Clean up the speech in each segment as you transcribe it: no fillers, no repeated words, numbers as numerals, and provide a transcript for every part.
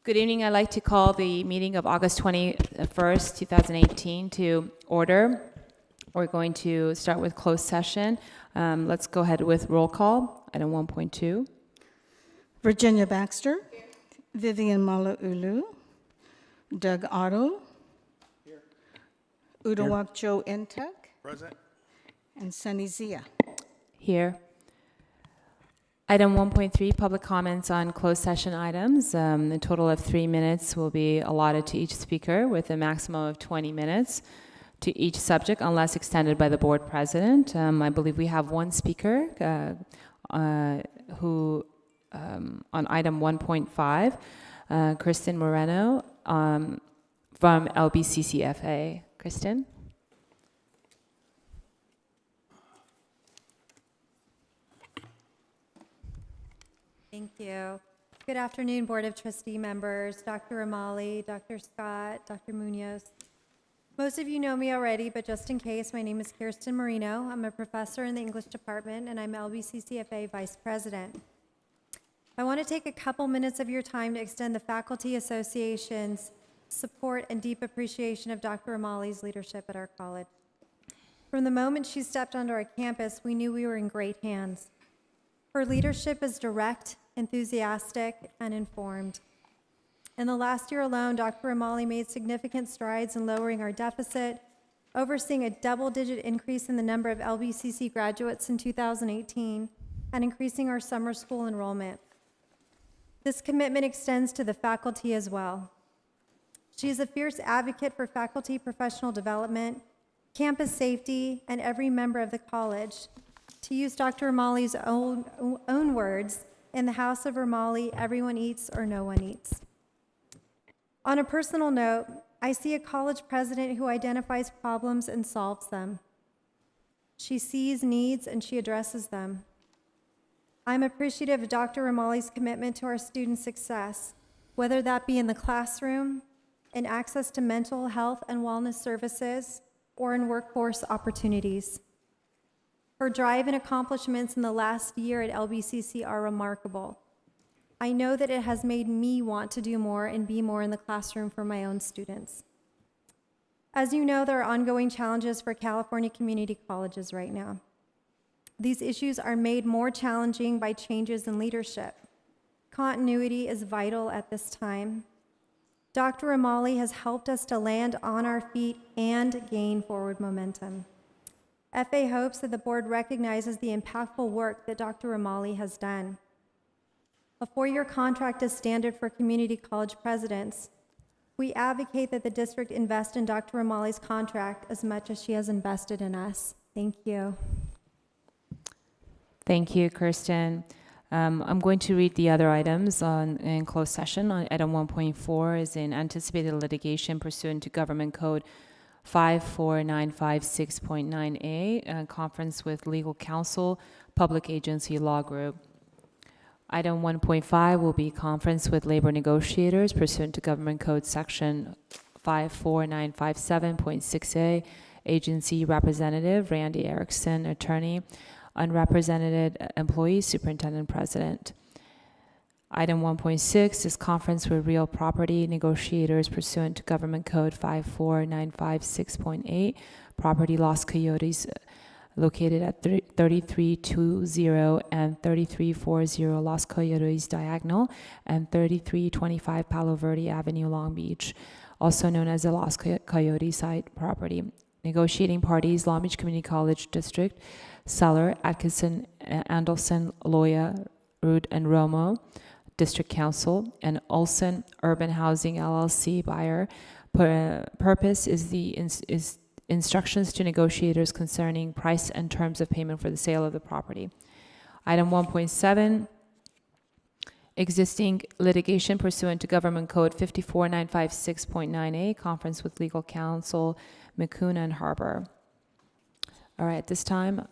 Good evening. I'd like to call the meeting of August 21st, 2018 to order. We're going to start with closed session. Let's go ahead with roll call, item 1.2. Virginia Baxter. Vivian Malauulu. Doug Otto. Here. Udawak Joe Entek. Present. And Sunny Zia. Here. Item 1.3, public comments on closed session items. A total of 3 minutes will be allotted to each speaker with a maximum of 20 minutes to each subject unless extended by the board president. I believe we have one speaker who on item 1.5, Kristen Moreno from LBCCFA. Kristen? Thank you. Good afternoon, Board of Trustee members, Dr. Amali, Dr. Scott, Dr. Munoz. Most of you know me already, but just in case, my name is Kirsten Marino. I'm a professor in the English department, and I'm LBCCFA Vice President. I want to take a couple minutes of your time to extend the Faculty Association's support and deep appreciation of Dr. Amali's leadership at our college. From the moment she stepped onto our campus, we knew we were in great hands. Her leadership is direct, enthusiastic, and informed. In the last year alone, Dr. Amali made significant strides in lowering our deficit, overseeing a double-digit increase in the number of LBCC graduates in 2018, and increasing our summer school enrollment. This commitment extends to the faculty as well. She is a fierce advocate for faculty professional development, campus safety, and every member of the college. To use Dr. Amali's own words, in the house of Amali, everyone eats or no one eats. On a personal note, I see a college president who identifies problems and solves them. She sees needs and she addresses them. I'm appreciative of Dr. Amali's commitment to our students' success, whether that be in the classroom, in access to mental health and wellness services, or in workforce opportunities. Her drive and accomplishments in the last year at LBCC are remarkable. I know that it has made me want to do more and be more in the classroom for my own students. As you know, there are ongoing challenges for California community colleges right now. These issues are made more challenging by changes in leadership. Continuity is vital at this time. Dr. Amali has helped us to land on our feet and gain forward momentum. FA hopes that the board recognizes the impactful work that Dr. Amali has done. A 4-year contract is standard for community college presidents. We advocate that the district invest in Dr. Amali's contract as much as she has invested in us. Thank you. Thank you, Kirsten. I'm going to read the other items in closed session. Item 1.4 is in anticipated litigation pursuant to Government Code 54956.9A, conference with legal counsel, public agency law group. Item 1.5 will be conference with labor negotiators pursuant to Government Code section 54957.6A, agency representative, Randy Erickson, attorney, unrepresented employee, superintendent president. Item 1.6 is conference with real property negotiators pursuant to Government Code 54956.8, property Los Coyotes located at 3320 and 3340 Los Coyotes Diagonal and 3325 Palo Verde Avenue, Long Beach, also known as the Los Coyotes site property. Negotiating parties, Long Beach Community College District, Seller, Atkinson, Andelson, Loya, Root, and Romo, District Council, and Olson Urban Housing LLC buyer. Purpose is is instructions to negotiators concerning price and terms of payment for the sale of the property. Item 1.7, existing litigation pursuant to Government Code 54956.9A, conference with legal counsel, McCune and Harbor. All right, at this time,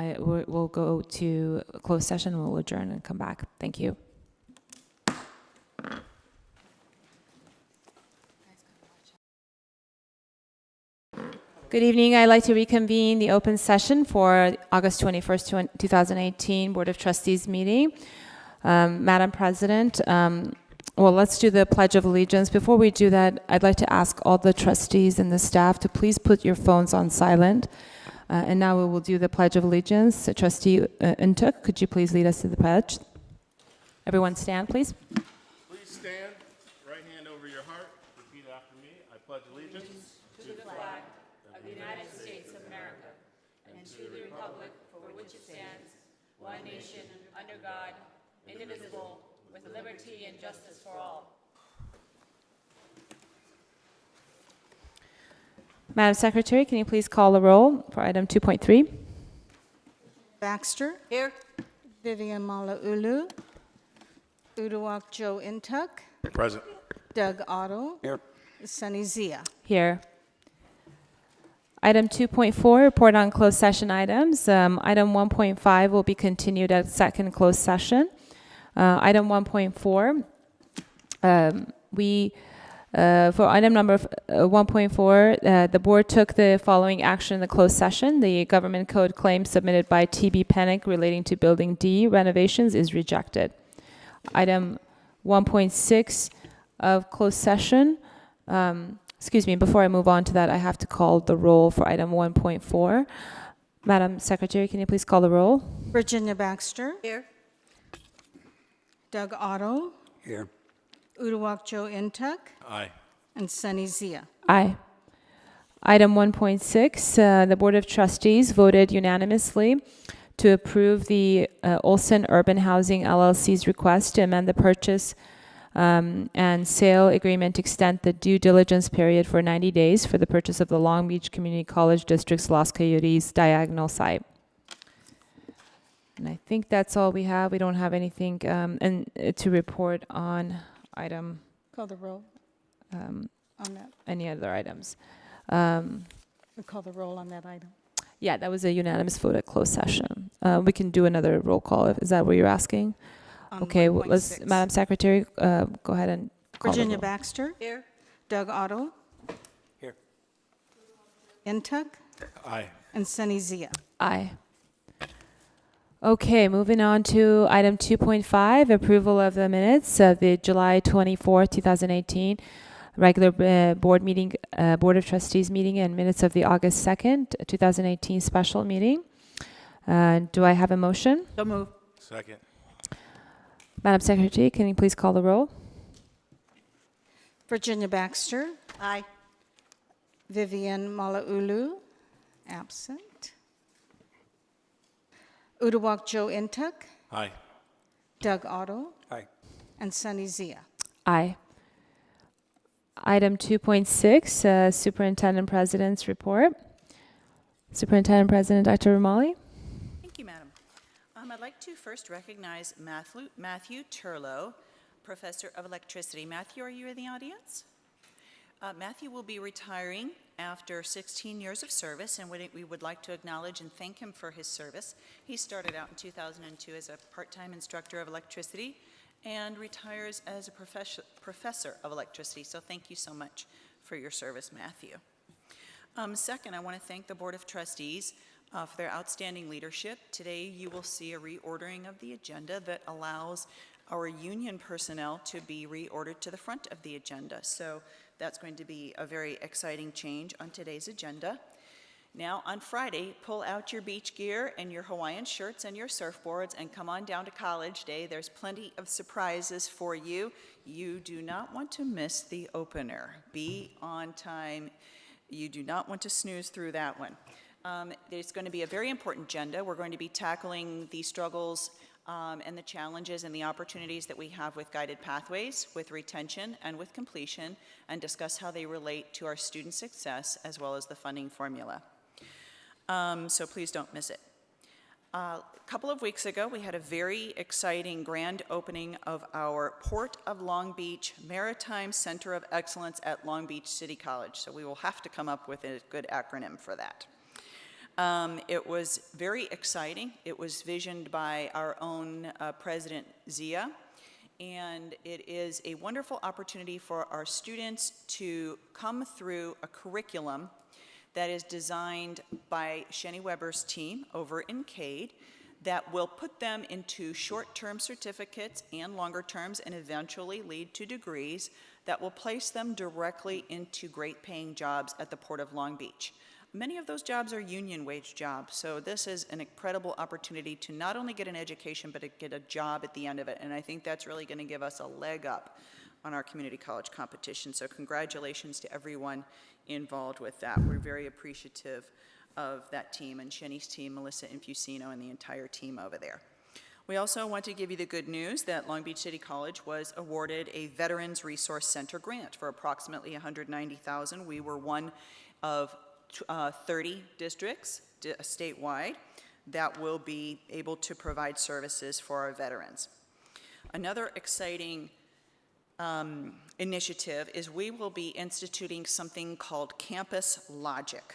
we'll go to a closed session. We'll adjourn and come back. Thank you. Good evening. I'd like to reconvene the open session for August 21st, 2018 Board of Trustees meeting. Madam President, Well, let's do the Pledge of Allegiance. Before we do that, I'd like to ask all the trustees and the staff to please put your phones on silent. And now we will do the Pledge of Allegiance. Trustee Ntuk, could you please lead us to the pledge? Everyone stand, please. Please stand, right hand over your heart, repeat after me. I pledge allegiance to the flag Of the United States of America and to the republic for which it stands, one nation, under God, indivisible, with liberty and justice for all. Madam Secretary, can you please call the roll for item 2.3? Baxter. Here. Vivian Malauulu. Uduak Joe Intuk. Present. Doug Otto. Here. Sunny Zia. Here. Item 2.4, report on closed session items. Item 1.5 will be continued at second closed session. Item 1.4, for item number 1.4, the board took the following action in the closed session. The government code claim submitted by TB Penick relating to Building D renovations is rejected. Item 1.6 of closed session. Excuse me, before I move on to that, I have to call the roll for item 1.4. Madam Secretary, can you please call the roll? Virginia Baxter. Here. Doug Otto. Here. Uduak Joe Intuk. Aye. And Sunny Zia. Aye. Item 1.6, the Board of Trustees voted unanimously to approve the Olson Urban Housing LLC's request to amend the purchase and sale agreement to extend the due diligence period for 90 days for the purchase of the Long Beach Community College District's Los Coyotes diagonal site. And I think that's all we have. We don't have anything to report on item, Call the roll on that. any other items. We call the roll on that item. Yeah, that was a unanimous vote at closed session. We can do another roll call. Is that what you're asking? On Okay, 1.6. Madam Secretary, go ahead and call the Virginia roll. Baxter. Here. Doug Otto. Here. Intuk. Aye. And Sunny Zia. Aye. Okay, moving on to item 2.5, approval of the minutes of the July 24, 2018 regular board meeting, Board of Trustees meeting, and minutes of the August 2nd, 2018 special meeting. Do I have a motion? So move. Second. Madam Secretary, can you please call the roll? Virginia Baxter. Aye. Vivian Malauulu. Absent. Uduak Joe Intuk. Aye. Doug Otto. Aye. And Sunny Zia. Aye. Item 2.6, Superintendent President's report. Superintendent President Dr. Romali. Thank you, Madam. I'd like to first recognize Matthew Turlow, Professor of Electricity. Matthew, are you in the audience? Matthew will be retiring after 16 years of service, and we would like to acknowledge and thank him for his service. He started out in 2002 as a part-time instructor of electricity and retires as a professor of electricity. So thank you so much for your service, Matthew. Second, I want to thank the Board of Trustees for their outstanding leadership. Today, you will see a reordering of the agenda that allows our union personnel to be reordered to the front of the agenda. So that's going to be a very exciting change on today's agenda. Now, on Friday, pull out your beach gear and your Hawaiian shirts and your surfboards and come on down to College Day. There's plenty of surprises for you. You do not want to miss the opener. Be on time. You do not want to snooze through that one. There's going to be a very important agenda. We're going to be tackling the struggles and the challenges and the opportunities that we have with guided pathways, with retention, and with completion, and discuss how they relate to our student success as well as the funding formula. So please don't miss it. A couple of weeks ago, we had a very exciting grand opening of our Port of Long Beach Maritime Center of Excellence at Long Beach City College. So we will have to come up with a good acronym for that. It was very exciting. It was visioned by our own President Zia, and it is a wonderful opportunity for our students to come through a curriculum that is designed by Shani Weber's team over in Cade that will put them into short-term certificates and longer terms and eventually lead to degrees that will place them directly into great-paying jobs at the Port of Long Beach. Many of those jobs are union wage jobs, so this is an incredible opportunity to not only get an education, but to get a job at the end of it, and I think that's really going to give us a leg up on our community college competition, so congratulations to everyone involved with that. We're very appreciative of that team, and Shenny's team, Melissa Infusino, and the entire team over there. We also want to give you the good news that Long Beach City College was awarded a Veterans Resource Center grant for approximately $190,000. We were one of 30 districts statewide that will be able to provide services for our veterans. Another exciting initiative is we will be instituting something called Campus Logic.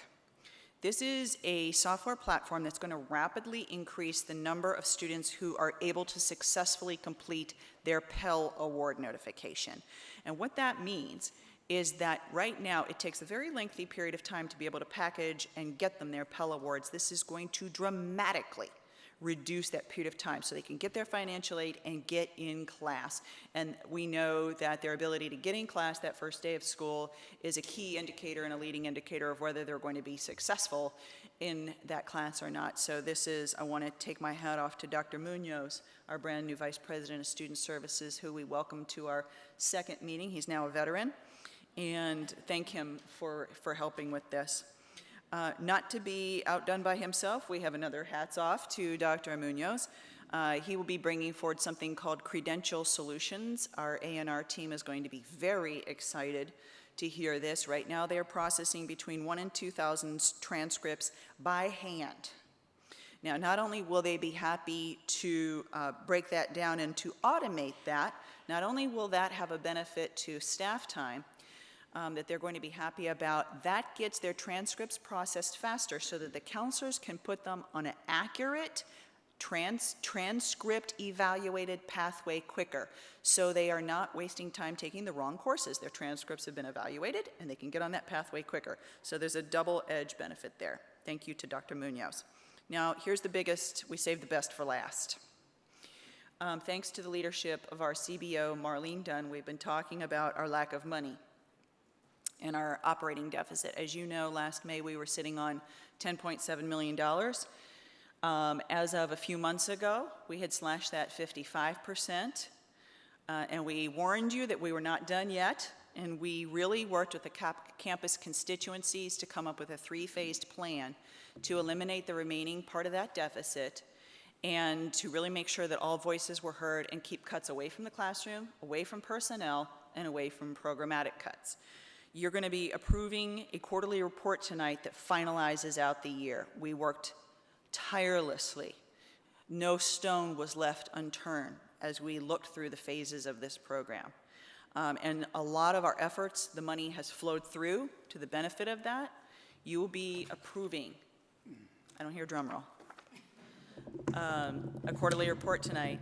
This is a software platform that's going to rapidly increase the number of students who are able to successfully complete their Pell Award notification. And what that means is that right now it takes a very lengthy period of time to be able to package and get them their Pell Awards. This is going to dramatically reduce that period of time so they can get their financial aid and get in class. And we know that their ability to get in class that first day of school is a key indicator and a leading indicator of whether they're going to be successful in that class or not. So this is, I want to take my hat off to Dr. Munoz, our brand new Vice President of Student Services, who we welcome to our second meeting. He's now a veteran, and thank him for helping with this. Not to be outdone by himself, we have another hats off to Dr. Munoz. He will be bringing forward something called Credential Solutions. Our A&R team is going to be very excited to hear this. Right now they're processing between 1,000 and 2,000 transcripts by hand. Now, not only will they be happy to break that down and to automate that, not only will that have a benefit to staff time, that they're going to be happy about, that gets their transcripts processed faster so that the counselors can put them on an accurate transcript evaluated pathway quicker. So they are not wasting time taking the wrong courses. Their transcripts have been evaluated and they can get on that pathway quicker. So there's a double-edged benefit there. Thank you to Dr. Munoz. Now, here's the biggest, we saved the best for last. Thanks to the leadership of our CBO, Marlene Dunn, we've been talking about our lack of money and our operating deficit. As you know, last May we were sitting on $10.7 million. As of a few months ago, we had slashed that 55%, and we warned you that we were not done yet, and we really worked with the campus constituencies to come up with a three-phased plan to eliminate the remaining part of that deficit and to really make sure that all voices were heard and keep cuts away from the classroom, away from personnel, and away from programmatic cuts. You're going to be approving a quarterly report tonight that finalizes out the year. We worked tirelessly. No stone was left unturned as we looked through the phases of this program. And a lot of our efforts, the money has flowed through to the benefit of that. You will be approving, I don't hear drum roll, a quarterly report tonight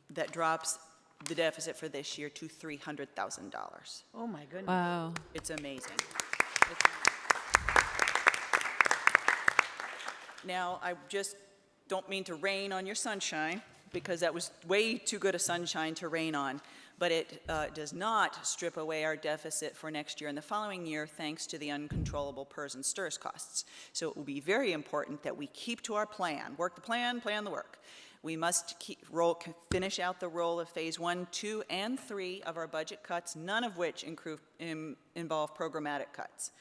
that drops the deficit for this year to $300,000. Oh, my goodness. Wow. It's amazing. Now, I just don't mean to rain on your sunshine, because that was way too good a sunshine to rain on, but it does not strip away our deficit for next year and the following year, thanks to the uncontrollable PERS and STIRS costs. So it will be very important that we keep to our plan. Work the plan, plan the work. We must finish out the roll of phase 1, 2, and 3 of our budget cuts, none of which involve programmatic cuts.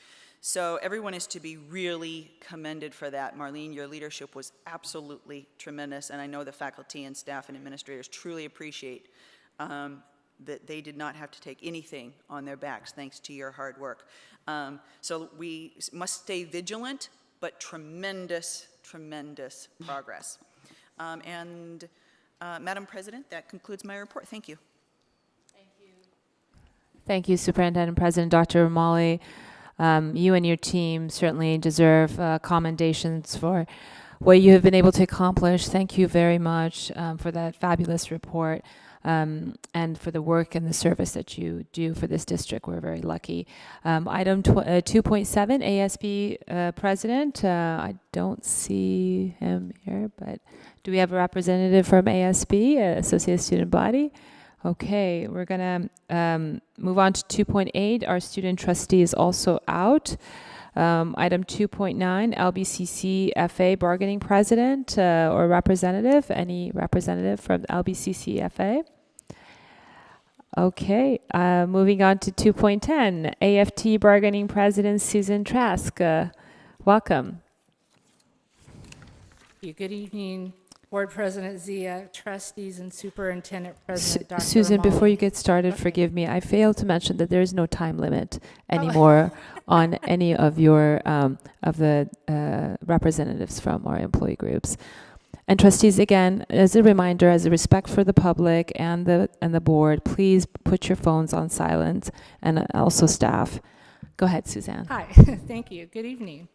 So everyone is to be really commended for that. Marlene, your leadership was absolutely tremendous, and I know the faculty and staff and administrators truly appreciate that they did not have to take anything on their backs thanks to your hard work. So we must stay vigilant, but tremendous, tremendous progress. Madam President, that concludes my report. Thank you. Thank you, Superintendent President Dr. Romali. You and your team certainly deserve commendations for what you have been able to accomplish. Thank you very much for that fabulous report and for the work and the service that you do for this district. We're very lucky. Item 2.7, ASB President. I don't see him here, but Do we have a representative from ASB, Associated Student Body? Okay, we're going to move on to 2.8. Our student trustee is also out. Item 2.9, LBCC FA bargaining president or representative. Any representative from LBCC FA? Okay, moving on to 2.10, AFT bargaining president Susan Trask. Welcome. Good evening, Board President Zia, trustees, and Superintendent President Dr. Susan, before Romali. you get started, forgive me, I failed to mention that there is no time limit anymore on any of your of the representatives from our employee groups. And trustees, again, as a reminder, as a respect for the public and the board, please put your phones on silent, and also staff. Go ahead, Suzanne. Hi, thank you. Good evening.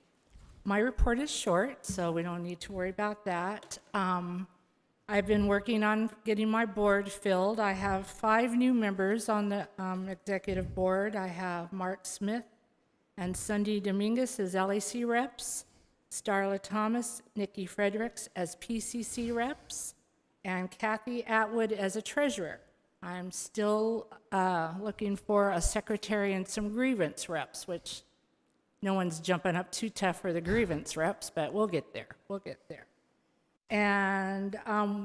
My report is short, so we don't need to worry about that. I've been working on getting my board filled. I have 5 new members on the executive board. I have Mark Smith and Sunday Dominguez as LAC reps, Starla Thomas, Nikki Fredericks as PCC reps, and Kathy Atwood as a treasurer. I'm still looking for a secretary and some grievance reps, which no one's jumping up too tough for the grievance reps, but we'll get there. We'll get there. And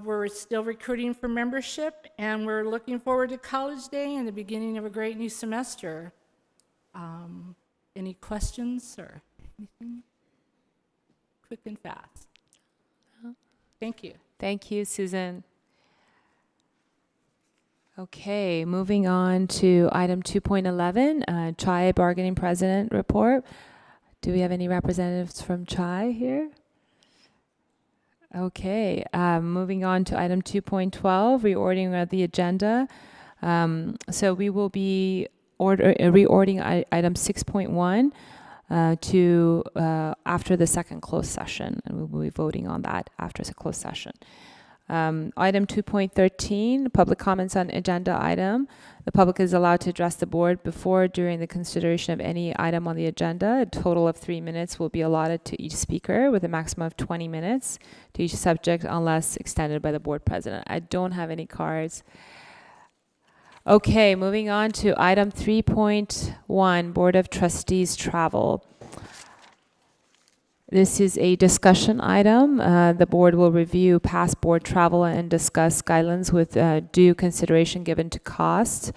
we're still recruiting for membership, and we're looking forward to College Day and the beginning of a great new semester. Any questions or anything? Quick and fast. Thank you. Thank you, Susan. Okay, moving on to item 2.11, CHI bargaining president report. Do we have any representatives from CHI here? Okay, moving on to item 2.12, reordering of the agenda. So we will be reordering item 6.1 to after the second closed session, and we will be voting on that after the closed session. Item 2.13, public comments on agenda item. The public is allowed to address the board before, during the consideration of any item on the agenda. A total of 3 minutes will be allotted to each speaker, with a maximum of 20 minutes to each subject unless extended by the board president. I don't have any cards. Okay, moving on to item 3.1, Board of Trustees travel. This is a discussion item. The board will review past board travel and discuss guidelines with due consideration given to cost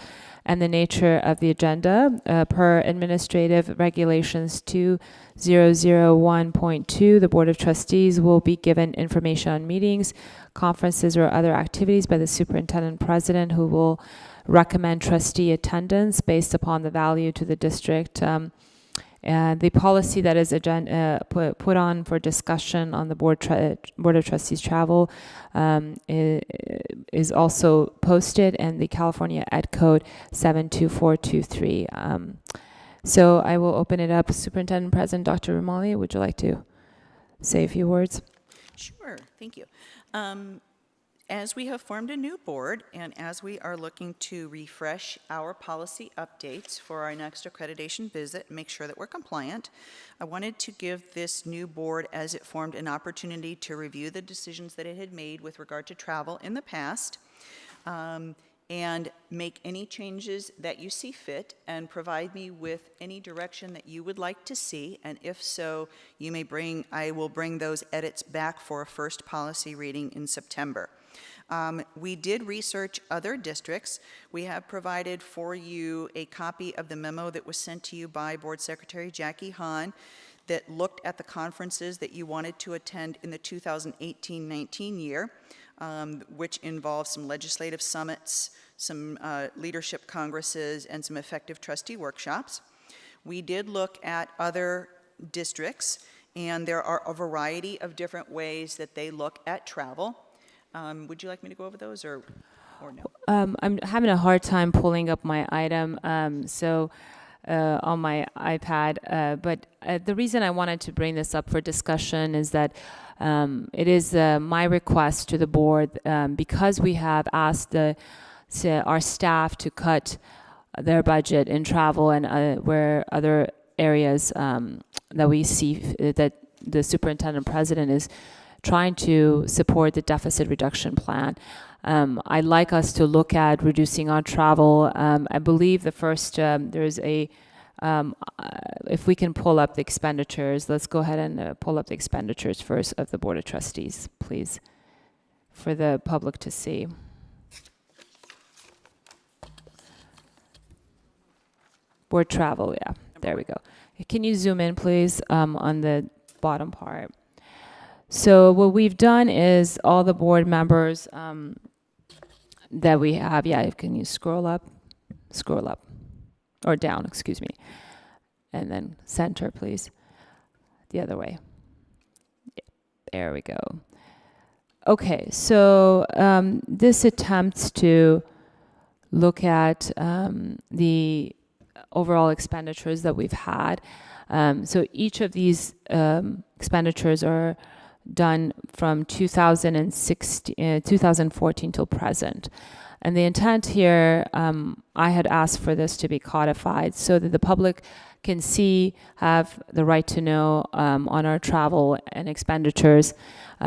and the nature of the agenda. Per Administrative Regulations 2001.2, the Board of Trustees will be given information on meetings, conferences, or other activities by the Superintendent President, who will recommend trustee attendance based upon the value to the district. The policy that is put on for discussion on the Board of Trustees travel is also posted in the California Ed Code 72423. So I will open it up. Superintendent President Dr. Romali, would you like to say a few words? Sure, thank you. As we have formed a new board, and as we are looking to refresh our policy updates for our next accreditation visit, and make sure that we're compliant, I wanted to give this new board, as it formed, an opportunity to review the decisions that it had made with regard to travel in the past, and make any changes that you see fit, and provide me with any direction that you would like to see, and if so, I will bring those edits back for a first policy reading in September. We did research other districts. We have provided for you a copy of the memo that was sent to you by Board Secretary Jackie Hahn that looked at the conferences that you wanted to attend in the 2018-19 year, which involved some legislative summits, some leadership congresses, and some effective trustee workshops. We did look at other districts, and there are a variety of different ways that they look at travel. Would you like me to go over those or no? I'm having a hard time pulling up my item on my iPad, but the reason I wanted to bring this up for discussion is that it is my request to the board, because we have asked our staff to cut their budget in travel and where other areas that we see that the superintendent president is trying to support the deficit reduction plan. I'd like us to look at reducing our travel. I believe the first, there's a, if we can pull up the expenditures, let's go ahead and pull up the expenditures first of the Board of Trustees, please, for the public to see. Board travel, yeah, there we go. Can you zoom in, please, on the bottom part? So what we've done is all the board members that we have, yeah, can you scroll up, or down, excuse me, and then center, please, the other way. There we go. Okay, so this attempts to look at the overall expenditures that we've had. So each of these expenditures are done from 2014 till present. And the intent here, I had asked for this to be codified so that the public can see, have the right to know on our travel and expenditures.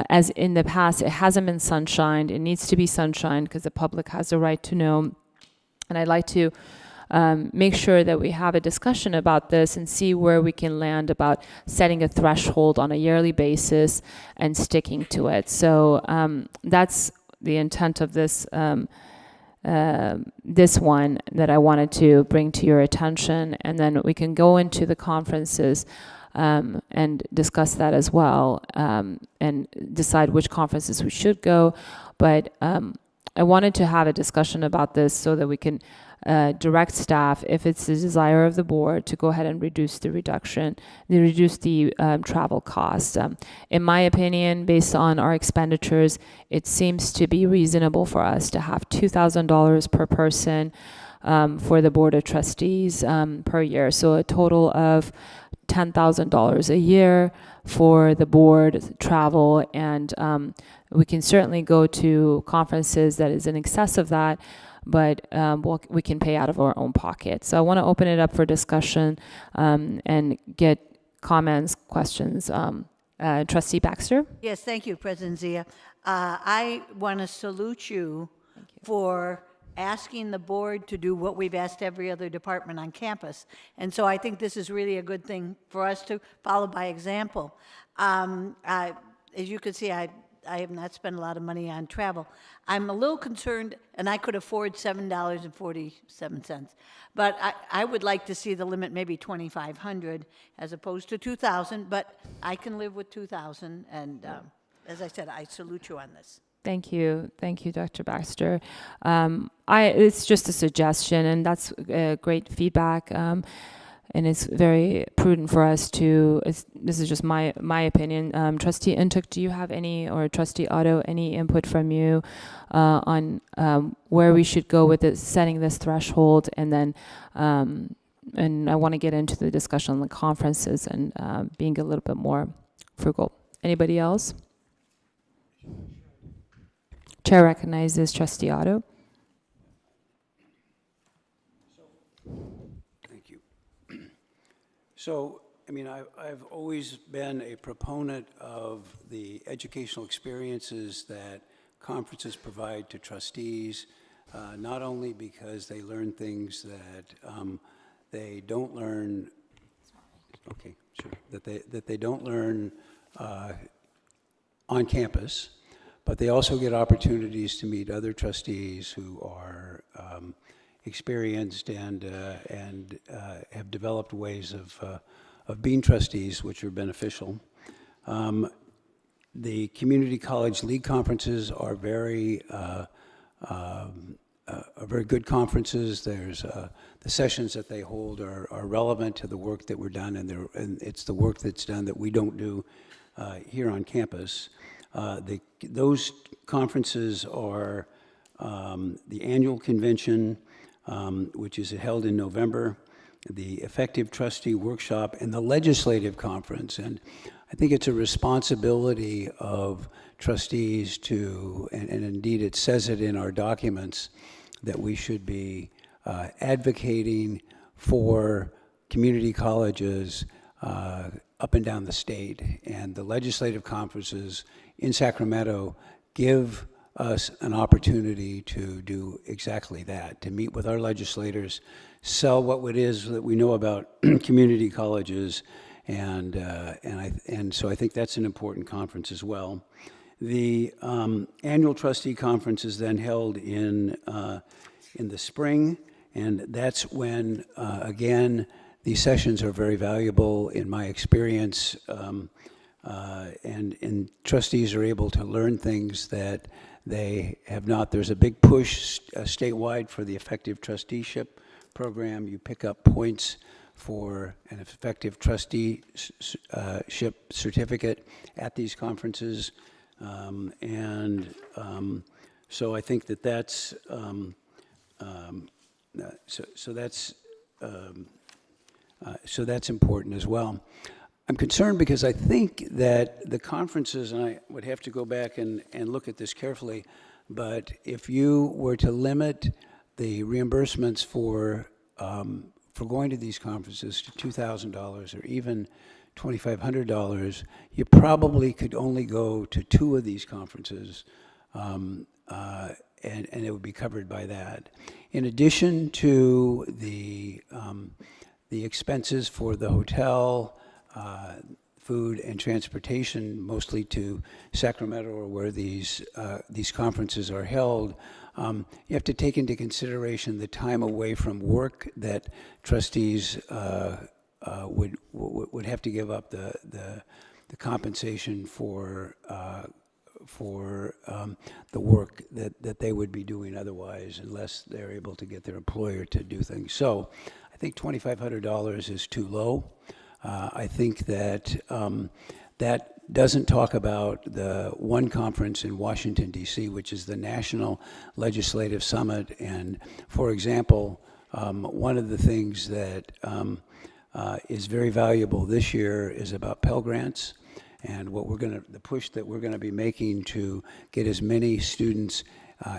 As in the past, it hasn't been sunshined. It needs to be sunshined because the public has the right to know. And I'd like to make sure that we have a discussion about this and see where we can land about setting a threshold on a yearly basis and sticking to it. So that's the intent of this this one that I wanted to bring to your attention, and then we can go into the conferences and discuss that as well, and decide which conferences we should go. But I wanted to have a discussion about this so that we can direct staff, if it's the desire of the board, to go ahead and reduce the travel costs. In my opinion, based on our expenditures, it seems to be reasonable for us to have $2,000 per person for the Board of Trustees per year. So a total of $10,000 a year for the board travel, and we can certainly go to conferences that is in excess of that, but we can pay out of our own pocket. So I want to open it up for discussion and get comments, questions. Trustee Baxter? Yes, thank you, President Zia. I want to salute you for asking the board to do what we've asked every other department on campus. And so I think this is really a good thing for us to follow by example. As you can see, I have not spent a lot of money on travel. I'm a little concerned, and I could afford $7.47, but I would like to see the limit maybe $2,500 as opposed to $2,000, but I can live with $2,000, and as I said, I salute you on this. Thank you, Dr. Baxter. It's just a suggestion, and that's great feedback. And it's very prudent for us to, this is just my opinion. Trustee Intuk, do you have any, or Trustee Otto, any input from you on where we should go with setting this threshold? And then, and I want to get into the discussion on the conferences and being a little bit more frugal. Anybody else? Chair recognizes Trustee Otto. So, I mean, I've always been a proponent of the educational experiences that conferences provide to trustees, not only because they learn things that they don't learn, okay, sure, that they don't learn on campus, but they also get opportunities to meet other trustees who are experienced and have developed ways of being trustees, which are beneficial. The community college league conferences are very good conferences. There's the sessions that they hold are relevant to the work that we're done, and it's the work that's done that we don't do here on campus. Those conferences are the annual convention, which is held in November, the Effective Trustee Workshop, and the Legislative Conference. And I think it's a responsibility of trustees to, and indeed it says it in our documents, that we should be advocating for community colleges up and down the state. And the legislative conferences in Sacramento give us an opportunity to do exactly that, to meet with our legislators, sell what it is that we know about community colleges, and so I think that's an important conference as well. The annual trustee conference is then held in the spring, and that's when, again, these sessions are very valuable in my experience, and trustees are able to learn things that they have not. There's a big push statewide for the effective trusteeship program. You pick up points for an effective trusteeship certificate at these conferences. So I think that's so that's important as well. I'm concerned because I think that the conferences, and I would have to go back and look at this carefully, but if you were to limit the reimbursements for going to these conferences to $2,000 or even $2,500, you probably could only go to 2 of these conferences, and it would be covered by that. In addition to the expenses for the hotel, food and transportation, mostly to Sacramento or where these conferences are held, you have to take into consideration the time away from work that trustees would have to give up the compensation for the work that they would be doing otherwise, unless they're able to get their employer to do things. So I think $2,500 is too low. I think that that doesn't talk about the one conference in Washington, D.C., which is the National Legislative Summit. And, for example, one of the things that is very valuable this year is about Pell Grants, and the push that we're going to be making to get as many students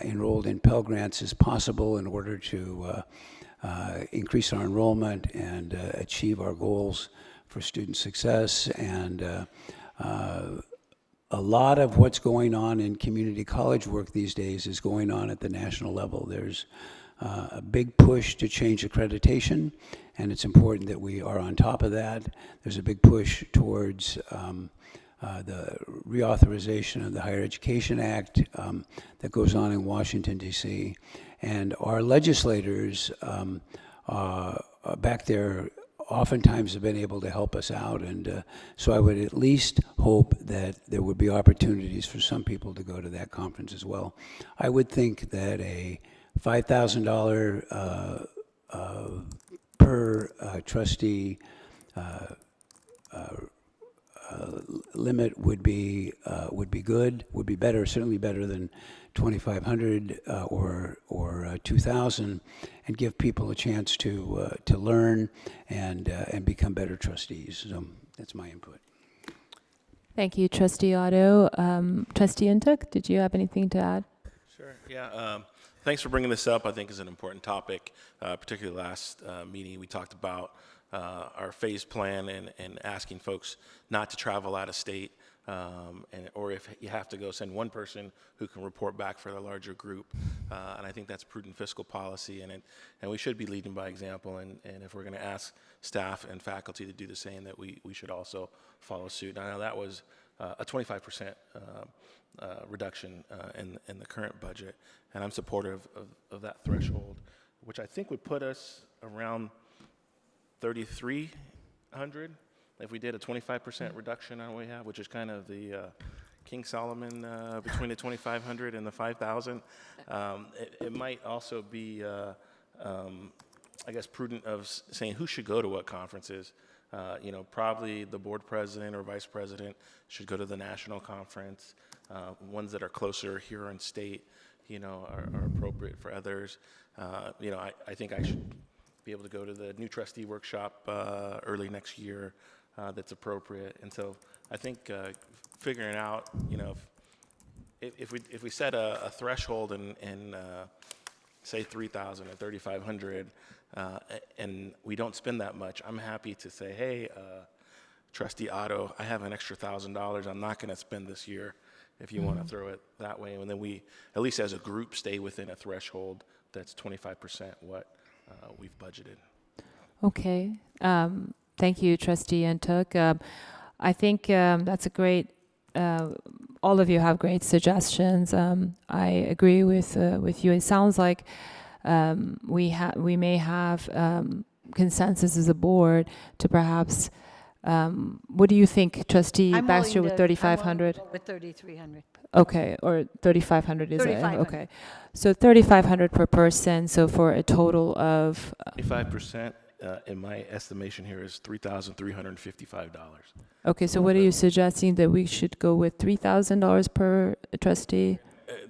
enrolled in Pell Grants as possible in order to increase our enrollment and achieve our goals for student success. And a lot of what's going on in community college work these days is going on at the national level. There's a big push to change accreditation, and it's important that we are on top of that. There's a big push towards the reauthorization of the Higher Education Act that goes on in Washington, D.C. And our legislators back there oftentimes have been able to help us out, and so I would at least hope that there would be opportunities for some people to go to that conference as well. I would think that a $5,000 per trustee limit would be good, would be better, certainly better than 2,500 or 2,000, and give people a chance to learn and become better trustees. So that's my input. Thank you, Trustee Otto. Trustee Ntuk, did you have anything to add? Sure. Yeah. Thanks for bringing this up. I think it's an important topic. Particularly last meeting, we talked about our phase plan and asking folks not to travel out of state, or if you have to go, send one person who can report back for the larger group. And I think that's prudent fiscal policy, and we should be leading by example. And if we're going to ask staff and faculty to do the same, that we should also follow suit. I know that was a 25% reduction in the current budget, and I'm supportive of that threshold, which I think would put us around 3,300 if we did a 25% reduction on what we have, which is kind of the King Solomon between the 2,500 and the 5,000. It might also be, I guess, prudent of saying who should go to what conferences. Probably the board president or vice president should go to the national conference. Ones that are closer here in state, are appropriate for others. I think I should be able to go to the new trustee workshop early next year that's appropriate. And so I think figuring out, if we set a threshold in say 3,000 or 3,500, and we don't spend that much, I'm happy to say, hey, Trustee Otto, I have an extra $1,000 I'm not going to spend this year, if you want to throw it that way. And then we, at least as a group, stay within a threshold that's 25% what we've budgeted. Okay. Thank you, Trustee Ntuk. I think that's a great. All of you have great suggestions. I agree with you. It sounds like we may have consensus as a board to perhaps. What do you think, Trustee I'm Baxter, willing with to- I'm willing to 3,500? go with 3,300. Okay, or 3,500 is it? 3,500. Okay, so 3,500 per person. So for a total of 25% in my estimation here is $3,355. okay. So what are you suggesting, that we should go with $3,000 per trustee?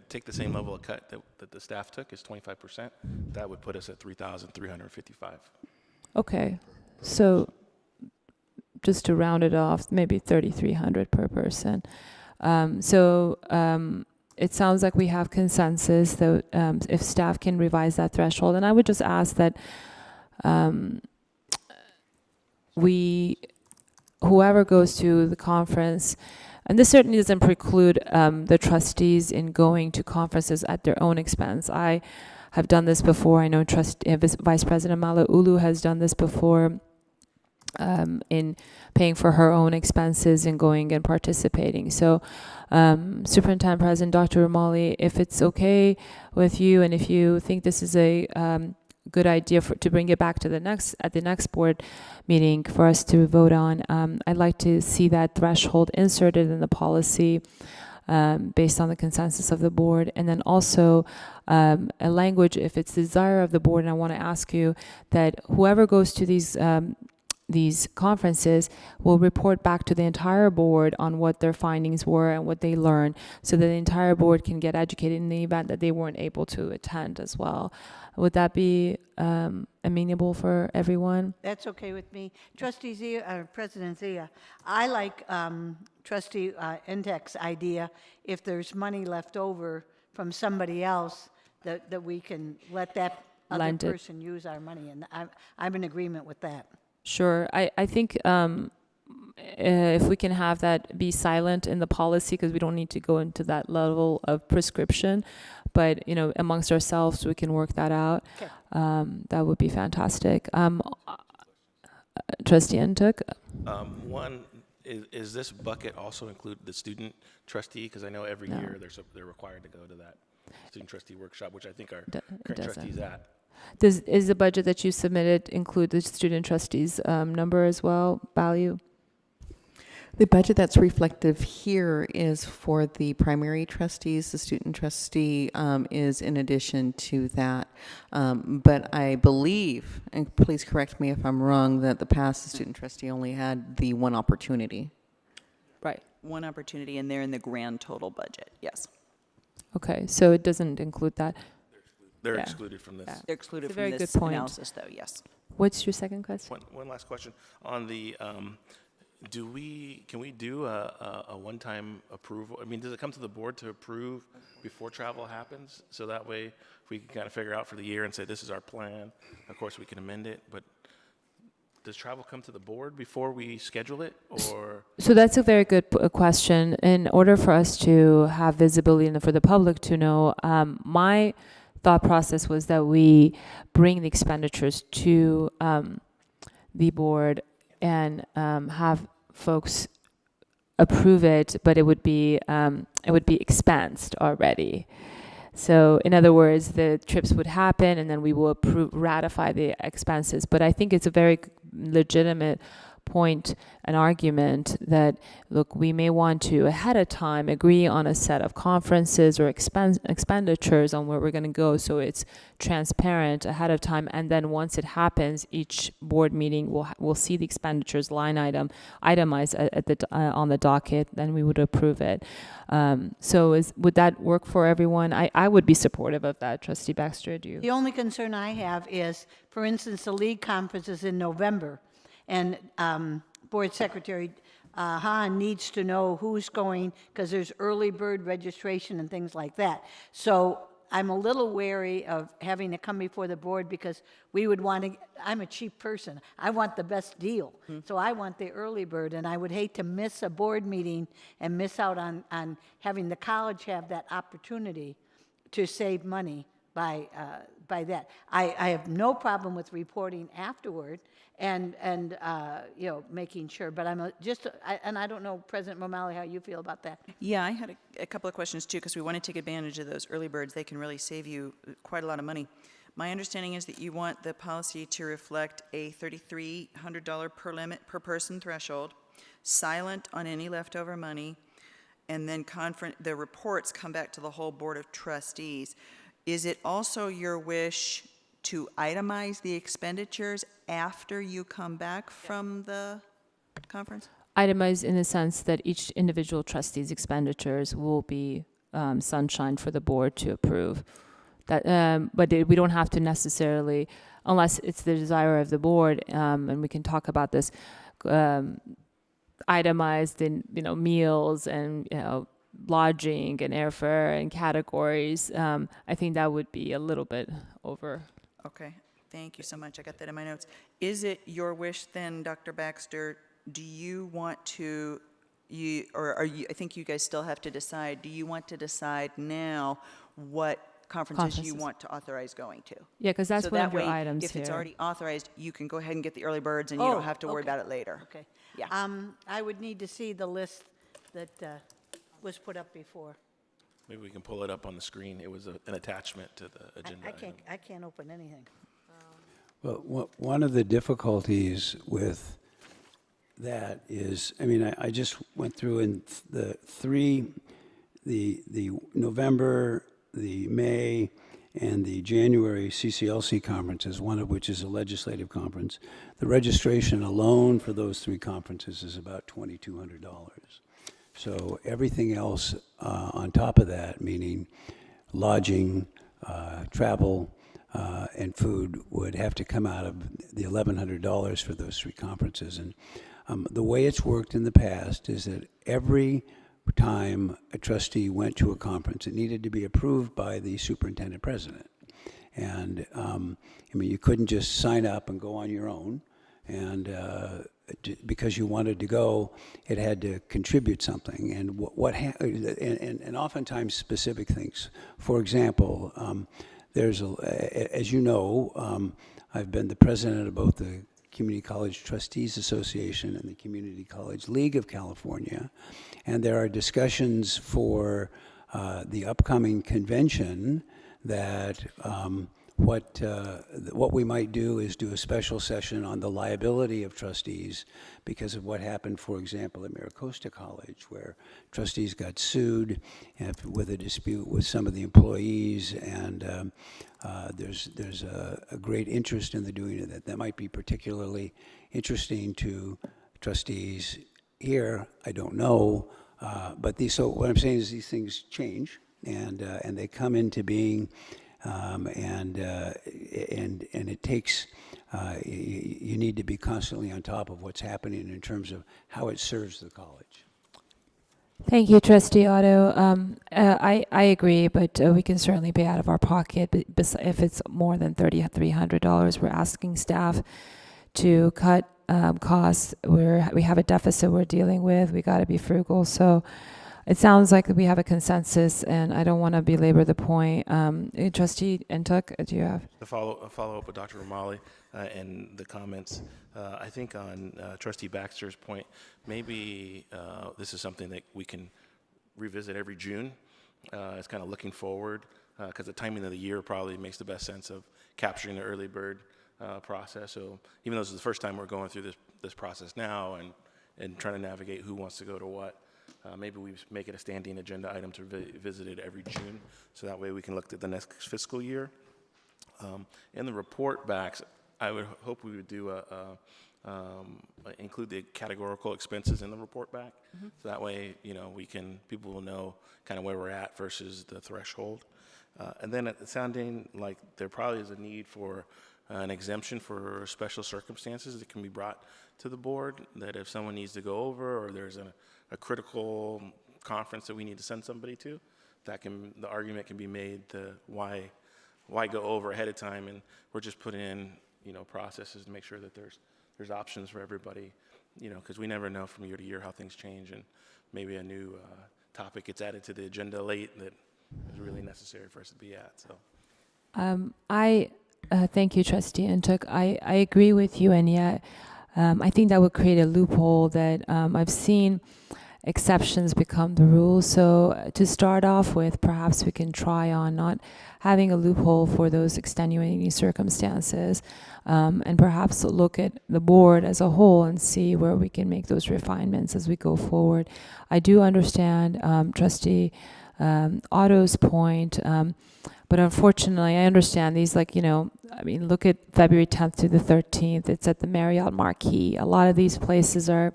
Take the same level of cut that the staff took is 25%. That would put us at $3,355. Okay, so just to round it off, maybe 3,300 per person. It sounds like we have consensus that if staff can revise that threshold, and I would just ask that whoever goes to the conference, and this certainly doesn't preclude the trustees in going to conferences at their own expense. I have done this before. I know Vice President Malauulu has done this before. In paying for her own expenses and going and participating. So, Superintendent President Dr. Romali, if it's okay with you, and if you think this is a good idea to bring it back to the next board meeting for us to vote on, I'd like to see that threshold inserted in the policy based on the consensus of the board, and then also a language, if it's the desire of the board, and I want to ask you that whoever goes to these conferences will report back to the entire board on what their findings were and what they learned, so that the entire board can get educated in the event that they weren't able to attend as well. Would that be amenable for everyone? That's okay with me. Trustee Zia, President Zia, I like Trustee Ntuk's idea, if there's money left over from somebody else, that we can let that other Lend it. person use our money, and I'm in agreement with that. Sure. I think if we can have that be silent in the policy, because we don't need to go into that level of prescription, but amongst ourselves we can work that out. Okay. That would be fantastic. Trustee Ntuk? One, is this bucket also include the student trustee? Because I know every No. year they're required to go to that student trustee workshop, which I think our It current doesn't. trustees at. Is the budget that you submitted include the student trustees number as well, value? The budget that's reflective here is for the primary trustees. The student trustee is in addition to that. But I believe, and please correct me if I'm wrong, that the past the student trustee only had the one opportunity. Right. One opportunity, and they're in the grand total budget, yes. Okay, so it doesn't include that. They're Yeah. excluded from this. Yeah. They're excluded It's a from very this good point. analysis, though, yes. What's your second question? One last question on the. Can we do a one-time approval? I mean, does it come to the board to approve before travel happens? So that way we can kind of figure out for the year and say, this is our plan. Of course, we can amend it, but does travel come to the board before we schedule it, or? So that's a very good question. In order for us to have visibility and for the public to know, my thought process was that we bring the expenditures to the board and have folks approve it, but it would be expensed already. So in other words, the trips would happen and then we will ratify the expenses. But I think it's a very legitimate point, an argument that, look, we may want to ahead of time agree on a set of conferences or expenditures on where we're going to go, so it's transparent ahead of time, and then once it happens, each board meeting will see the expenditures line itemized on the docket, then we would approve it. Would that work for everyone? I would be supportive of that. Trustee Baxter, do you? The only concern I have is, for instance, the league conference is in November, and Board Secretary Hahn needs to know who's going, because there's early bird registration and things like that. So I'm a little wary of having to come before the board because we would want to, I'm a cheap person. I want the best deal. So I want the early bird, and I would hate to miss a board meeting and miss out on having the college have that opportunity to save money by that. I have no problem with reporting afterward and you know, making sure, but and I don't know, President Momali, how you feel about that. Yeah, I had a couple of questions too, because we want to take advantage of those early birds. They can really save you quite a lot of money. My understanding is that you want the policy to reflect a $3,300 per person threshold, silent on any leftover money, and then the reports come back to the whole Board of Trustees. Is it also your wish to itemize the expenditures after you come back from the conference? Itemized in the sense that each individual trustee's expenditures will be sunshine for the board to approve. We don't have to necessarily, unless it's the desire of the board, and we can talk about this, itemized in, you know, meals and, you know, lodging and airfare and categories. I think that would be a little bit over. Okay, thank you so much. I got that in my notes. Is it your wish then, Dr. Baxter, do you want to, I think you guys still have to decide, do you want to decide now what conferences you want to authorize going to? Yeah, because that's So one that of your way, items if here. it's already authorized, you can go ahead and get the early birds and you don't have to worry okay. about it later. Okay. Yeah. I would need to see the list that was put up before. Maybe we can pull it up on the screen. It was an attachment to the agenda item. I can't open anything. Well, one of the difficulties with that is, I mean, I just went through in the November, the May, and the January CCLC conferences, one of which is a legislative conference. The registration alone for those 3 conferences is about $2,200. So everything else on top of that, meaning lodging, travel, and food, would have to come out of the $1,100 for those 3 conferences. And the way it's worked in the past is that every time a trustee went to a conference, it needed to be approved by the superintendent president. And I mean, you couldn't just sign up and go on your own. And because you wanted to go, it had to contribute something. And and oftentimes specific things. For example, as you know, I've been the president of both the Community College Trustees Association and the Community College League of California, and there are discussions for the upcoming convention that what we might do is do a special session on the liability of trustees because of what happened, for example, at Maricosta College, where trustees got sued with a dispute with some of the employees, and there's a great interest in the doing of that. That might be particularly interesting to trustees here. I don't know, so what I'm saying is these things change, and they come into being. And it takes, you need to be constantly on top of what's happening in terms of how it serves the college. Thank you, Trustee Otto. I agree, but we can certainly pay out of our pocket. But if it's more than $3,300, we're asking staff to cut costs. We have a deficit we're dealing with. We got to be frugal. So it sounds like we have a consensus, and I don't want to belabor the point. Trustee Ntuk, do you have? To follow up with Dr. Romali and the comments, I think on Trustee Baxter's point, maybe this is something that we can revisit every June. It's kind of looking forward, because the timing of the year probably makes the best sense of capturing the early bird process. So even though this is the first time we're going through this process now and trying to navigate who wants to go to what, maybe we make it a standing agenda item to visit it every June, so that way we can look at the next fiscal year. In the report backs, I would hope we would do include the categorical expenses in the report back, so that way, you know, people will know kind of where we're at versus the threshold. And then it's sounding like there probably is a need for an exemption for special circumstances that can be brought to the board, that if someone needs to go over or there's a critical conference that we need to send somebody to, the argument can be made to why go over ahead of time, and we're just putting in, processes to make sure that there's options for everybody, because we never know from year to year how things change, and maybe a new topic gets added to the agenda late that is really necessary for us to be at. So Thank you, Trustee Ntuk. I agree with you, and yet I think that would create a loophole that I've seen exceptions become the rule. So to start off with, perhaps we can try on not having a loophole for those extenuating circumstances, and perhaps look at the board as a whole and see where we can make those refinements as we go forward. I do understand Trustee Otto's point, but unfortunately, I understand these, look at February 10th to the 13th. It's at the Marriott Marquis. A lot of these places are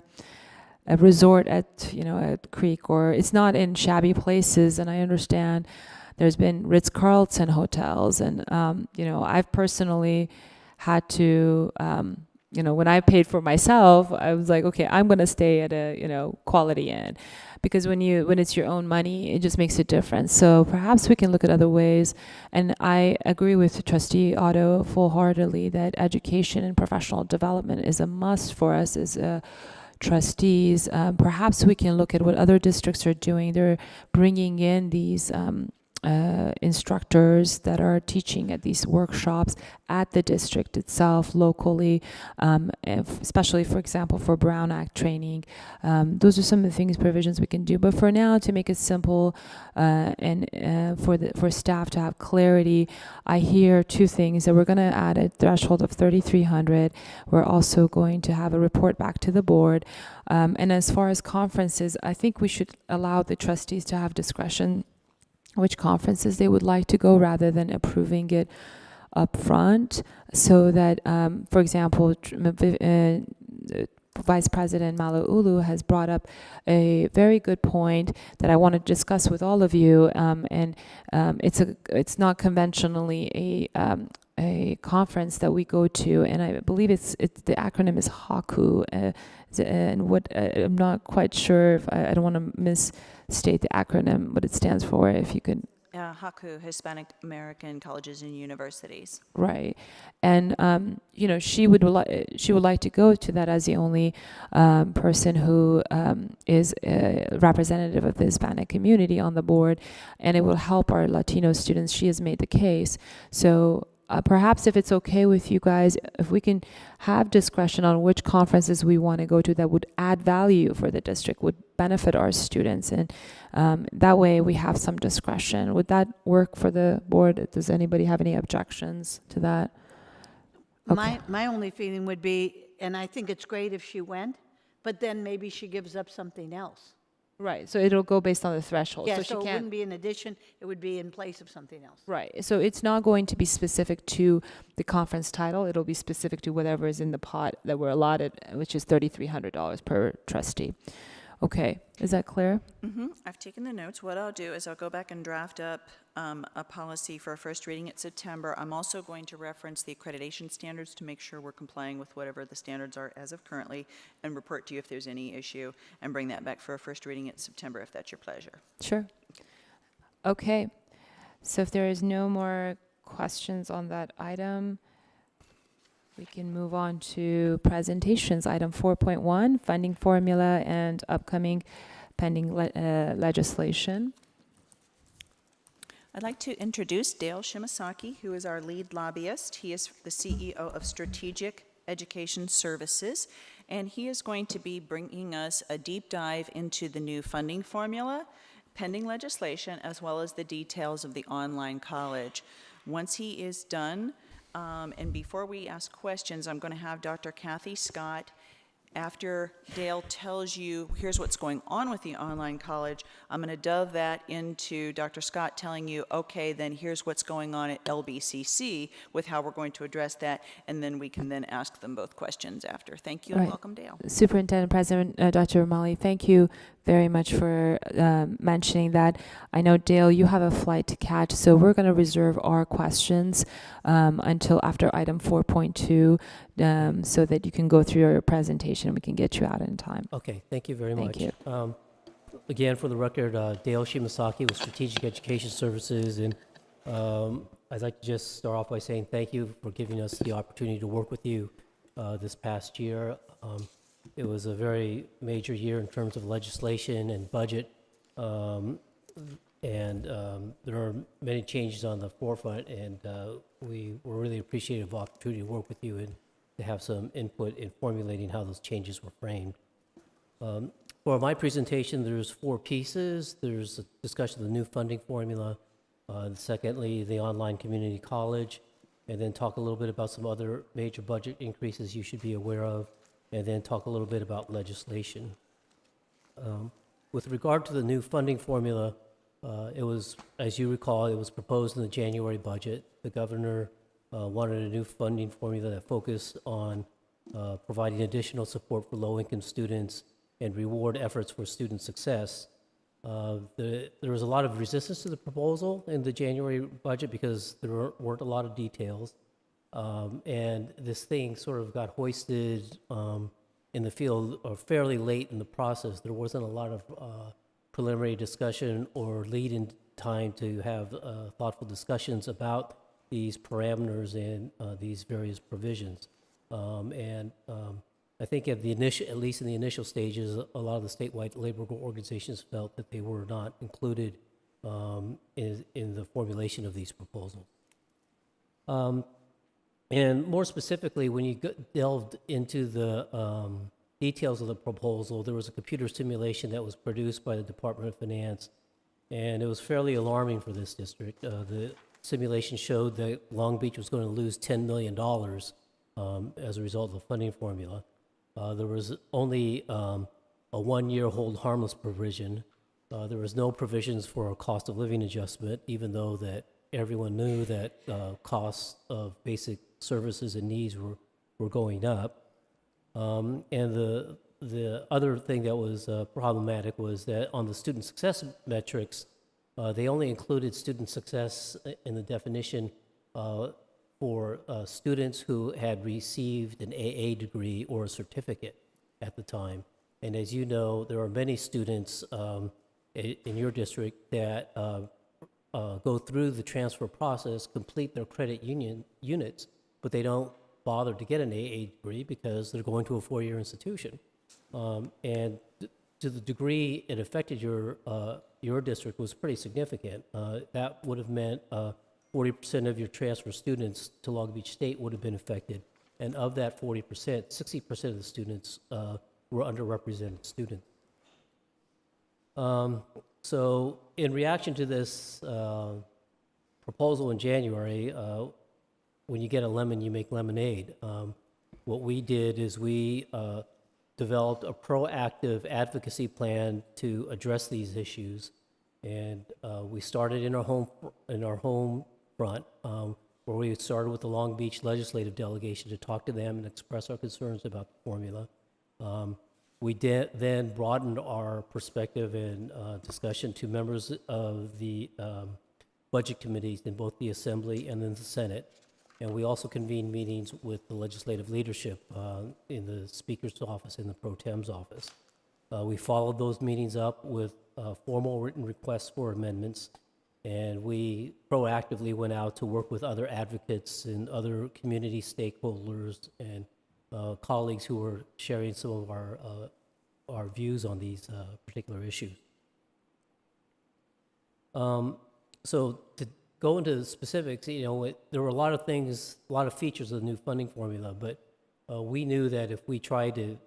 a resort at Creek, or it's not in shabby places, and I understand there's been Ritz-Carlton hotels, and I've personally had to when I paid for myself, I was like, okay, I'm going to stay at a Quality Inn, because when it's your own money, it just makes a difference. So perhaps we can look at other ways, and I agree with Trustee Otto full-heartedly that education and professional development is a must for us as trustees. Perhaps we can look at what other districts are doing. They're bringing in these instructors that are teaching at these workshops at the district itself, locally, especially, for example, for Brown Act training. Those are some of the things, provisions we can do. But for now, to make it simple and for staff to have clarity, I hear two things: that we're going to add a threshold of $3,300. We're also going to have a report back to the board. And as far as conferences, I think we should allow the trustees to have discretion which conferences they would like to go, rather than approving it up front, so that, for example, Vice President Malauulu has brought up a very good point that I want to discuss with all of you, and it's not conventionally a conference that we go to, and I believe it's the acronym is HAKU, and what I'm not quite sure if I don't want to misstate the acronym, what it stands for. If you could. HAKU, Hispanic American Colleges and Universities. Right, and she would like to go to that as the only person who is a representative of the Hispanic community on the board, and it will help our Latino students. She has made the case. So perhaps, if it's okay with you guys, if we can have discretion on which conferences we want to go to that would add value for the district, would benefit our students, and that way we have some discretion. Would that work for the board? Does anybody have any objections to that? Okay. My only feeling would be, and I think it's great if she went, but then maybe she gives up something else. Right, so it'll go based on the threshold. Yeah, so so she it can't. wouldn't be in addition, it would be in place of something else. Right, so it's not going to be specific to the conference title. It'll be specific to whatever is in the pot that we're allotted, which is $3,300 per trustee. Okay, is that clear? I've taken the notes. What I'll do is I'll go back and draft up a policy for a first reading in September. I'm also going to reference the accreditation standards to make sure we're complying with whatever the standards are as of currently, and report to you if there's any issue, and bring that back for a first reading in September, if that's your pleasure. Sure. Okay, so if there is no more questions on that item, we can move on to presentations. Item 4.1, funding formula and upcoming pending legislation. I'd like to introduce Dale Shimasaki, who is our lead lobbyist. He is the CEO of Strategic Education Services, and he is going to be bringing us a deep dive into the new funding formula, pending legislation, as well as the details of the online college. Once he is done, and before we ask questions, I'm going to have Dr. Kathy Scott. After Dale tells you, here's what's going on with the online college, I'm going to dove that into Dr. Scott telling you, okay, then here's what's going on at LBCC with how we're going to address that, and then we can then ask them both questions after. Thank you, and Right. welcome, Dale. Superintendent President Dr. Romali, thank you very much for mentioning that. I know, Dale, you have a flight to catch, so we're going to reserve our questions until after item 4.2 so that you can go through your presentation and we can get you out in time. Okay, thank you very Thank much. you. Again, for the record, Dale Shimasaki with Strategic Education Services, and I'd like to just start off by saying thank you for giving us the opportunity to work with you this past year. It was a very major year in terms of legislation and budget, and there are many changes on the forefront, and we were really appreciative of the opportunity to work with you and to have some input in formulating how those changes were framed. For my presentation, there's 4 pieces. There's a discussion of the new funding formula, secondly, the online community college, and then talk a little bit about some other major budget increases you should be aware of, and then talk a little bit about legislation. With regard to the new funding formula, it was, as you recall, it was proposed in the January budget. The governor wanted a new funding formula that focused on providing additional support for low-income students and reward efforts for student success. There was a lot of resistance to the proposal in the January budget because there weren't a lot of details. And this thing sort of got hoisted in the field fairly late in the process. There wasn't a lot of preliminary discussion or lead-in time to have thoughtful discussions about these parameters and these various provisions. I think at least in the initial stages, a lot of the statewide labor organizations felt that they were not included in the formulation of these proposals. And more specifically, when you delved into the details of the proposal, there was a computer simulation that was produced by the Department of Finance, and it was fairly alarming for this district. The simulation showed that Long Beach was going to lose $10 million as a result of the funding formula. There was only a 1-year hold harmless provision. There was no provisions for a cost of living adjustment, even though that everyone knew that costs of basic services and needs were going up. And the other thing that was problematic was that on the student success metrics, they only included student success in the definition for students who had received an AA degree or a certificate at the time. And as you know, there are many students in your district that go through the transfer process, complete their credit union units, but they don't bother to get an AA degree because they're going to a 4-year institution. And to the degree it affected your district was pretty significant. That would have meant 40% of your transfer students to Long Beach State would have been affected. And of that 40%, 60% of the students were underrepresented students. So in reaction to this proposal in January, when you get a lemon, you make lemonade. What we did is we developed a proactive advocacy plan to address these issues. And we started in our home front, where we started with the Long Beach Legislative Delegation to talk to them and express our concerns about the formula. We then broadened our perspective and discussion to members of the budget committees in both the Assembly and in the Senate. And we also convened meetings with the legislative leadership in the Speaker's office and the Pro Tem's office. We followed those meetings up with formal written requests for amendments, and we proactively went out to work with other advocates and other community stakeholders and colleagues who were sharing some of our views on these particular issues. So to go into the specifics, there were a lot of things, a lot of features of the new funding formula, but we knew that if we tried to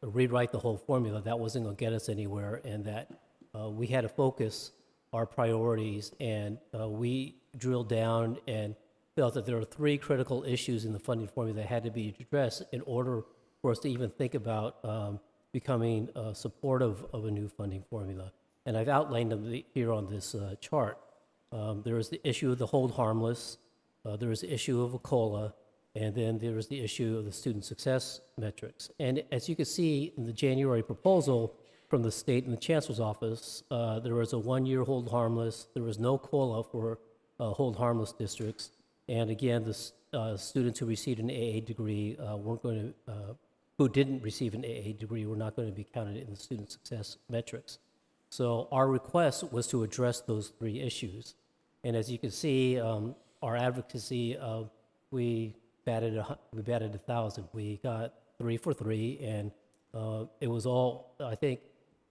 rewrite the whole formula, that wasn't going to get us anywhere, and that we had to focus our priorities, and we drilled down and felt that there are 3 critical issues in the funding formula that had to be addressed in order for us to even think about becoming supportive of a new funding formula. And I've outlined them here on this chart. There is the issue of the hold harmless, there is the issue of a COLA, and then there is the issue of the student success metrics. And as you can see in the January proposal from the state and the chancellor's office, there was a 1-year hold harmless, there was no COLA for hold harmless districts, and again, the students who received an AA degree who didn't receive an AA degree were not going to be counted in the student success metrics. So our request was to address those three issues. And as you can see, our advocacy, we batted 1,000. We got 3 for 3, and it was all, I think,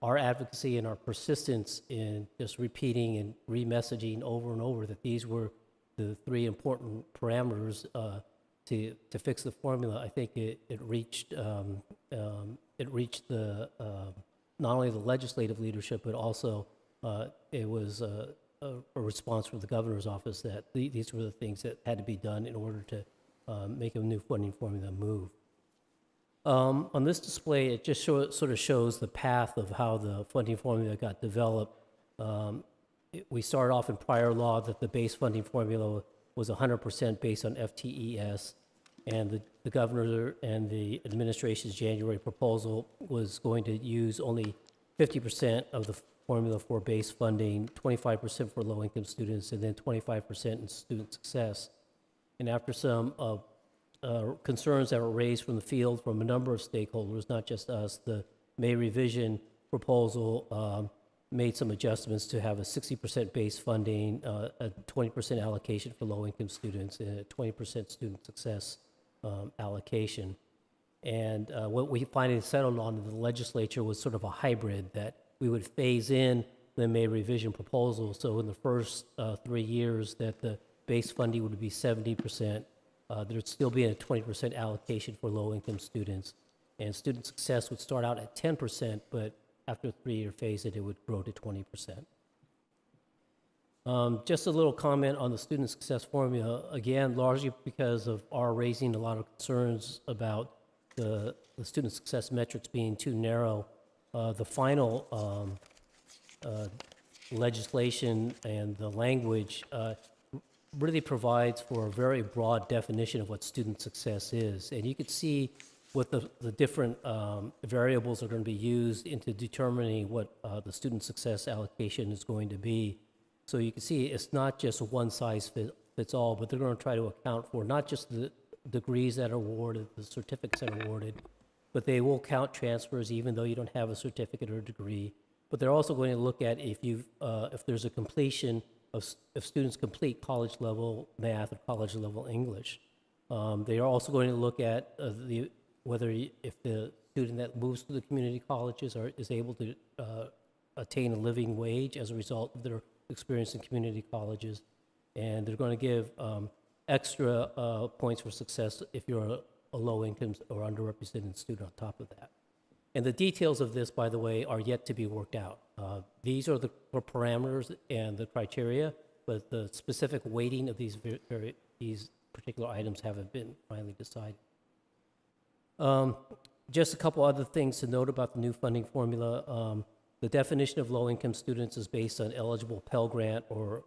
our advocacy and our persistence in just repeating and re-messaging over and over that these were the 3 important parameters to fix the formula. I think it reached the not only the legislative leadership, but also it was a response from the governor's office that these were the things that had to be done in order to make a new funding formula move. On this display, it just sort of shows the path of how the funding formula got developed. We started off in prior law that the base funding formula was 100% based on FTES, and the governor and the administration's January proposal was going to use only 50% of the formula for base funding, 25% for low-income students, and then 25% in student success. And after some concerns that were raised from the field from a number of stakeholders, not just us, the May revision proposal made some adjustments to have a 60% base funding, a 20% allocation for low-income students, and a 20% student success allocation. And what we finally settled on in the legislature was sort of a hybrid that we would phase in the May revision proposal. So in the first 3 years that the base funding would be 70%, there'd still be a 20% allocation for low-income students. And student success would start out at 10%, but after a 3-year phase, it would grow to 20%. Just a little comment on the student success formula, again, largely because of our raising a lot of concerns about the student success metrics being too narrow. The final legislation and the language really provides for a very broad definition of what student success is. And you could see what the different variables are going to be used into determining what the student success allocation is going to be. So you can see it's not just a one-size-fits all, but they're going to try to account for not just the degrees that are awarded, the certificates that are awarded, but they will count transfers even though you don't have a certificate or degree. But they're also going to look at if there's a completion if students complete college level math or college level English. They are also going to look at if the student that moves to the community colleges is able to attain a living wage as a result of their experience in community colleges. And they're going to give extra points for success if you're a low-income or underrepresented student on top of that. And the details of this, by the way, are yet to be worked out. These are the parameters and the criteria, but the specific weighting of these particular items haven't been finally decided. Just a couple other things to note about the new funding formula. The definition of low-income students is based on eligible Pell Grant or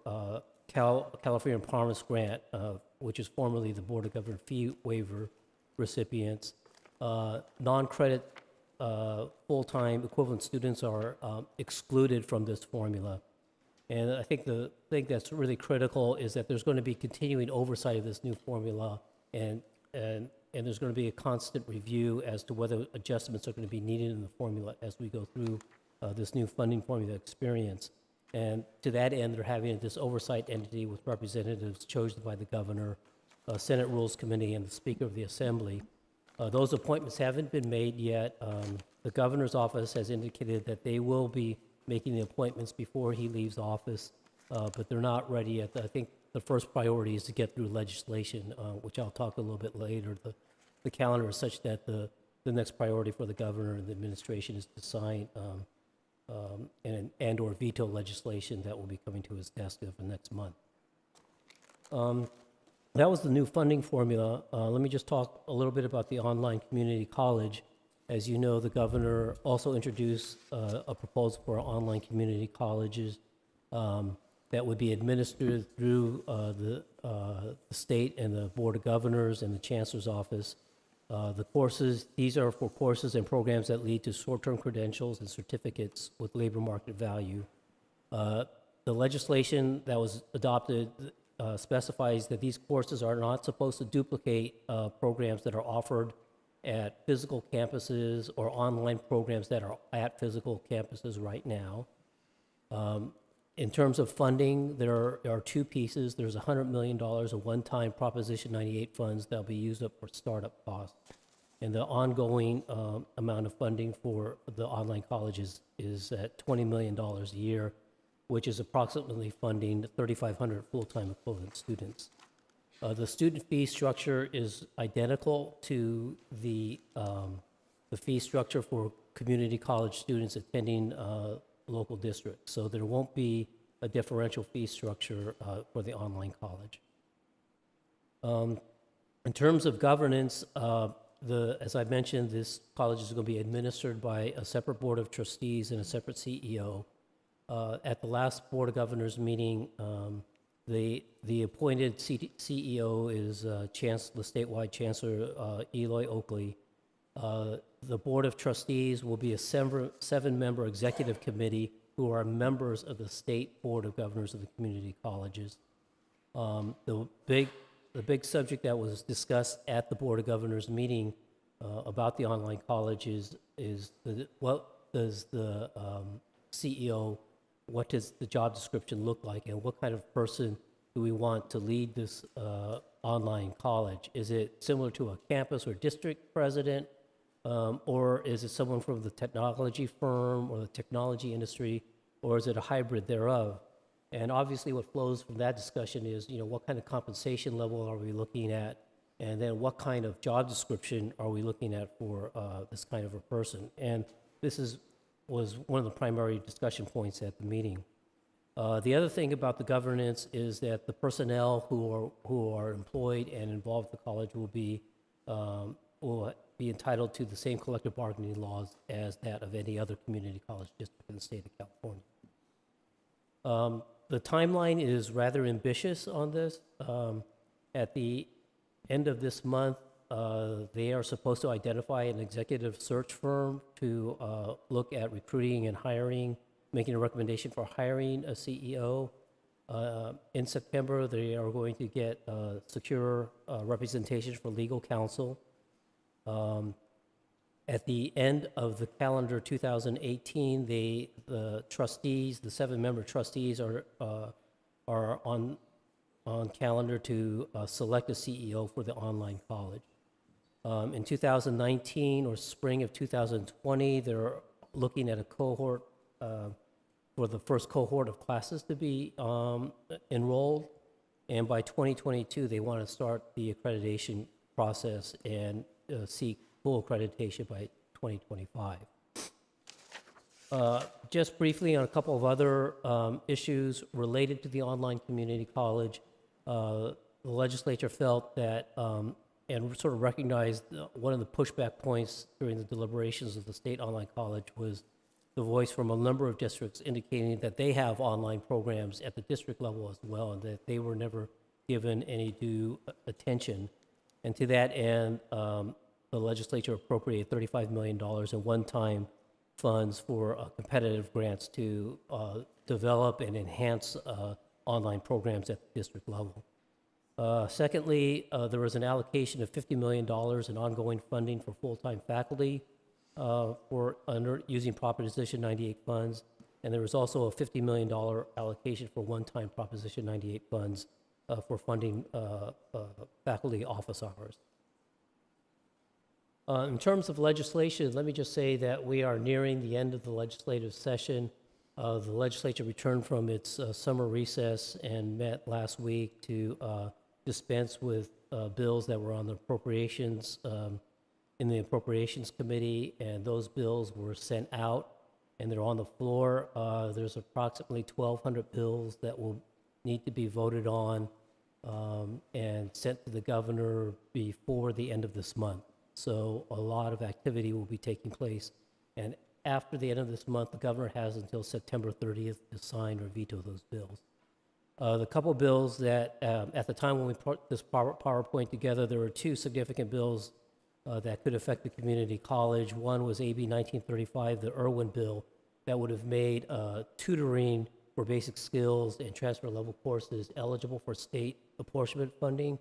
California Promise Grant, which is formerly the Board of Governors fee waiver recipients. Non-credit full-time equivalent students are excluded from this formula. And I think the thing that's really critical is that there's going to be continuing oversight of this new formula, and there's going to be a constant review as to whether adjustments are going to be needed in the formula as we go through this new funding formula experience. And to that end, they're having this oversight entity with representatives chosen by the governor, Senate Rules Committee, and the Speaker of the Assembly. Those appointments haven't been made yet. The governor's office has indicated that they will be making the appointments before he leaves office, but they're not ready yet. I think the first priority is to get through legislation, which I'll talk a little bit later. The calendar is such that the next priority for the governor and the administration is to sign and/or veto legislation that will be coming to his desk over the next month. That was the new funding formula. Let me just talk a little bit about the online community college. As you know, the governor also introduced a proposal for online community colleges that would be administered through the state and the Board of Governors and the Chancellor's Office. The courses, these are for courses and programs that lead to short-term credentials and certificates with labor market value. The legislation that was adopted specifies that these courses are not supposed to duplicate programs that are offered at physical campuses or online programs that are at physical campuses right now. In terms of funding, there are two pieces. There's $100 million of one-time Proposition 98 funds that'll be used up for startup costs. And the ongoing amount of funding for the online colleges is at $20 million a year, which is approximately funding 3,500 full-time equivalent students. The student fee structure is identical to the fee structure for community college students attending local districts. So there won't be a differential fee structure for the online college. In terms of governance, as I mentioned, this college is going to be administered by a separate board of trustees and a separate CEO. At the last Board of Governors meeting, the appointed CEO is the statewide Chancellor Eloy Oakley. The Board of Trustees will be a seven-member executive committee who are members of the State Board of Governors of the community colleges. The big subject that was discussed at the Board of Governors meeting about the online college is what does the CEO, what does the job description look like, and what kind of person do we want to lead this online college? Is it similar to a campus or district president, or is it someone from the technology firm or the technology industry, or is it a hybrid thereof? And obviously what flows from that discussion is, what kind of compensation level are we looking at? And then what kind of job description are we looking at for this kind of a person? And this was one of the primary discussion points at the meeting. The other thing about the governance is that the personnel who are employed and involved with the college will be entitled to the same collective bargaining laws as that of any other community college district in the state of California. The timeline is rather ambitious on this. At the end of this month, they are supposed to identify an executive search firm to look at recruiting and hiring, making a recommendation for hiring a CEO. In September, they are going to get secure representation for legal counsel. At the end of the calendar 2018, the trustees, the seven-member trustees, are on calendar to select a CEO for the online college. In 2019 or spring of 2020, they're looking at a cohort for the first cohort of classes to be enrolled, and by 2022, they want to start the accreditation process and seek full accreditation by 2025. Just briefly on a couple of other issues related to the online community college, the legislature felt that and sort of recognized one of the pushback points during the deliberations of the state online college was the voice from a number of districts indicating that they have online programs at the district level as well, and that they were never given any due attention. And to that end, the legislature appropriated $35 million in one-time funds for competitive grants to develop and enhance online programs at the district level. Secondly, there was an allocation of $50 million in ongoing funding for full-time faculty using Proposition 98 funds, and there was also a $50 million allocation for one-time Proposition 98 funds for funding faculty office hours. In terms of legislation, let me just say that we are nearing the end of the legislative session. The legislature returned from its summer recess and met last week to dispense with bills that were on the appropriations in the Appropriations Committee, and those bills were sent out and they're on the floor. There's approximately 1,200 bills that will need to be voted on and sent to the governor before the end of this month. So a lot of activity will be taking place. And after the end of this month, the governor has until September 30th to sign or veto those bills. The couple bills that, at the time when we put this PowerPoint together, there were two significant bills that could affect the community college. One was AB 1935, the Irwin bill, that would have made tutoring for basic skills and transfer level courses eligible for state apportionment funding.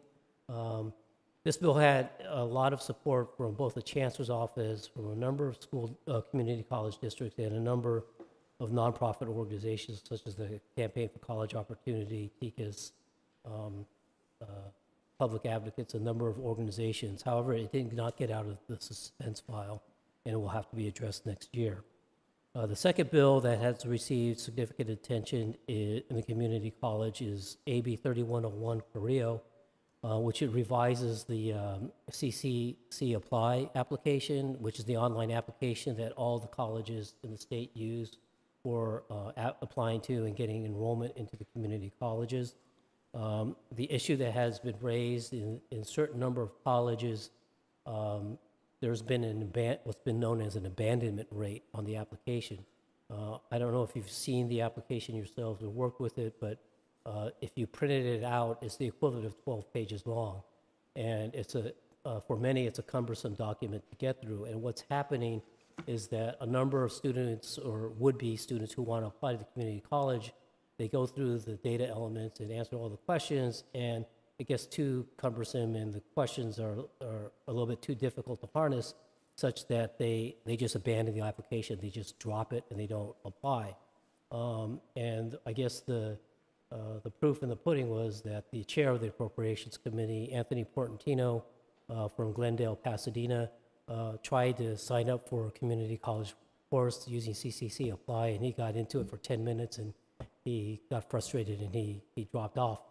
This bill had a lot of support from both the chancellor's office, from a number of school community college districts, and a number of nonprofit organizations such as the Campaign for College Opportunity, TICAS, Public Advocates, a number of organizations. However, it did not get out of the suspense file, and it will have to be addressed next year. The second bill that has received significant attention in the community college is AB 3101 Carrillo, which it revises the CCC Apply application, which is the online application that all the colleges in the state use for applying to and getting enrollment into the community colleges. The issue that has been raised in a certain number of colleges, there's been what's been known as an abandonment rate on the application. I don't know if you've seen the application yourselves or worked with it, but if you printed it out, it's the equivalent of 12 pages long. And it's for many, it's a cumbersome document to get through. And what's happening is that a number of students or would-be students who want to apply to the community college, they go through the data elements and answer all the questions, and it gets too cumbersome and the questions are a little bit too difficult to harness, such that they just abandon the application, they just drop it and they don't apply. And I guess the proof in the pudding was that the chair of the Appropriations Committee, Anthony Portantino from Glendale, Pasadena, tried to sign up for a community college course using CCC Apply, and he got into it for 10 minutes and he got frustrated and he dropped off.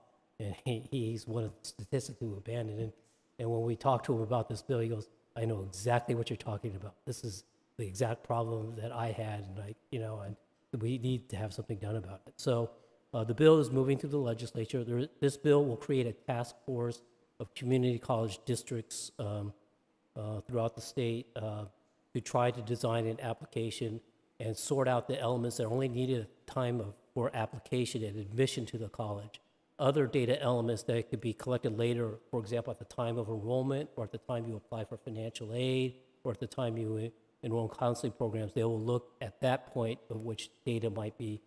And he's one of the statistics who abandoned it. And when we talked to him about this bill, he goes, I know exactly what you're talking about. This is the exact problem that I had, and we need to have something done about it. So the bill is moving through the legislature. This bill will create a task force of community college districts throughout the state to try to design an application and sort out the elements that are only needed at the time for application and admission to the college. Other data elements that could be collected later, for example, at the time of enrollment or at the time you apply for financial aid or at the time you enroll in counseling programs, they will look at that point of which data might be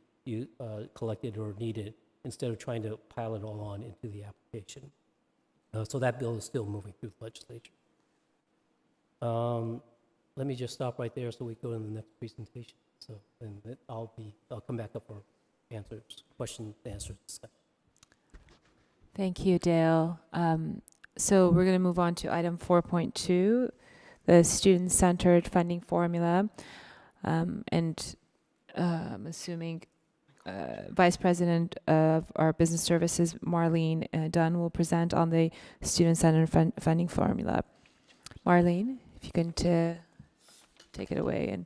collected or needed instead of trying to pile it all on into the application. So that bill is still moving through the legislature. Let me just stop right there so we go to the next presentation. So, and I'll come back up for questions, answers, discussion. Thank you, Dale. So we're going to move on to item 4.2, the student-centered funding formula. And I'm assuming Vice President of our Business Services, Marlene Dunn, will present on the student-centered funding formula. Marlene, if you can take it away. And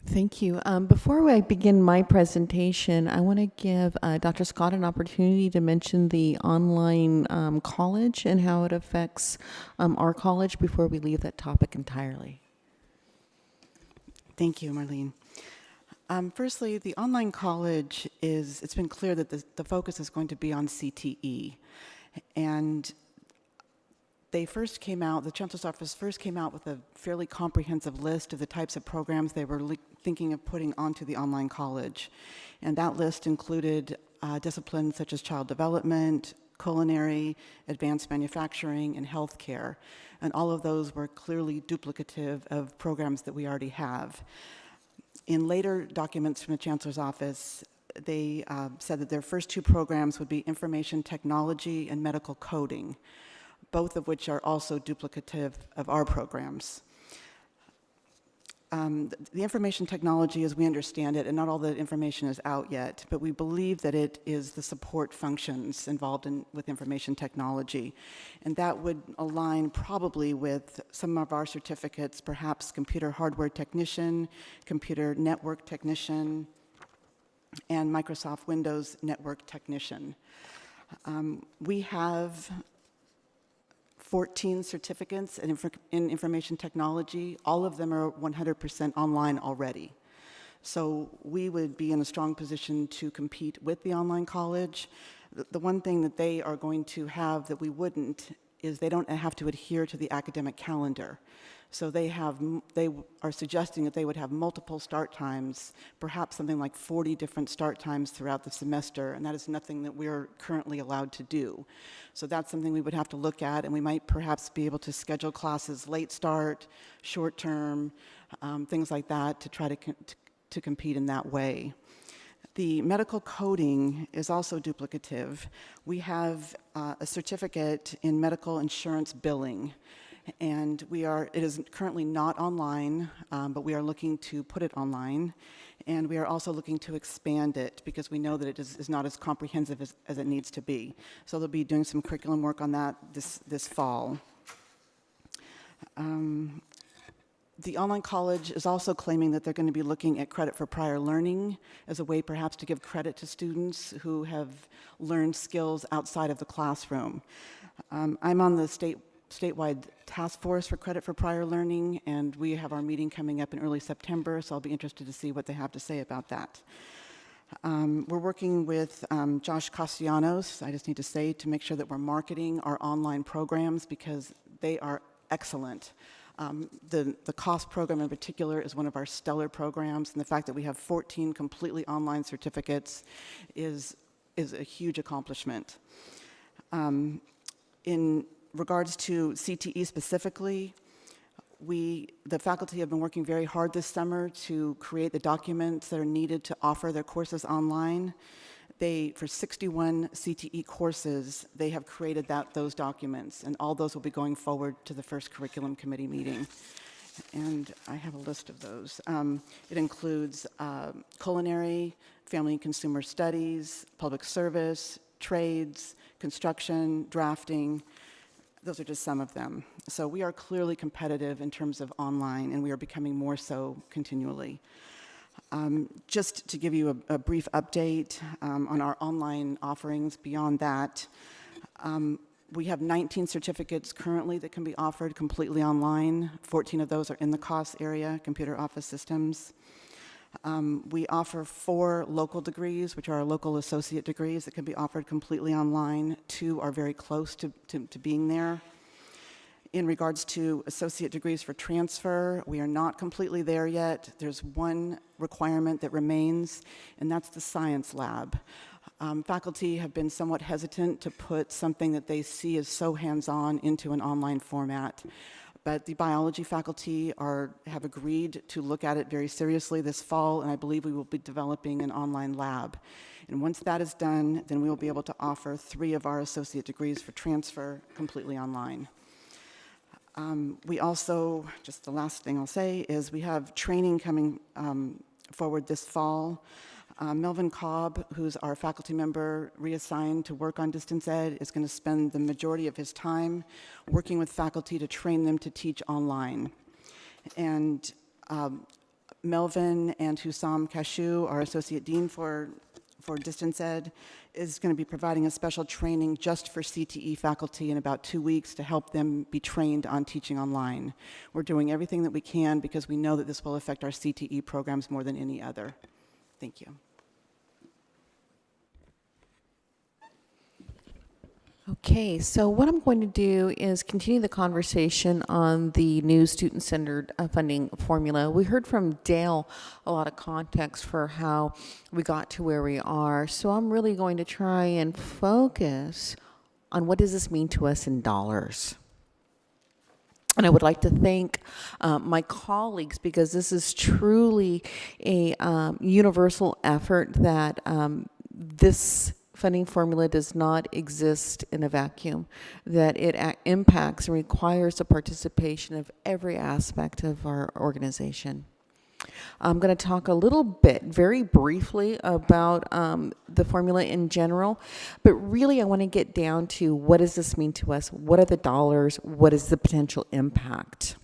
Thank you. Before I begin my presentation, I want to give Dr. Scott an opportunity to mention the online college and how it affects our college before we leave that topic entirely. Thank you, Marlene. Firstly, the online college it's been clear that the focus is going to be on CTE. And the Chancellor's Office first came out with a fairly comprehensive list of the types of programs they were thinking of putting onto the online college. And that list included disciplines such as child development, culinary, advanced manufacturing, and healthcare. And all of those were clearly duplicative of programs that we already have. In later documents from the Chancellor's Office, they said that their first two programs would be information technology and medical coding, both of which are also duplicative of our programs. The information technology, as we understand it, and not all the information is out yet, but we believe that it is the support functions involved with information technology. And that would align probably with some of our certificates, perhaps computer hardware technician, computer network technician, and Microsoft Windows network technician. We have 14 certificates in information technology. All of them are 100% online already. So we would be in a strong position to compete with the online college. The one thing that they are going to have that we wouldn't is they don't have to adhere to the academic calendar. So they are suggesting that they would have multiple start times, perhaps something like 40 different start times throughout the semester, and that is nothing that we're currently allowed to do. So that's something we would have to look at, and we might perhaps be able to schedule classes late start, short term, things like that to try to to compete in that way. The medical coding is also duplicative. We have a certificate in medical insurance billing, and it is currently not online, but we are looking to put it online, and we are also looking to expand it because we know that it is not as comprehensive as it needs to be. So they'll be doing some curriculum work on that this fall. The online college is also claiming that they're going to be looking at credit for prior learning as a way perhaps to give credit to students who have learned skills outside of the classroom. I'm on the statewide task force for credit for prior learning, and we have our meeting coming up in early September, so I'll be interested to see what they have to say about that. We're working with Josh Castellanos, I just need to say, to make sure that we're marketing our online programs because they are excellent. The COST program in particular is one of our stellar programs, and the fact that we have 14 completely online certificates is a huge accomplishment. In regards to CTE specifically, the faculty have been working very hard this summer to create the documents that are needed to offer their courses online. For 61 CTE courses, they have created those documents, and all those will be going forward to the first curriculum committee meeting. And I have a list of those. It includes culinary, family and consumer studies, public service, trades, construction, drafting. Those are just some of them. So we are clearly competitive in terms of online, and we are becoming more so continually. Just to give you a brief update on our online offerings beyond that, we have 19 certificates currently that can be offered completely online. 14 of those are in the COS area, computer office systems. We offer 4 local degrees, which are our local associate degrees that can be offered completely online. 2 are very close to being there. In regards to associate degrees for transfer, we are not completely there yet. There's one requirement that remains, and that's the science lab. Faculty have been somewhat hesitant to put something that they see as so hands-on into an online format. But the biology faculty have agreed to look at it very seriously this fall, and I believe we will be developing an online lab. And once that is done, then we will be able to offer 3 of our associate degrees for transfer completely online. We also, just the last thing I'll say, is we have training coming forward this fall. Melvin Cobb, who's our faculty member reassigned to work on distance ed, is going to spend the majority of his time working with faculty to train them to teach online. And Melvin and Hussam Kashu, our associate dean for distance ed, is going to be providing a special training just for CTE faculty in about 2 weeks to help them be trained on teaching online. We're doing everything that we can because we know that this will affect our CTE programs more than any other. Thank you. Okay, so what I'm going to do is continue the conversation on the new student-centered funding formula. We heard from Dale a lot of context for how we got to where we are, so I'm really going to try and focus on what does this mean to us in dollars. And I would like to thank my colleagues because this is truly a universal effort that this funding formula does not exist in a vacuum, that it impacts and requires the participation of every aspect of our organization. I'm going to talk a little bit, very briefly, about the formula in general, but really I want to get down to what does this mean to us? What are the dollars? What is the potential impact?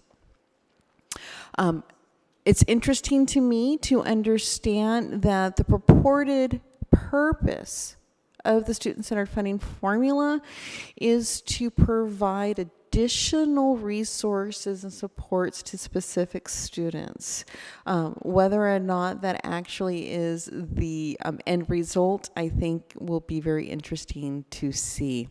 It's interesting to me to understand that the purported purpose of the student-centered funding formula is to provide additional resources and supports to specific students. Whether or not that actually is the end result, I think will be very interesting to see.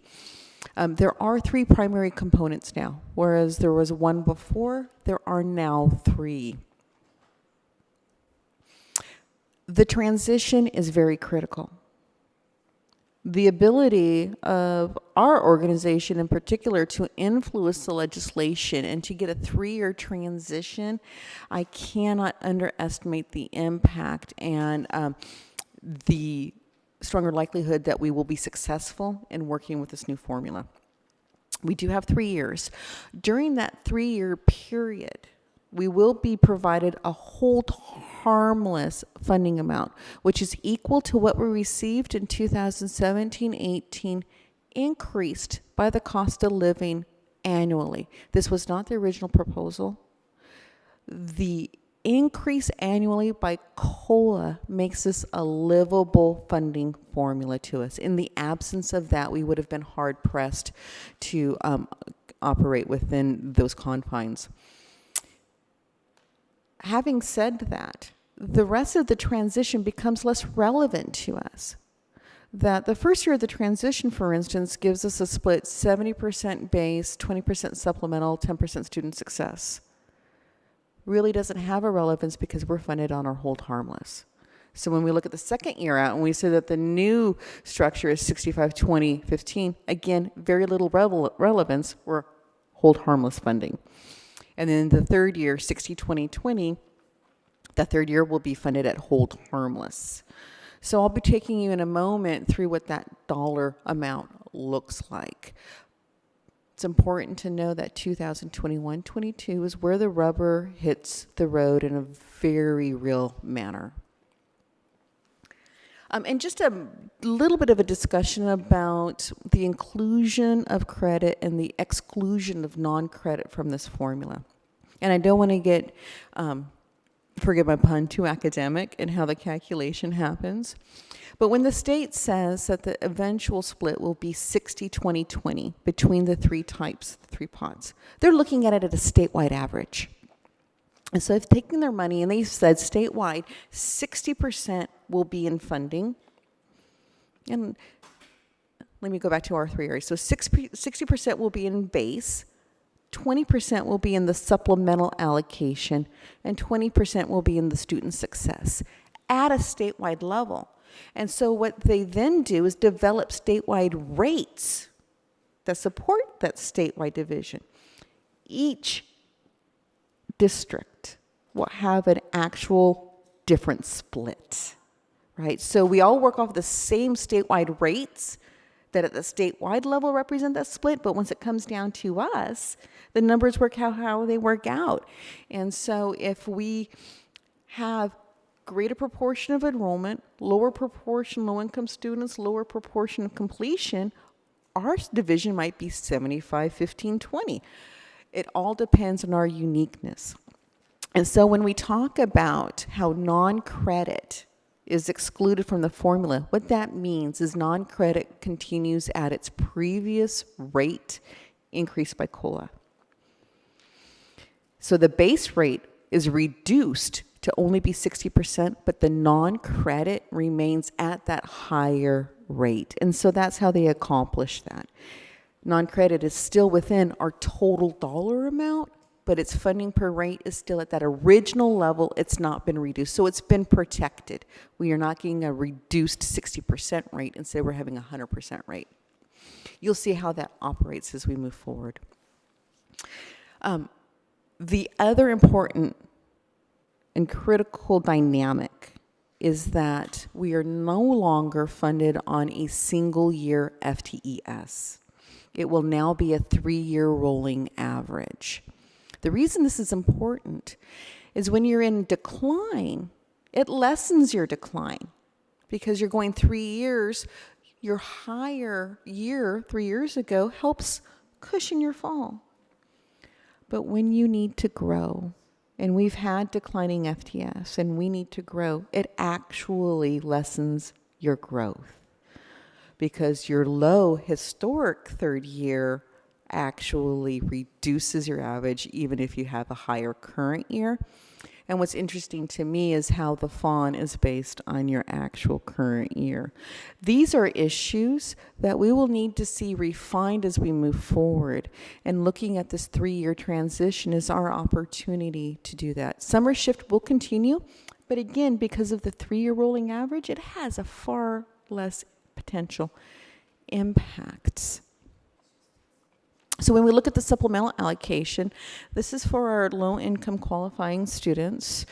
There are 3 primary components now, whereas there was 1 before, there are now 3. The transition is very critical. the ability of our organization in particular to influence the legislation and to get a 3-year transition, I cannot underestimate the impact and the stronger likelihood that we will be successful in working with this new formula. We do have 3 years. During that 3-year period, we will be provided a hold harmless funding amount, which is equal to what we received in 2017-18, increased by the cost of living annually. This was not the original proposal. The increase annually by COLA makes this a livable funding formula to us. In the absence of that, we would have been hard pressed to operate within those confines. Having said that, the rest of the transition becomes less relevant to us. That the first year of the transition, for instance, gives us a split 70% base, 20% supplemental, 10% student success. Really doesn't have a relevance because we're funded on our hold harmless. So when we look at the second year out and we say that the new structure is 65-20-15, again, very little relevance, we're hold harmless funding. And then the third year, 60-20-20, the third year will be funded at hold harmless. So I'll be taking you in a moment through what that dollar amount looks like. It's important to know that 2021-22 is where the rubber hits the road in a very real manner. And just a little bit of a discussion about the inclusion of credit and the exclusion of non-credit from this formula. And I don't want to get, forgive my pun, too academic in how the calculation happens. But when the state says that the eventual split will be 60-20-20 between the three types, the three pots, they're looking at it at a statewide average. And so if taking their money and they've said statewide, 60% will be in funding. And let me go back to our 3 areas. So 60% will be in base, 20% will be in the supplemental allocation, and 20% will be in the student success at a statewide level. And so what they then do is develop statewide rates that support that statewide division. Each district will have an actual different split, right? So we all work off the same statewide rates that at the statewide level represent that split, but once it comes down to us, the numbers work out how they work out. And so if we have greater proportion of enrollment, lower proportion low-income students, lower proportion of completion, our division might be 75-15-20. It all depends on our uniqueness. And so when we talk about how non-credit is excluded from the formula, what that means is non-credit continues at its previous rate increased by COLA. So the base rate is reduced to only be 60%, but the non-credit remains at that higher rate. And so that's how they accomplish that. Non-credit is still within our total dollar amount, but its funding per rate is still at that original level. It's not been reduced. So it's been protected. We are not getting a reduced 60% rate. Instead, we're having a 100% rate. You'll see how that operates as we move forward. The other important and critical dynamic is that we are no longer funded on a single year FTES. It will now be a 3-year rolling average. The reason this is important is when you're in decline, it lessens your decline because you're going 3 years. Your higher year 3 years ago helps cushion your fall. But when you need to grow, and we've had declining FTS and we need to grow, it actually lessens your growth because your low historic third year actually reduces your average even if you have a higher current year. And what's interesting to me is how the FON is based on your actual current year. These are issues that we will need to see refined as we move forward. And looking at this 3-year transition is our opportunity to do that. Summer shift will continue, but again, because of the 3-year rolling average, it has a far less potential impacts. So when we look at the supplemental allocation, this is for our low-income qualifying students,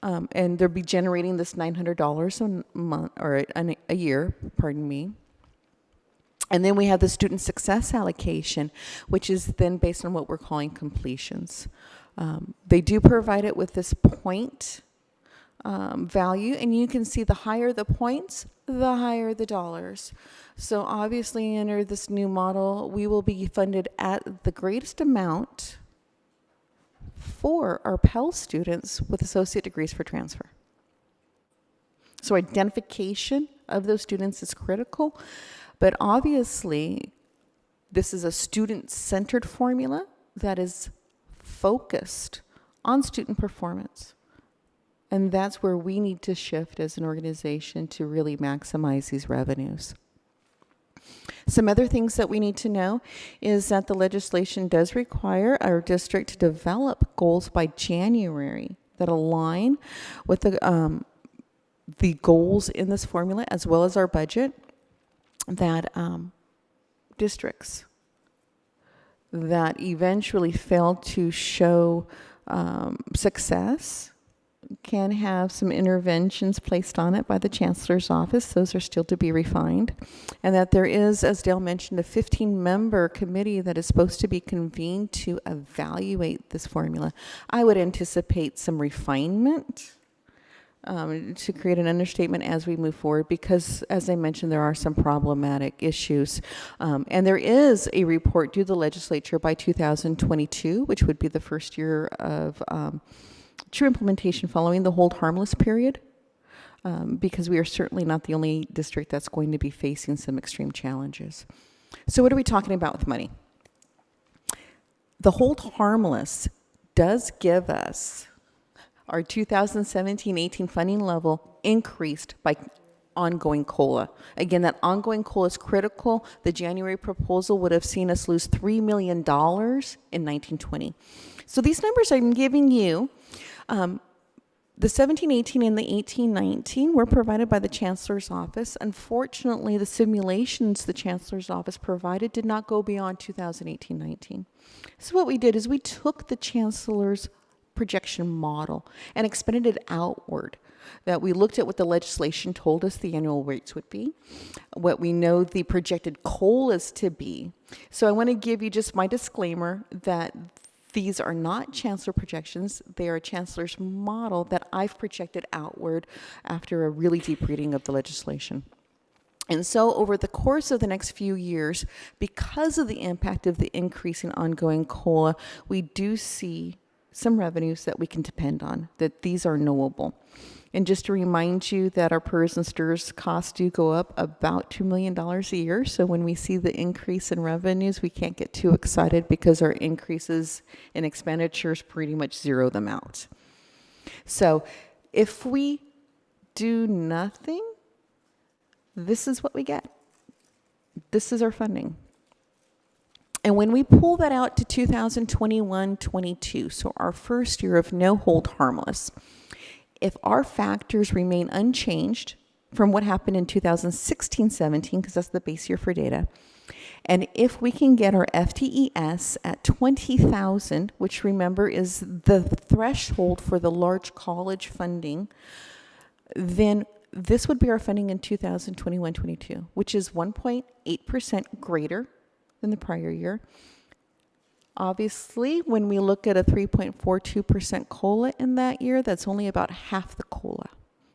and they'll be generating this $900 a month or a year, pardon me. And then we have the student success allocation, which is then based on what we're calling completions. They do provide it with this point value, and you can see the higher the points, the higher the dollars. So obviously under this new model, we will be funded at the greatest amount for our Pell students with associate degrees for transfer. So identification of those students is critical, but obviously this is a student-centered formula that is focused on student performance. And that's where we need to shift as an organization to really maximize these revenues. Some other things that we need to know is that the legislation does require our district to develop goals by January that align with the goals in this formula as well as our budget, that districts that eventually fail to show success can have some interventions placed on it by the Chancellor's office. Those are still to be refined. And that there is, as Dale mentioned, a 15-member committee that is supposed to be convened to evaluate this formula. I would anticipate some refinement to create an understatement as we move forward, because, as I mentioned, there are some problematic issues. And there is a report due to the legislature by 2022, which would be the first year of true implementation following the hold harmless period, because we are certainly not the only district that's going to be facing some extreme challenges. So what are we talking about with money? The hold harmless does give us our 2017-18 funding level increased by ongoing COLA. Again, that ongoing COLA is critical. The January proposal would have seen us lose $3 million in 1920. So these numbers I'm giving you, the 17-18 and the 18-19 were provided by the Chancellor's office. Unfortunately, the simulations the Chancellor's office provided did not go beyond 2018-19. So what we did is we took the Chancellor's projection model and expanded it outward. That we looked at what the legislation told us the annual rates would be, what we know the projected COLAs to be. So I want to give you just my disclaimer that these are not Chancellor projections. They are Chancellor's model that I've projected outward after a really deep reading of the legislation. And so over the course of the next few years, because of the impact of the increase in ongoing COLA, we do see some revenues that we can depend on, that these are knowable. And just to remind you that our PERS and STIRS costs do go up about $2 million a year. So when we see the increase in revenues, we can't get too excited because our increases in expenditures pretty much zero them out. So if we do nothing, this is what we get. This is our funding. And when we pull that out to 2021-22, so our first year of no hold harmless, if our factors remain unchanged from what happened in 2016-17, because that's the base year for data, and if we can get our FTES at 20,000, which remember is the threshold for the large college funding, then this would be our funding in 2021-22, which is 1.8% greater than the prior year. Obviously, when we look at a 3.42% COLA in that year, that's only about half the COLA.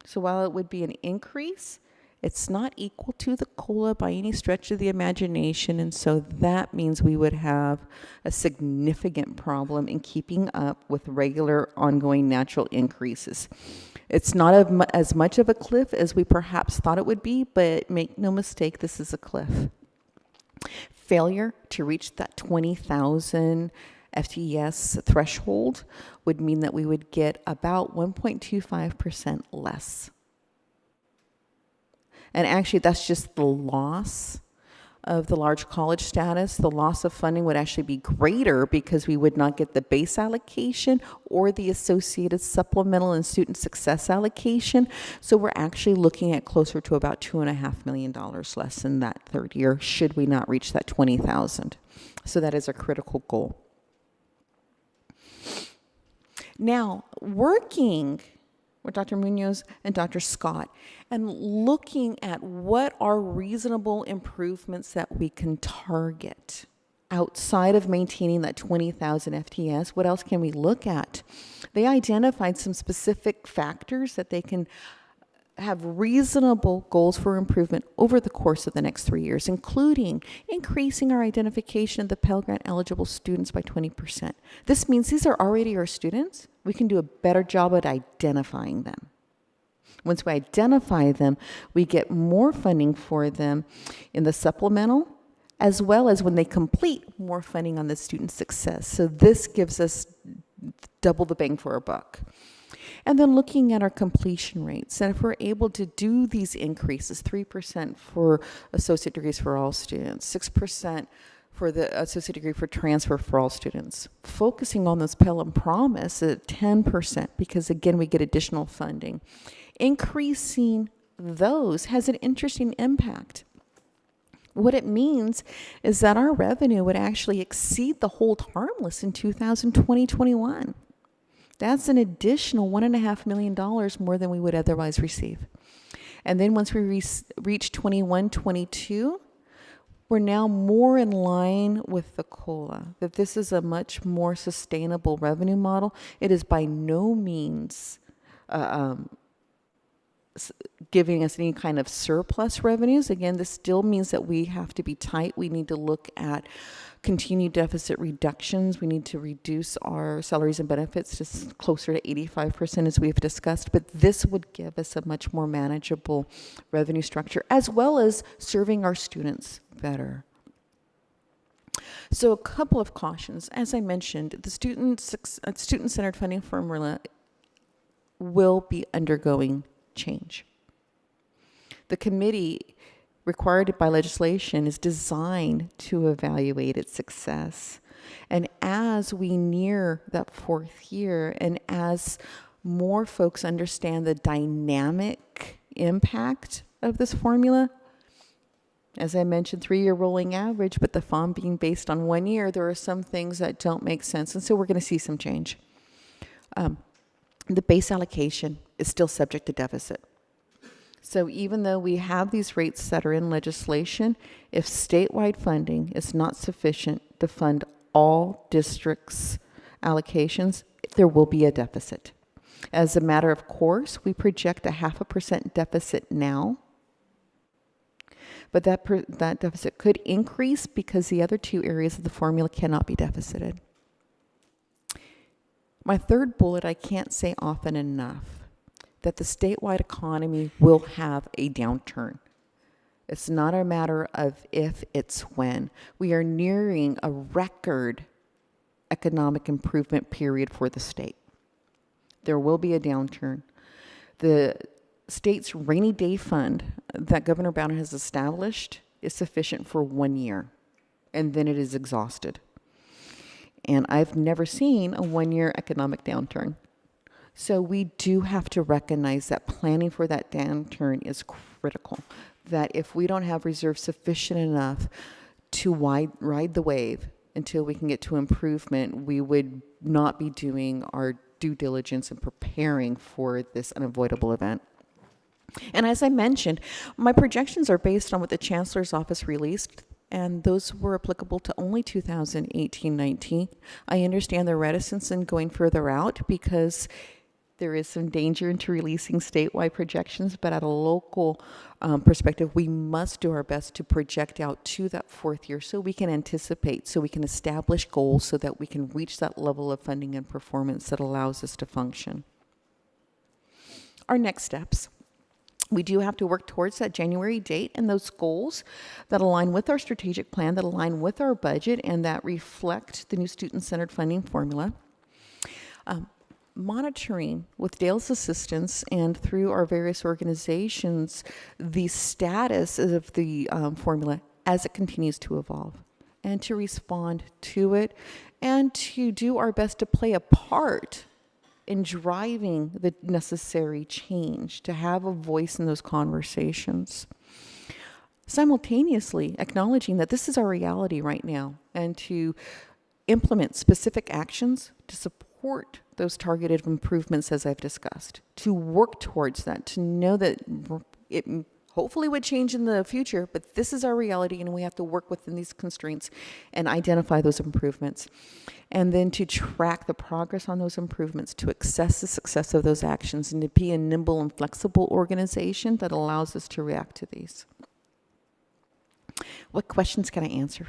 So while it would be an increase, it's not equal to the COLA by any stretch of the imagination, and so that means we would have a significant problem in keeping up with regular ongoing natural increases. It's not as much of a cliff as we perhaps thought it would be, but make no mistake, this is a cliff. Failure to reach that 20,000 FTES threshold would mean that we would get about 1.25% less. And actually, that's just the loss of the large college status, the loss of funding would actually be greater because we would not get the base allocation or the associated supplemental and student success allocation. So we're actually looking at closer to about $2.5 million less in that third year, should we not reach that 20,000. So that is a critical goal. Now, working with Dr. Munoz and Dr. Scott, and looking at what are reasonable improvements that we can target outside of maintaining that 20,000 FTS. What else can we look at? They identified some specific factors that they can have reasonable goals for improvement over the course of the next 3 years, including increasing our identification of the Pell Grant eligible students by 20%. This means these are already our students. We can do a better job at identifying them. Once we identify them, we get more funding for them in the supplemental, as well as when they complete, more funding on the student success. So this gives us double the bang for our buck. And then looking at our completion rates, and if we're able to do these increases, 3% for associate degrees for all students, 6% for the associate degree for transfer for all students, focusing on those Pell and Promise at 10%, because again, we get additional funding. Increasing those has an interesting impact. What it means is that our revenue would actually exceed the hold harmless in 2020-21. That's an additional $1.5 million more than we would otherwise receive. And then once we reach 21-22, we're now more in line with the COLA, that this is a much more sustainable revenue model. It is by no means giving us any kind of surplus revenues. Again, this still means that we have to be tight. We need to look at continued deficit reductions. We need to reduce our salaries and benefits to closer to 85%, as we've discussed, but this would give us a much more manageable revenue structure, as well as serving our students better. So a couple of cautions. As I mentioned, the student-centered funding formula will be undergoing change. The committee required by legislation is designed to evaluate its success. And as we near that fourth year, and as more folks understand the dynamic impact of this formula, as I mentioned, 3-year rolling average, but the FOM being based on 1 year, there are some things that don't make sense. And so we're going to see some change. The base allocation is still subject to deficit. So even though we have these rates that are in legislation, if statewide funding is not sufficient to fund all districts' allocations, there will be a deficit. As a matter of course, we project a 0.5% deficit now, but that deficit could increase because the other two areas of the formula cannot be deficited. My third bullet, I can't say often enough, that the statewide economy will have a downturn. It's not a matter of if, it's when. We are nearing a record economic improvement period for the state. There will be a downturn. The state's rainy day fund that Governor Bowner has established is sufficient for 1 year, and then it is exhausted. And I've never seen a 1-year economic downturn. So we do have to recognize that planning for that downturn is critical, that if we don't have reserves sufficient enough to ride the wave until we can get to improvement, we would not be doing our due diligence and preparing for this unavoidable event. And as I mentioned, my projections are based on what the Chancellor's Office released, and those were applicable to only 2018-19. I understand the reticence in going further out because there is some danger into releasing statewide projections, but at a local perspective, we must do our best to project out to that fourth year so we can anticipate, so we can establish goals so that we can reach that level of funding and performance that allows us to function. Our next steps. We do have to work towards that January date and those goals that align with our strategic plan, that align with our budget, and that reflect the new student-centered funding formula. Monitoring with Dale's assistance and through our various organizations the status of the formula as it continues to evolve, and to respond to it, and to do our best to play a part in driving the necessary change, to have a voice in those conversations. Simultaneously acknowledging that this is our reality right now, and to implement specific actions to support those targeted improvements as I've discussed, to work towards that, to know that it hopefully would change in the future, but this is our reality and we have to work within these constraints and identify those improvements. And then to track the progress on those improvements, to assess the success of those actions, and to be a nimble and flexible organization that allows us to react to these. What questions can I answer?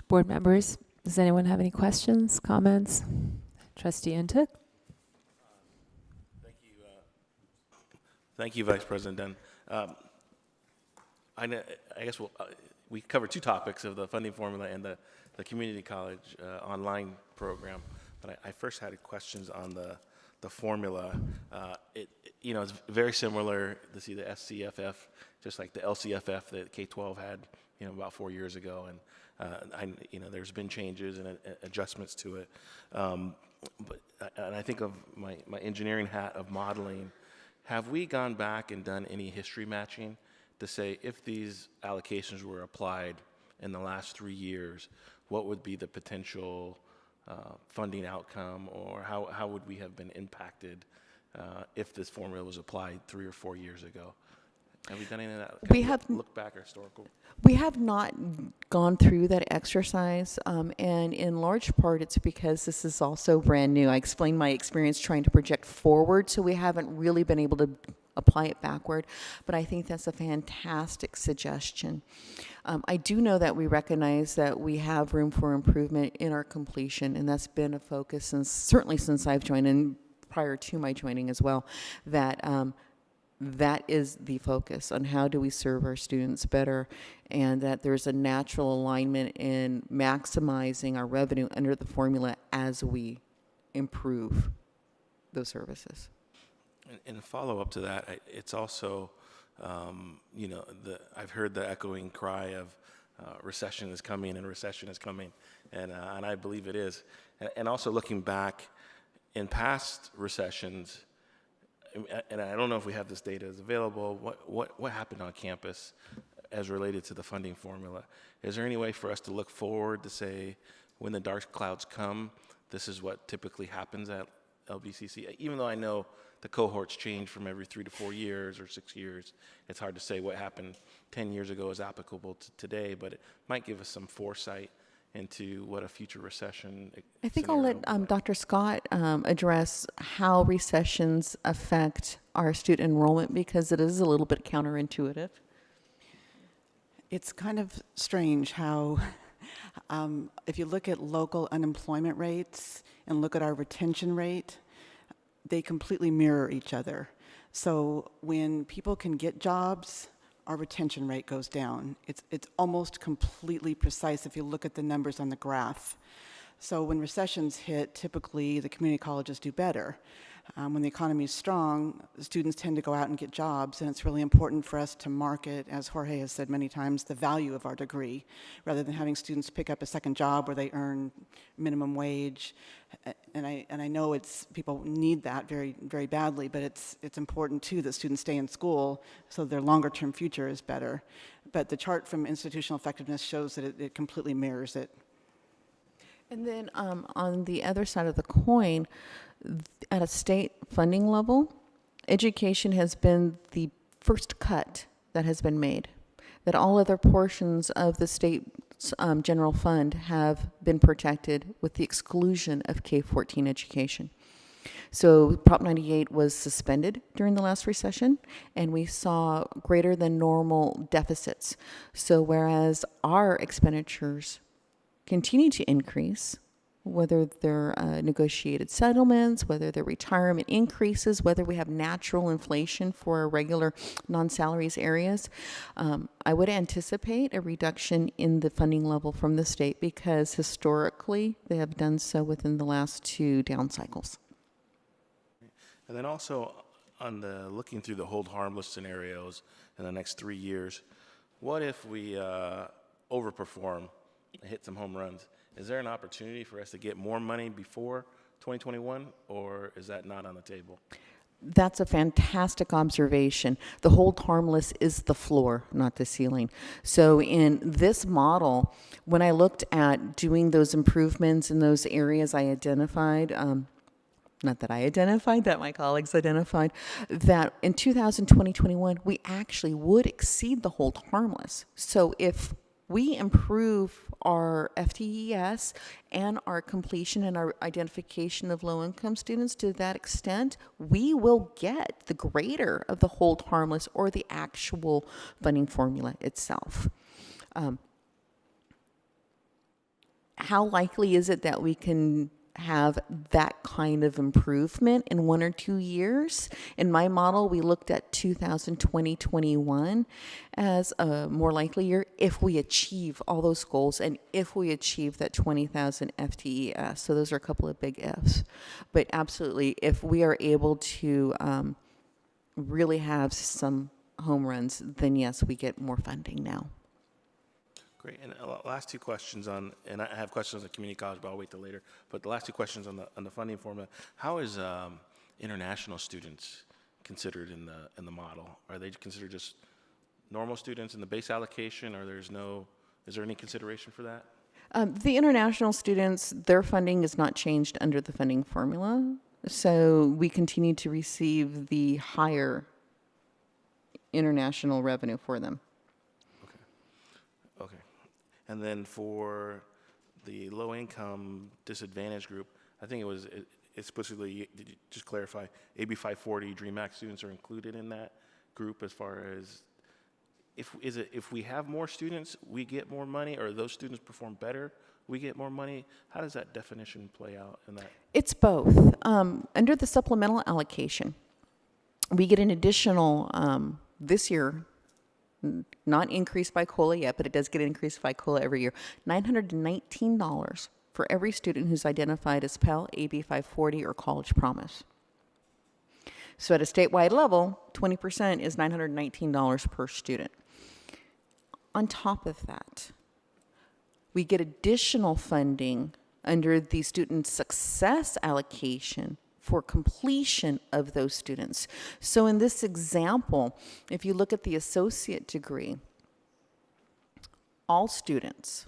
Board members, does anyone have any questions, comments? Trustee Ntuk? Thank you, Vice President Dunn. I guess we covered two topics of the funding formula and the community college online program. But I first had questions on the formula. It's very similar to see the SCFF, just like the LCFF that K-12 had, about 4 years ago. And there's been changes and adjustments to it. But I think of my engineering hat of modeling. Have we gone back and done any history matching to say if these allocations were applied in the last 3 years, what would be the potential funding outcome, or how would we have been impacted if this formula was applied 3 or 4 years ago? Have we done any of that? We have look back or historical. We have not gone through that exercise, and in large part it's because this is also brand new. I explained my experience trying to project forward, so we haven't really been able to apply it backward, but I think that's a fantastic suggestion. I do know that we recognize that we have room for improvement in our completion, and that's been a focus certainly since I've joined, and prior to my joining as well, that is the focus on how do we serve our students better, and that there's a natural alignment in maximizing our revenue under the formula as we improve those services. And follow up to that, it's also, I've heard the echoing cry of recession is coming and recession is coming, and I believe it is. And also looking back in past recessions, and I don't know if we have this data is available, what happened on campus as related to the funding formula? Is there any way for us to look forward to say, when the dark clouds come, this is what typically happens at LBCC? Even though I know the cohorts change from every 3 to 4 years or 6 years, it's hard to say what happened 10 years ago is applicable to today, but it might give us some foresight into what a future recession. I think I'll let Dr. Scott address how recessions affect our student enrollment, because it is a little bit counterintuitive. It's kind of strange how, if you look at local unemployment rates and look at our retention rate, they completely mirror each other. So when people can get jobs, our retention rate goes down. It's almost completely precise if you look at the numbers on the graph. So when recessions hit, typically the community colleges do better. When the economy is strong, students tend to go out and get jobs, and it's really important for us to market, as Jorge has said many times, the value of our degree, rather than having students pick up a second job where they earn minimum wage. And I know people need that very, very badly, but it's important too that students stay in school so their longer term future is better. But the chart from Institutional Effectiveness shows that it completely mirrors it. And then on the other side of the coin, at a state funding level, education has been the first cut that has been made. That all other portions of the state's general fund have been protected with the exclusion of K-14 education. So Prop 98 was suspended during the last recession, and we saw greater than normal deficits. So whereas our expenditures continue to increase, whether they're negotiated settlements, whether they're retirement increases, whether we have natural inflation for our regular non-salaries areas, I would anticipate a reduction in the funding level from the state, because historically they have done so within the last 2 down cycles. And then also on the looking through the hold harmless scenarios in the next 3 years, what if we overperform and hit some home runs? Is there an opportunity for us to get more money before 2021, or is that not on the table? That's a fantastic observation. The hold harmless is the floor, not the ceiling. So in this model, when I looked at doing those improvements in those areas I identified, not that I identified, that my colleagues identified, that in 2020-21, we actually would exceed the hold harmless. So if we improve our FTES and our completion and our identification of low-income students to that extent, we will get the greater of the hold harmless or the actual funding formula itself. How likely is it that we can have that kind of improvement in 1 or 2 years? In my model, we looked at 2020-21 as a more likely year if we achieve all those goals and if we achieve that 20,000 FTES. So those are a couple of big ifs. But absolutely, if we are able to really have some home runs, then yes, we get more funding now. Great. And last two questions on, and I have questions on community college, but I'll wait till later. But the last two questions on the funding formula: how is international students considered in the model? Are they considered just normal students in the base allocation, or is there any consideration for that? The international students, their funding is not changed under the funding formula, so we continue to receive the higher international revenue for them. Okay. And then for the low-income disadvantaged group, I think it's explicitly, did you just clarify, AB 540 DREAM Act students are included in that group as far as, if we have more students, we get more money, or those students perform better, we get more money? How does that definition play out in that? It's both. Under the supplemental allocation, we get an additional, this year, not increased by COLA yet, but it does get increased by COLA every year, $919 for every student who's identified as Pell, AB 540, or College Promise. So at a statewide level, 20% is $919 per student. On top of that, we get additional funding under the student success allocation for completion of those students. So in this example, if you look at the associate degree, all students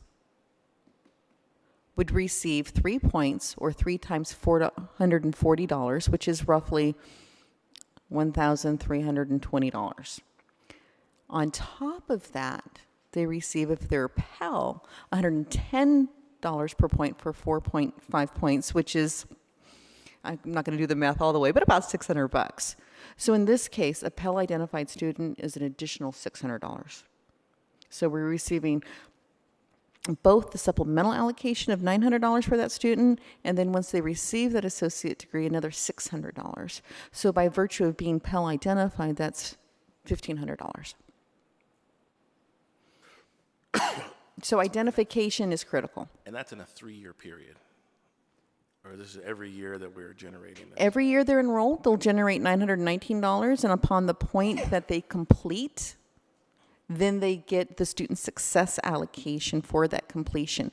would receive 3 points, or 3 times $440, which is roughly $1,320. On top of that, they receive, if they're Pell, $110 per point for 4.5 points, which is, I'm not going to do the math all the way, but about $600. So in this case, a Pell identified student is an additional $600. So we're receiving both the supplemental allocation of $900 for that student, and then once they receive that associate degree, another $600. So by virtue of being Pell identified, that's $1,500. So identification is critical. And that's in a 3-year period? Or this is every year that we're generating that? Every year they're enrolled, they'll generate $919, and upon the point that they complete, then they get the student success allocation for that completion.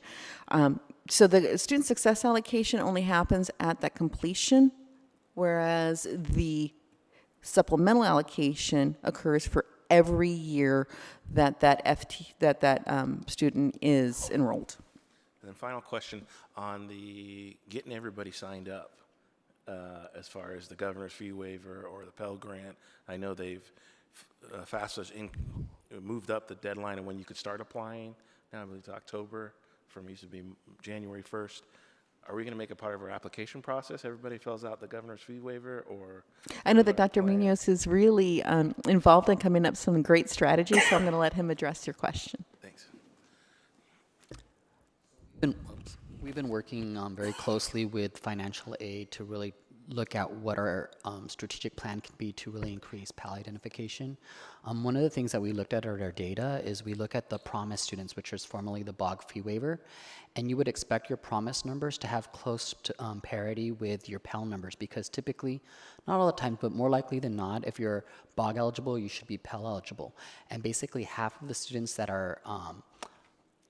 So the student success allocation only happens at that completion, whereas the supplemental allocation occurs for every year that student is enrolled. And then final question on the getting everybody signed up as far as the governor's fee waiver or the Pell Grant. I know they've FAFSA's moved up the deadline of when you could start applying. Now I believe to October from used to be January 1st. Are we going to make a part of our application process? Everybody fills out the governor's fee waiver, or? I know that Dr. Munoz is really involved in coming up with some great strategies, so I'm going to let him address your question. Thanks. We've been working very closely with financial aid to really look at what our strategic plan can be to really increase Pell identification. One of the things that we looked at our data is we look at the promise students, which is formerly the BOG fee waiver, and you would expect your promise numbers to have close to parity with your Pell numbers, because typically, not all the time, but more likely than not, if you're BOG eligible, you should be Pell eligible. And basically half of the students that are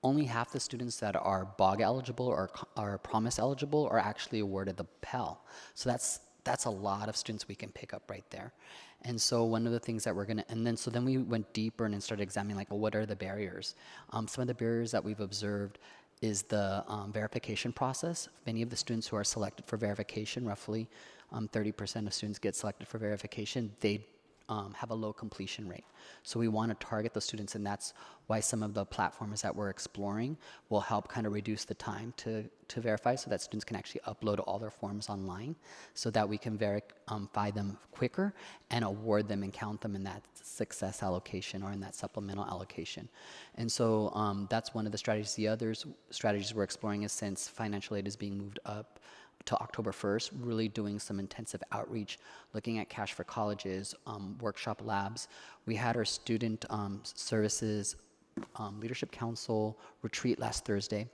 only half the students that are BOG eligible or are promise eligible are actually awarded the Pell. So that's a lot of students we can pick up right there. And so one of the things that we're gonna, so then we went deeper and started examining, like, well, what are the barriers? Some of the barriers that we've observed is the verification process. Many of the students who are selected for verification, roughly 30% of students get selected for verification, they have a low completion rate. So we want to target those students, and that's why some of the platforms that we're exploring will help kind of reduce the time to verify, so that students can actually upload all their forms online, so that we can verify them quicker and award them and count them in that success allocation or in that supplemental allocation. And so that's one of the strategies. The other strategies we're exploring is, since financial aid is being moved up to October 1st, really doing some intensive outreach, looking at Cash for Colleges, workshop labs. We had our Student Services Leadership Council retreat last Thursday,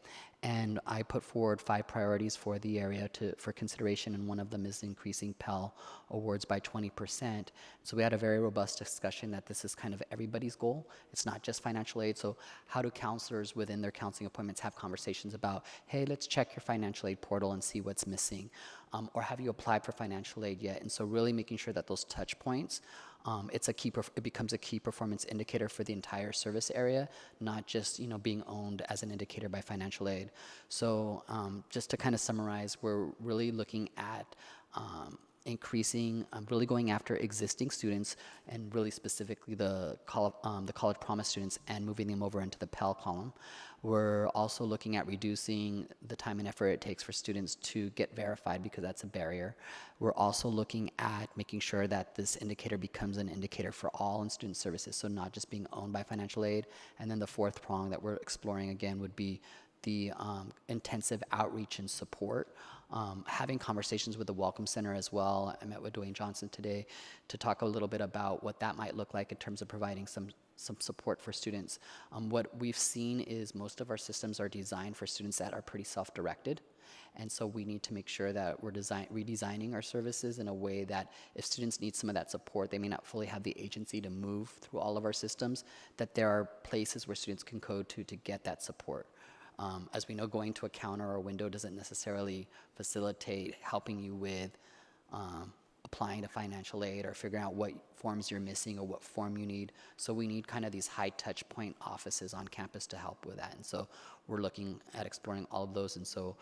and I put forward 5 priorities for the area for consideration, and one of them is increasing Pell awards by 20%. So we had a very robust discussion that this is kind of everybody's goal. It's not just financial aid. So how do counselors within their counseling appointments have conversations about, hey, let's check your financial aid portal and see what's missing, or have you applied for financial aid yet? And so really making sure that those touch points, it becomes a key performance indicator for the entire service area, not just being owned as an indicator by financial aid. So just to kind of summarize, we're really looking at increasing, really going after existing students, and really specifically the college promise students, and moving them over into the Pell column. We're also looking at reducing the time and effort it takes for students to get verified, because that's a barrier. We're also looking at making sure that this indicator becomes an indicator for all in student services, so not just being owned by financial aid. And then the 4th prong that we're exploring again would be the intensive outreach and support, having conversations with the Welcome Center as well. I met with Dwayne Johnson today to talk a little bit about what that might look like in terms of providing some support for students. What we've seen is most of our systems are designed for students that are pretty self-directed. And so we need to make sure that we're redesigning our services in a way that if students need some of that support, they may not fully have the agency to move through all of our systems, that there are places where students can go to get that support. As we know, going to a counter or a window doesn't necessarily facilitate helping you with applying to financial aid or figuring out what forms you're missing or what form you need. So we need kind of these high touch point offices on campus to help with that. And so we're looking at exploring all of those. And so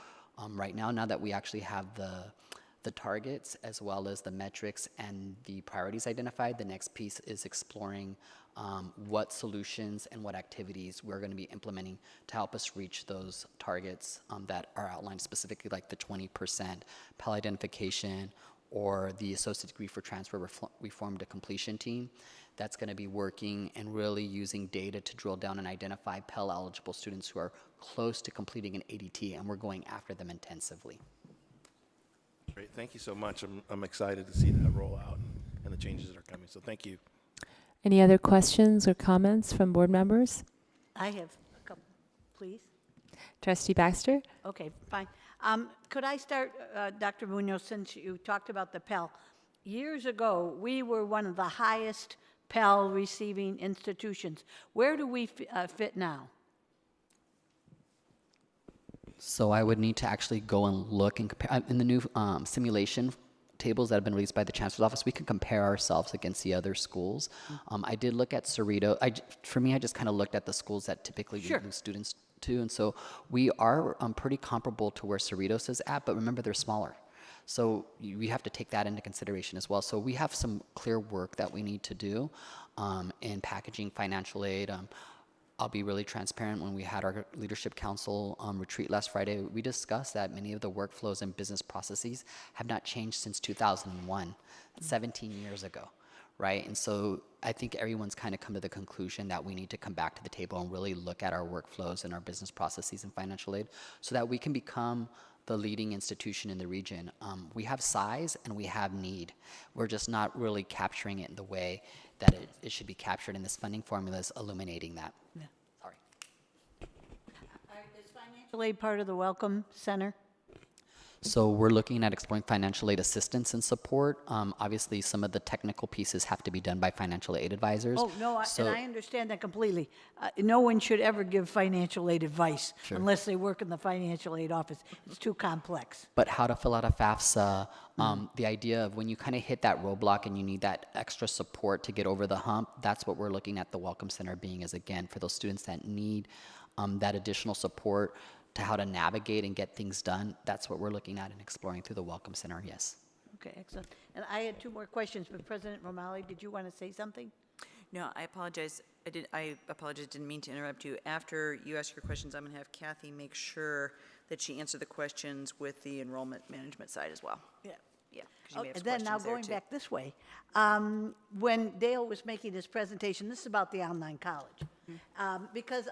right now that we actually have the targets as well as the metrics and the priorities identified, the next piece is exploring what solutions and what activities we're going to be implementing to help us reach those targets that are outlined, specifically like the 20% Pell identification or the Associate Degree for Transfer Reform to Completion team. That's going to be working and really using data to drill down and identify Pell eligible students who are close to completing an ADT, and we're going after them intensively. Great, thank you so much. I'm excited to see that roll out and the changes that are coming, so thank you. Any other questions or comments from board members? I have a couple, please. Trustee Baxter? Okay, fine. Could I start, Dr. Munoz, since you talked about the Pell? Years ago, we were one of the highest Pell receiving institutions. Where do we fit now? So I would need to actually go and look and compare. In the new simulation tables that have been released by the Chancellor's Office, we can compare ourselves against the other schools. I did look at Cerrito. For me, I just kind of looked at the schools that typically we lose students to, and so we are pretty comparable to where Cerritos is at, but remember, they're smaller. So we have to take that into consideration as well. So we have some clear work that we need to do in packaging financial aid. I'll be really transparent. When we had our Leadership Council retreat last Friday, we discussed that many of the workflows and business processes have not changed since 2001, 17 years ago, right? And so I think everyone's kind of come to the conclusion that we need to come back to the table and really look at our workflows and our business processes and financial aid so that we can become the leading institution in the region. We have size and we have need. We're just not really capturing it in the way that it should be captured, and this funding formula is illuminating that. Sorry. Is financial aid part of the Welcome Center? So we're looking at exploring financial aid assistance and support. Obviously, some of the technical pieces have to be done by financial aid advisors. Oh, no, So- and I understand that completely. No one should ever give financial aid advice unless they work in the financial aid office. It's too complex. But how to fill out a FAFSA, the idea of when you kind of hit that roadblock and you need that extra support to get over the hump, that's what we're looking at the Welcome Center being, is again, for those students that need that additional support to how to navigate and get things done. That's what we're looking at and exploring through the Welcome Center, yes. Okay, excellent. And I had two more questions, but President Romali, did you want to say something? No, I apologize. I apologize, didn't mean to interrupt you. After you ask your questions, I'm going to have Kathy make sure that she answered the questions with the enrollment management side as well. Yeah. Yeah, 'cause you may have And some then now questions there, going too. back this way, when Dale was making his presentation, this is about the online college. Because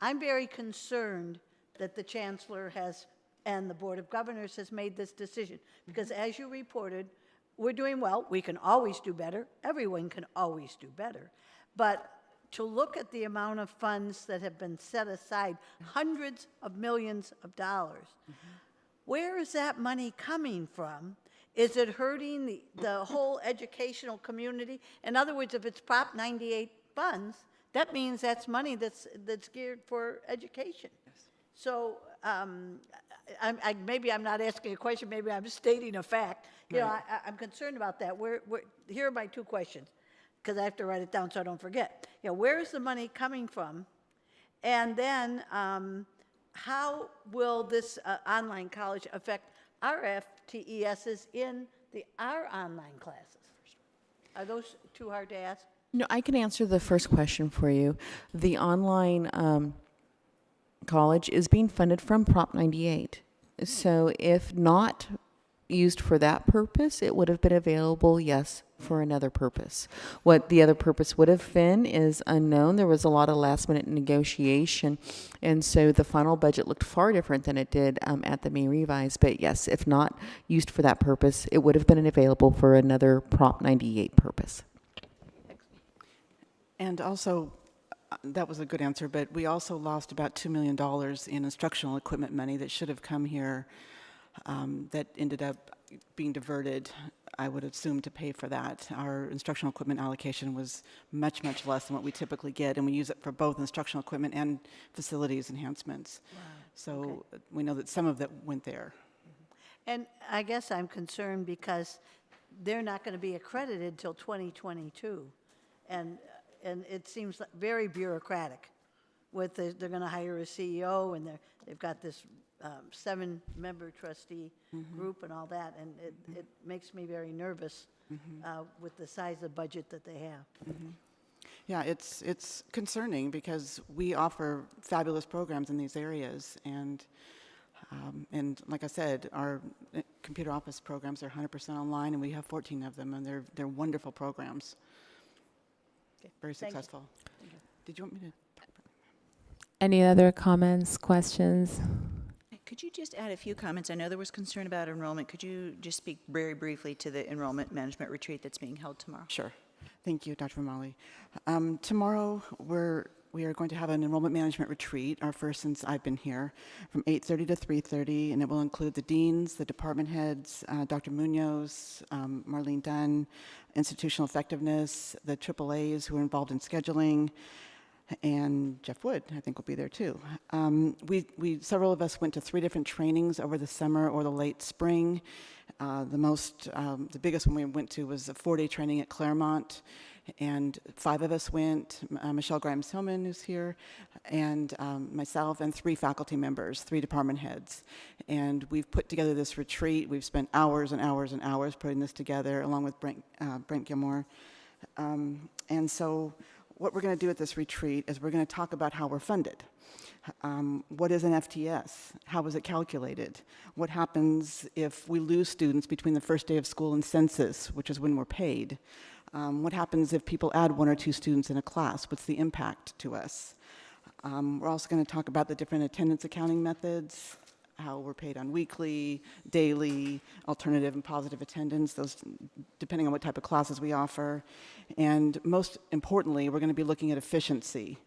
I'm very concerned that the chancellor has, and the Board of Governors has made this decision. Because as you reported, we're doing well. We can always do better. Everyone can always do better. But to look at the amount of funds that have been set aside, hundreds of millions of dollars, where is that money coming from? Is it hurting the whole educational community? In other words, if it's Prop 98 funds, that means that's money that's geared for education. So maybe I'm not asking a question, maybe I'm stating a fact. You know, I'm concerned about that. Here are my two questions, because I have to write it down so I don't forget. You know, where is the money coming from? And then how will this online college affect our FTESs in our online classes? Are those too hard to ask? No, I can answer the first question for you. The online college is being funded from Prop 98. So if not used for that purpose, it would have been available, yes, for another purpose. What the other purpose would have been is unknown. There was a lot of last minute negotiation, and so the final budget looked far different than it did at the May revise. But yes, if not used for that purpose, it would have been available for another Prop 98 purpose. And also, that was a good answer, but we also lost about $2 million in instructional equipment money that should have come here, that ended up being diverted, I would assume, to pay for that. Our instructional equipment allocation was much, much less than what we typically get, and we use it for both instructional equipment and facilities enhancements. Wow. So we know that some of that went there. And I guess I'm concerned because they're not going to be accredited till 2022. And it seems very bureaucratic. They're going to hire a CEO, and they've got this 7-member trustee group and all that, and it makes me very nervous with the size of budget that they have. Yeah, it's concerning because we offer fabulous programs in these areas, and like I said, our computer office programs are 100% online, and we have 14 of them, and they're wonderful programs. Very successful. Did you want me to? Any other comments, questions? Could you just add a few comments? I know there was concern about enrollment. Could you just speak very briefly to the enrollment management retreat that's being held tomorrow? Sure. Thank you, Dr. Romali. Tomorrow, we are going to have an enrollment management retreat, our first since I've been here, from 8:30 to 3:30, and it will include the deans, the department heads, Dr. Munoz, Marlene Dunn, institutional effectiveness, the AAAs who are involved in scheduling, and Jeff Wood, I think, will be there too. Several of us went to 3 different trainings over the summer or the late spring. The biggest one we went to was a 4-day training at Claremont, and 5 of us went, Michelle Grimes-Hillman, who's here, and myself, and 3 faculty members, 3 department heads. And we've put together this retreat. We've spent hours and hours and hours putting this together, along with Brent Gilmore. And so what we're going to do at this retreat is we're going to talk about how we're funded. What is an FTS? How is it calculated? What happens if we lose students between the first day of school and census, which is when we're paid? What happens if people add 1 or 2 students in a class? What's the impact to us? We're also going to talk about the different attendance accounting methods, how we're paid on weekly, daily, alternative, and positive attendance, those depending on what type of classes we offer. And most importantly, we're going to be looking at efficiency.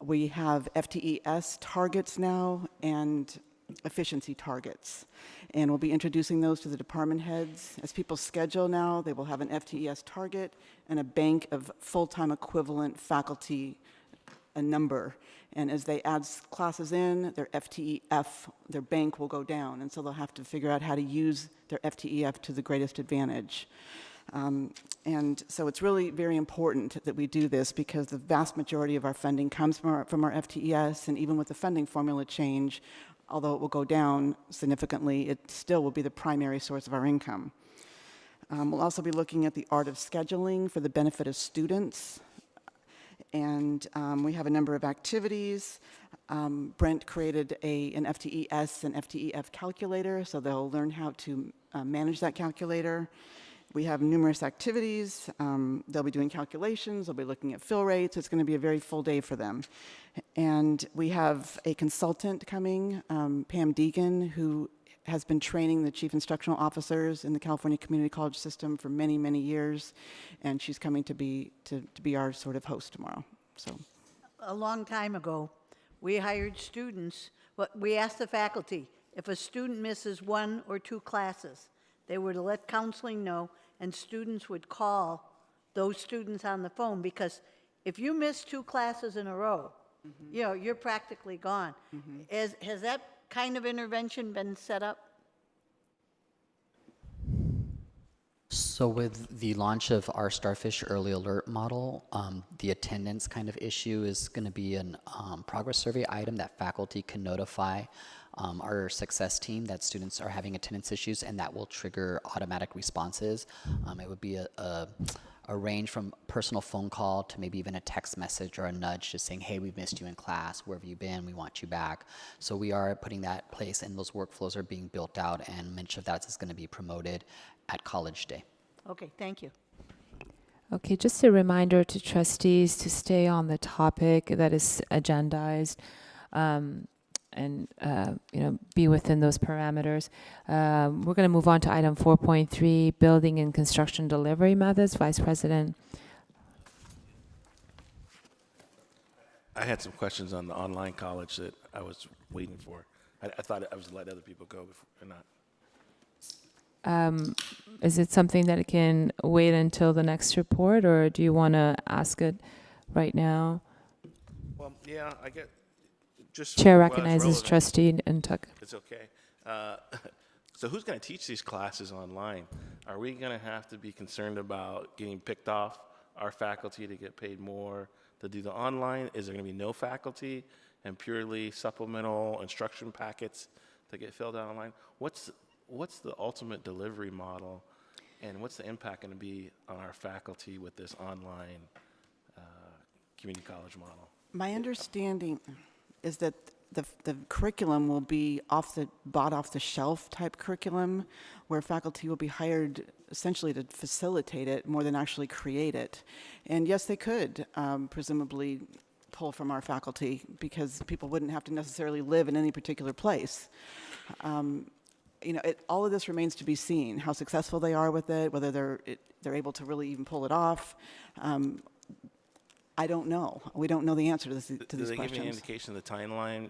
We have FTES targets now and efficiency targets. And we'll be introducing those to the department heads. As people schedule now, they will have an FTES target and a bank of full-time equivalent faculty, a number. And as they add classes in, their FTEF, their bank will go down. And so they'll have to figure out how to use their FTEF to the greatest advantage. And so it's really very important that we do this because the vast majority of our funding comes from our FTES, and even with the funding formula change, although it will go down significantly, it still will be the primary source of our income. We'll also be looking at the art of scheduling for the benefit of students. And we have a number of activities. Brent created an FTES and FTEF calculator, so they'll learn how to manage that calculator. We have numerous activities. They'll be doing calculations. They'll be looking at fill rates. It's going to be a very full day for them. And we have a consultant coming, Pam Deegan, who has been training the chief instructional officers in the California Community College system for many, many years. And she's coming to be our sort of host tomorrow. So, A long time ago, we hired students, we asked the faculty, if a student misses 1 or 2 classes, they were to let counseling know, and students would call those students on the phone, because if you miss 2 classes in a row, you know, you're practically gone. Has that kind of intervention been set up? So with the launch of our Starfish Early Alert model, the attendance kind of issue is going to be a progress survey item that faculty can notify our success team that students are having attendance issues, and that will trigger automatic responses. It would be a range from personal phone call to maybe even a text message or a nudge just saying, hey, we've missed you in class, where have you been, we want you back. So we are putting that in place, and those workflows are being built out, and much of that is going to be promoted at College Day. Okay, thank you. Okay, just a reminder to trustees to stay on the topic that is agendized, and be within those parameters. We're going to move on to item 4.3, building and construction delivery methods. Vice President. I had some questions on the online college that I was waiting for. I thought I was let other people go before or not. Is it something that can wait until the next report, or do you want to ask it right now? Well, yeah, I get just. Chair well, it's recognizes relevant. Trustee Ntuk. It's okay. So who's going to teach these classes online? Are we going to have to be concerned about getting picked off our faculty to get paid more to do the online? Is there going to be no faculty and purely supplemental instruction packets to get filled out online? What's the ultimate delivery model, and what's the impact going to be on our faculty with this online community college model? My understanding is that the curriculum will be bought off the shelf type curriculum, where faculty will be hired essentially to facilitate it more than actually create it. And yes, they could presumably pull from our faculty, because people wouldn't have to necessarily live in any particular place. All of this remains to be seen, how successful they are with it, whether they're able to really even pull it off. I don't know. We don't know the answer to these questions. Do they give any indication of the timeline?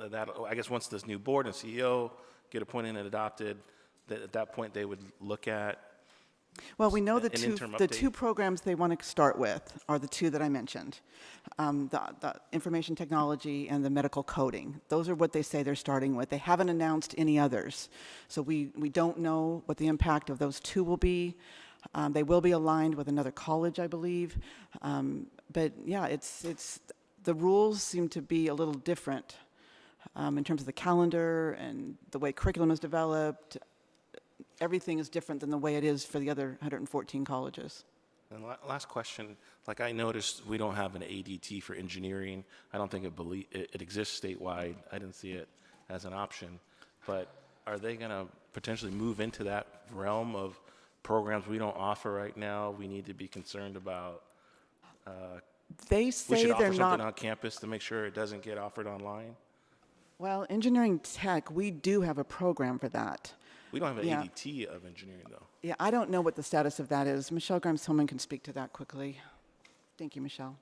That I guess once this new board and CEO get appointed and adopted, that at that point they would look at. Well, we know an the interim two update? programs they want to start with are the 2 that I mentioned, the information technology and the medical coding. Those are what they say they're starting with. They haven't announced any others. So we don't know what the impact of those 2 will be. They will be aligned with another college, I believe. But yeah, it's the rules seem to be a little different in terms of the calendar and the way curriculum is developed. Everything is different than the way it is for the other 114 colleges. And last question, like I noticed we don't have an ADT for engineering. I don't think it exists statewide. I didn't see it as an option. But are they going to potentially move into that realm of programs we don't offer right now? We need to be concerned about. They We say should they're offer something not. on campus to make sure it doesn't get offered online. Well, engineering tech, we do have a program for that. We don't have an Yeah. ADT of engineering, though. Yeah, I don't know what the status of that is. Michelle Grimes-Hillman can speak to that quickly. Thank you, Michelle.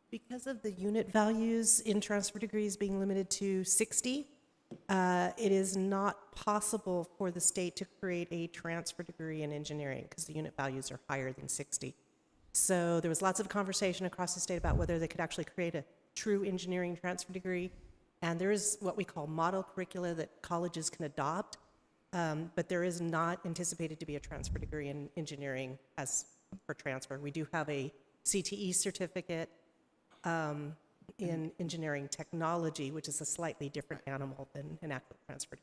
Because of the unit values in transfer degrees being limited to 60, it is not possible for the state to create a transfer degree in engineering because the unit values are higher than 60. So there was lots of conversation across the state about whether they could actually create a true engineering transfer degree. And there is what we call model curricula that colleges can adopt, but there is not anticipated to be a transfer degree in engineering as for transfer. We do have a CTE certificate in engineering technology, which is a slightly different animal than an actual transfer.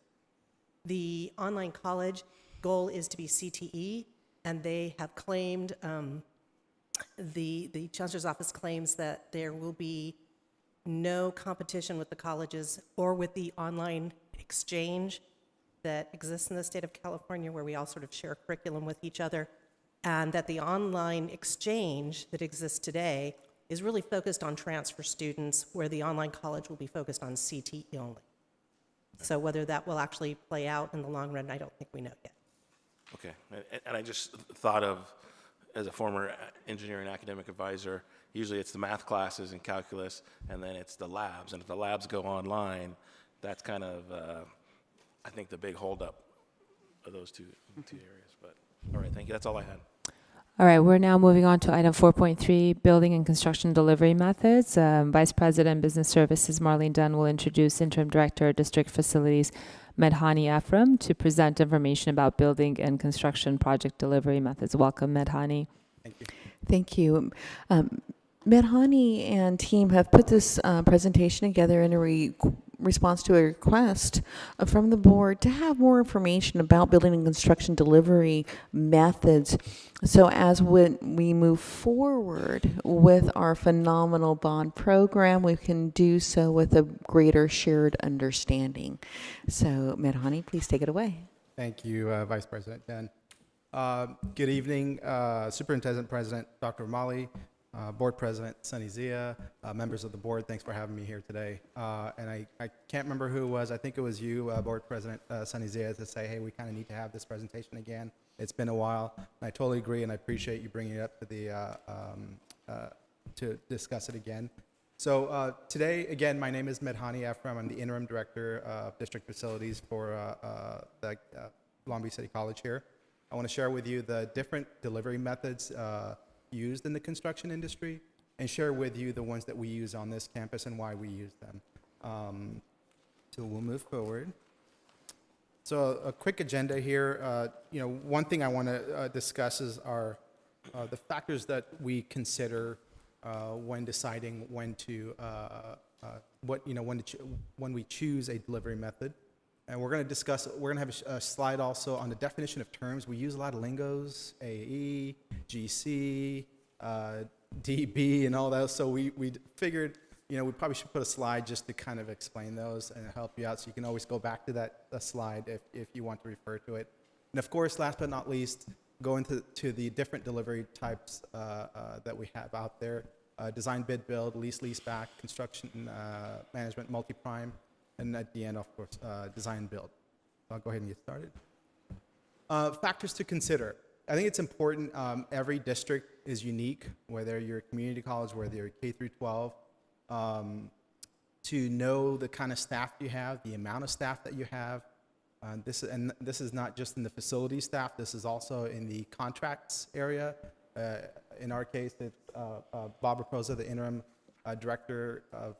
The online college goal is to be CTE, and they have claimed, the Chancellor's Office claims that there will be no competition with the colleges or with the online exchange that exists in the state of California, where we all sort of share curriculum with each other, and that the online exchange that exists today is really focused on transfer students, where the online college will be focused on CTE only. So whether that will actually play out in the long run, I don't think we know yet. Okay, and I just thought of, as a former engineering academic advisor, usually it's the math classes and calculus, and then it's the labs. And if the labs go online, that's kind of, I think, the big holdup of those two areas. But, all right, thank you. That's all I had. All right, we're now moving on to item 4.3, building and construction delivery methods. Vice President, Business Services Marlene Dunn will introduce Interim Director, District Facilities Medhani Ephraim to present information about building and construction project delivery methods. Welcome, Medhani. Thank you. Thank you. Medhani and team have put this presentation together in a response to a request from the board to have more information about building and construction delivery methods. So as when we move forward with our phenomenal bond program, we can do so with a greater shared understanding. So Medhani, please take it away. Thank you, Vice President Dunn. Good evening, Superintendent President Dr. Mali, Board President Sunny Zia, members of the board, thanks for having me here today. And I can't remember who it was, I think it was you, Board President Sunny Zia, to say, hey, we kind of need to have this presentation again. It's been a while, and I totally agree, and I appreciate you bringing it up to the, to discuss it again. So today, again, my name is Medhani Ephraim. I'm the Interim Director of District Facilities for the Long Beach City College here. I want to share with you the different delivery methods used in the construction industry and share with you the ones that we use on this campus and why we use them. So we'll move forward. So a quick agenda here. One thing I want to discuss is the factors that we consider when deciding when to when we choose a delivery method. And we're going to discuss, we're going to have a slide also on the definition of terms. We use a lot of lingos, AE, GC, DB, and all that. So we figured, we probably should put a slide just to kind of explain those and help you out. So you can always go back to that slide if you want to refer to it. And of course, last but not least, go into the different delivery types that we have out there. Design, bid, build, lease back, construction management, multi-prime. And at the end, of course, design build. So I'll go ahead and get started. Factors to consider. I think it's important, every district is unique, whether you're a community college, whether you're K through 12, to know the kind of staff you have, the amount of staff that you have. This is not just in the facility staff, this is also in the contracts area. In our case, it's Bob Raposa, the interim Director of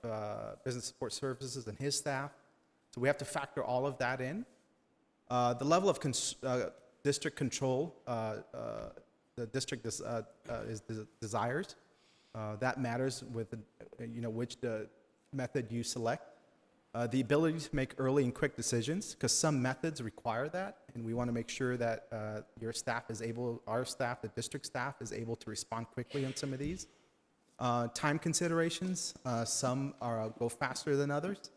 Business Support Services, and his staff. So we have to factor all of that in. The level of district control the district desires. That matters with which method you select. The ability to make early and quick decisions, because some methods require that, and we want to make sure that our staff, the district staff, is able to respond quickly on some of these. Time considerations, some go faster than others.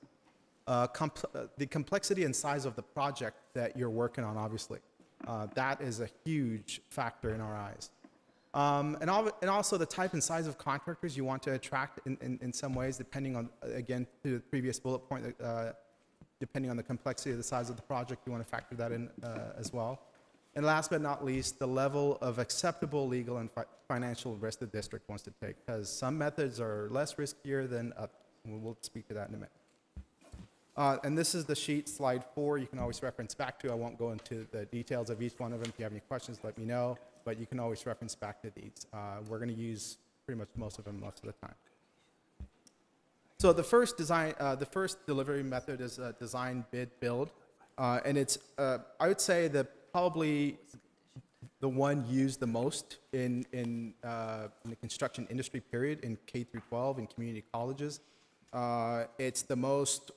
The complexity and size of the project that you're working on, obviously. That is a huge factor in our eyes. And also the type and size of contractors you want to attract in some ways, depending on, again, to the previous bullet point, depending on the complexity of the size of the project, you want to factor that in as well. And last but not least, the level of acceptable legal and financial risk the district wants to take, because some methods are less riskier than others. We'll speak to that in a minute. And this is the sheet, slide 4. You can always reference back to. I won't go into the details of each one of them. If you have any questions, let me know. But you can always reference back to these. We're going to use pretty much most of them most of the time. So the first delivery method is design, bid, build, and it's I would say probably the one used the most in the construction industry period in K through 12 in community colleges. It's the most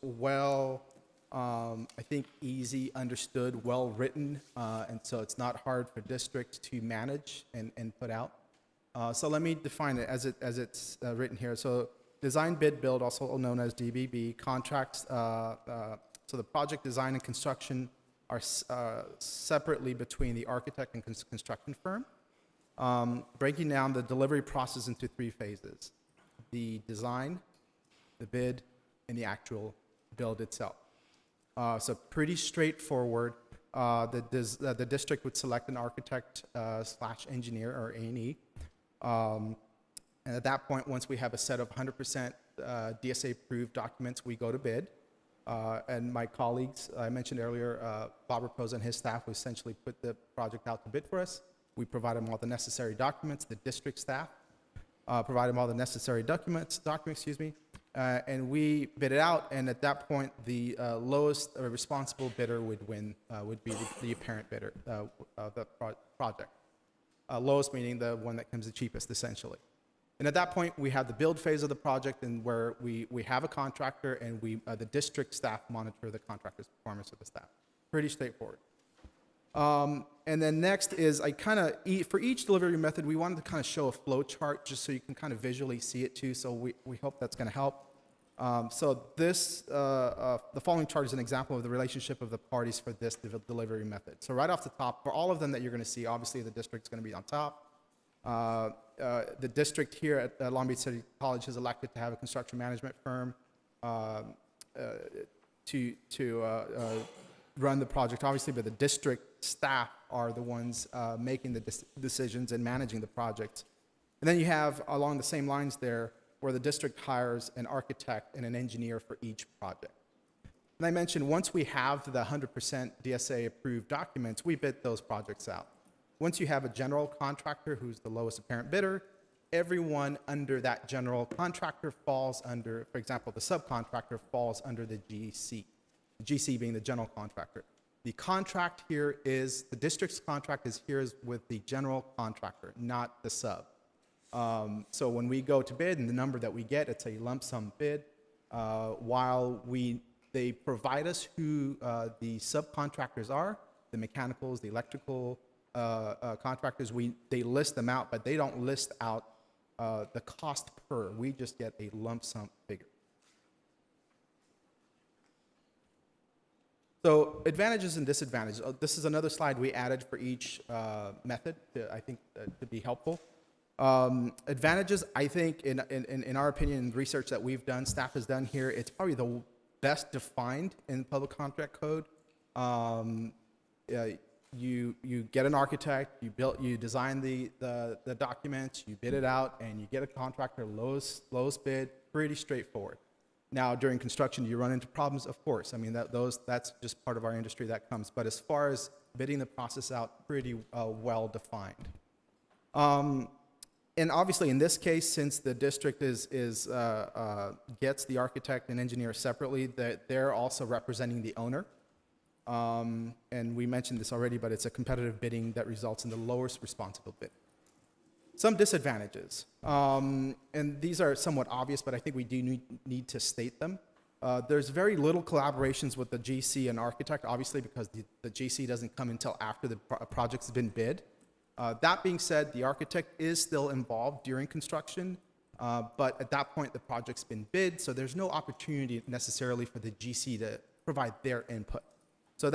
I think easy, understood, well written, and so it's not hard for districts to manage and put out. So let me define it as it's written here. So design, bid, build, also known as DBB, contracts. So the project design and construction are separately between the architect and construction firm, breaking down the delivery process into 3 phases: the design, the bid, and the actual build itself. So pretty straightforward. The district would select an architect / engineer, or A&E. And at that point, once we have a set of 100% DSA-approved documents, we go to bid. And my colleagues, I mentioned earlier, Bob Raposa and his staff will essentially put the project out to bid for us. We provide them all the necessary documents. The district staff provide them all the necessary documents, and we bid it out. And at that point, the lowest responsible bidder would win, would be the apparent bidder of the project. Lowest meaning the one that comes the cheapest, essentially. And at that point, we have the build phase of the project, and where we have a contractor, and the district staff monitor the contractor's performance of the staff. Pretty straightforward. And then next is for each delivery method, we wanted to kind of show a flow chart just so you can kind of visually see it too. So we hope that's going to help. So the following chart is an example of the relationship of the parties for this delivery method. So right off the top, for all of them that you're going to see, obviously the district's going to be on top. The district here at Long Beach City College has elected to have a construction management firm to run the project, obviously, but the district staff are the ones making the decisions and managing the project. And then you have, along the same lines there, where the district hires an architect and an engineer for each project. And I mentioned once we have the 100% DSA-approved documents, we bid those projects out. Once you have a general contractor who's the lowest apparent bidder, everyone under that general contractor falls under, for example, the subcontractor falls under the GC. The GC being the general contractor. The contract here is, the district's contract is here with the general contractor, not the sub. So when we go to bid and the number that we get, it's a lump sum bid. While they provide us who the subcontractors are, the mechanicals, the electrical contractors, they list them out, but they don't list out the cost per. We just get a lump sum figure. So advantages and disadvantages. This is another slide we added for each method, I think, to be helpful. Advantages, I think, in our opinion, in research that we've done, staff has done here, it's probably the best defined in public contract code. You get an architect, you design the documents, you bid it out, and you get a contractor, lowest bid, pretty straightforward. Now, during construction, do you run into problems? Of course. I mean, that's just part of our industry that comes. But as far as bidding the process out, pretty well defined. And obviously, in this case, since the district gets the architect and engineer separately, they're also representing the owner. And we mentioned this already, but it's a competitive bidding that results in the lowest responsible bid. Some disadvantages, and these are somewhat obvious, but I think we do need to state them. There's very little collaborations with the GC and architect, obviously, because the GC doesn't come until after the project's been bid. That being said, the architect is still involved during construction, but at that point, the project's been bid, so there's no opportunity necessarily for the GC to provide their input. So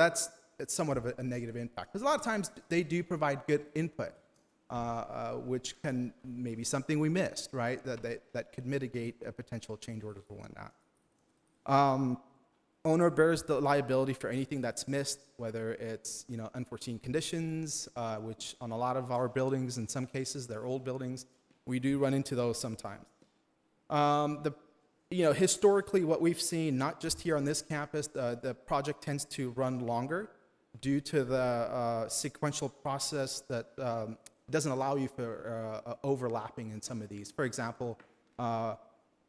it's somewhat of a negative impact, because a lot of times they do provide good input. which can maybe something we missed, right? That could mitigate a potential change order or whatnot. Owner bears the liability for anything that's missed, whether it's unforeseen conditions, which on a lot of our buildings, in some cases, they're old buildings, we do run into those sometimes. Historically, what we've seen, not just here on this campus, the project tends to run longer due to the sequential process that doesn't allow you for overlapping in some of these. For example,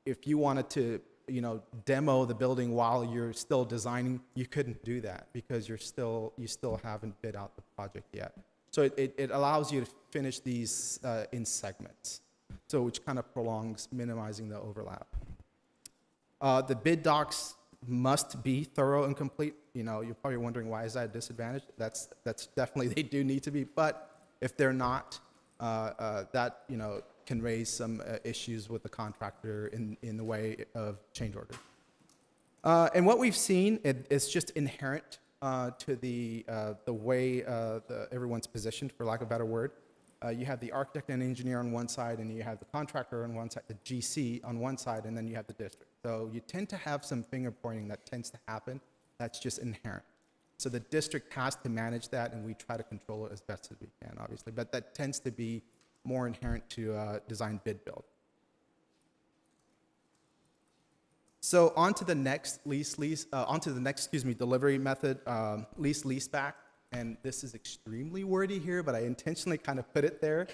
if you wanted to demo the building while you're still designing, you couldn't do that because you still haven't bid out the project yet. So it allows you to finish these in segments, so which kind of prolongs minimizing the overlap. The bid docs must be thorough and complete. You're probably wondering, why is that a disadvantage? That's definitely, they do need to be, but if they're not, that can raise some issues with the contractor in the way of change order. And what we've seen, it's just inherent to the way everyone's positioned, for lack of a better word. You have the architect and engineer on one side, and you have the contractor on one side, the GC on one side, and then you have the district. So you tend to have some finger pointing that tends to happen. That's just inherent. So the district has to manage that, and we try to control it as best as we can, obviously. But that tends to be more inherent to design bid build. So on to the next delivery method, lease back. And this is extremely wordy here, but I intentionally kind of put it there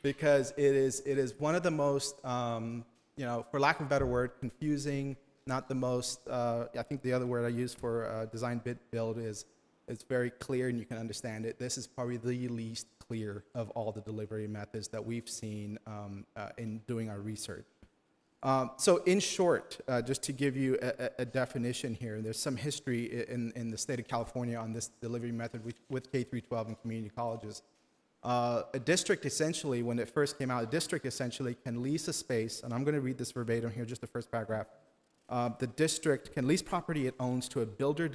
because it is one of the most, for lack of a better word, confusing, not the most, I think the other word I use for design bid build is it's very clear and you can understand it. This is probably the least clear of all the delivery methods that we've seen in doing our research. So in short, just to give you a definition here, there's some history in the state of California on this delivery method with K-12 and community colleges. A district essentially, when it first came out, a district essentially can lease a space, and I'm going to read this verbatim here, just the first paragraph. The district can lease property it owns to a builder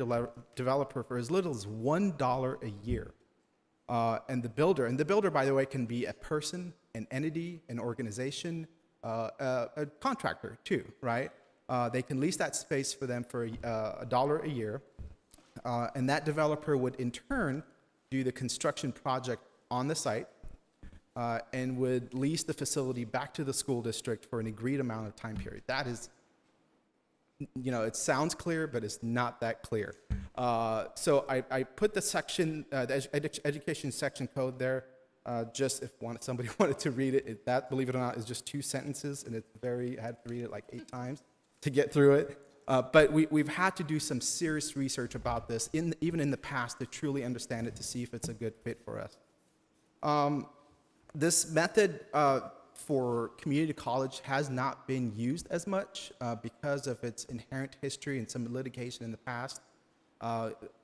developer for as little as $1 a year. And the builder, by the way, can be a person, an entity, an organization, a contractor too, right? They can lease that space for them for $1 a year, and that developer would in turn do the construction project on the site and would lease the facility back to the school district for an agreed amount of time period. That is, it sounds clear, but it's not that clear. So I put the section, the education section code there. Just if somebody wanted to read it, that, believe it or not, is just 2 sentences, and it's I had to read it like 8 times to get through it. But we've had to do some serious research about this, even in the past, to truly understand it, to see if it's a good fit for us. This method for community college has not been used as much because of its inherent history and some litigation in the past,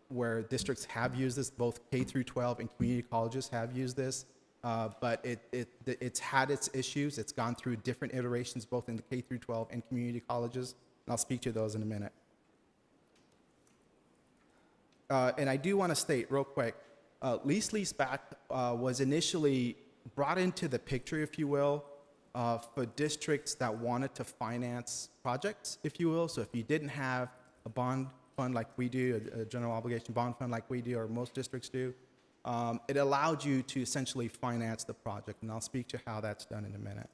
where districts have used this, both K through 12 and community colleges have used this, but it's had its issues. It's gone through different iterations, both in the K through 12 and community colleges, and I'll speak to those in a minute. And I do want to state real quick, lease-back was initially brought into the picture, if you will, for districts that wanted to finance projects, if you will. So if you didn't have a bond fund like we do, a general obligation bond fund like we do, or most districts do, it allowed you to essentially finance the project, and I'll speak to how that's done in a minute.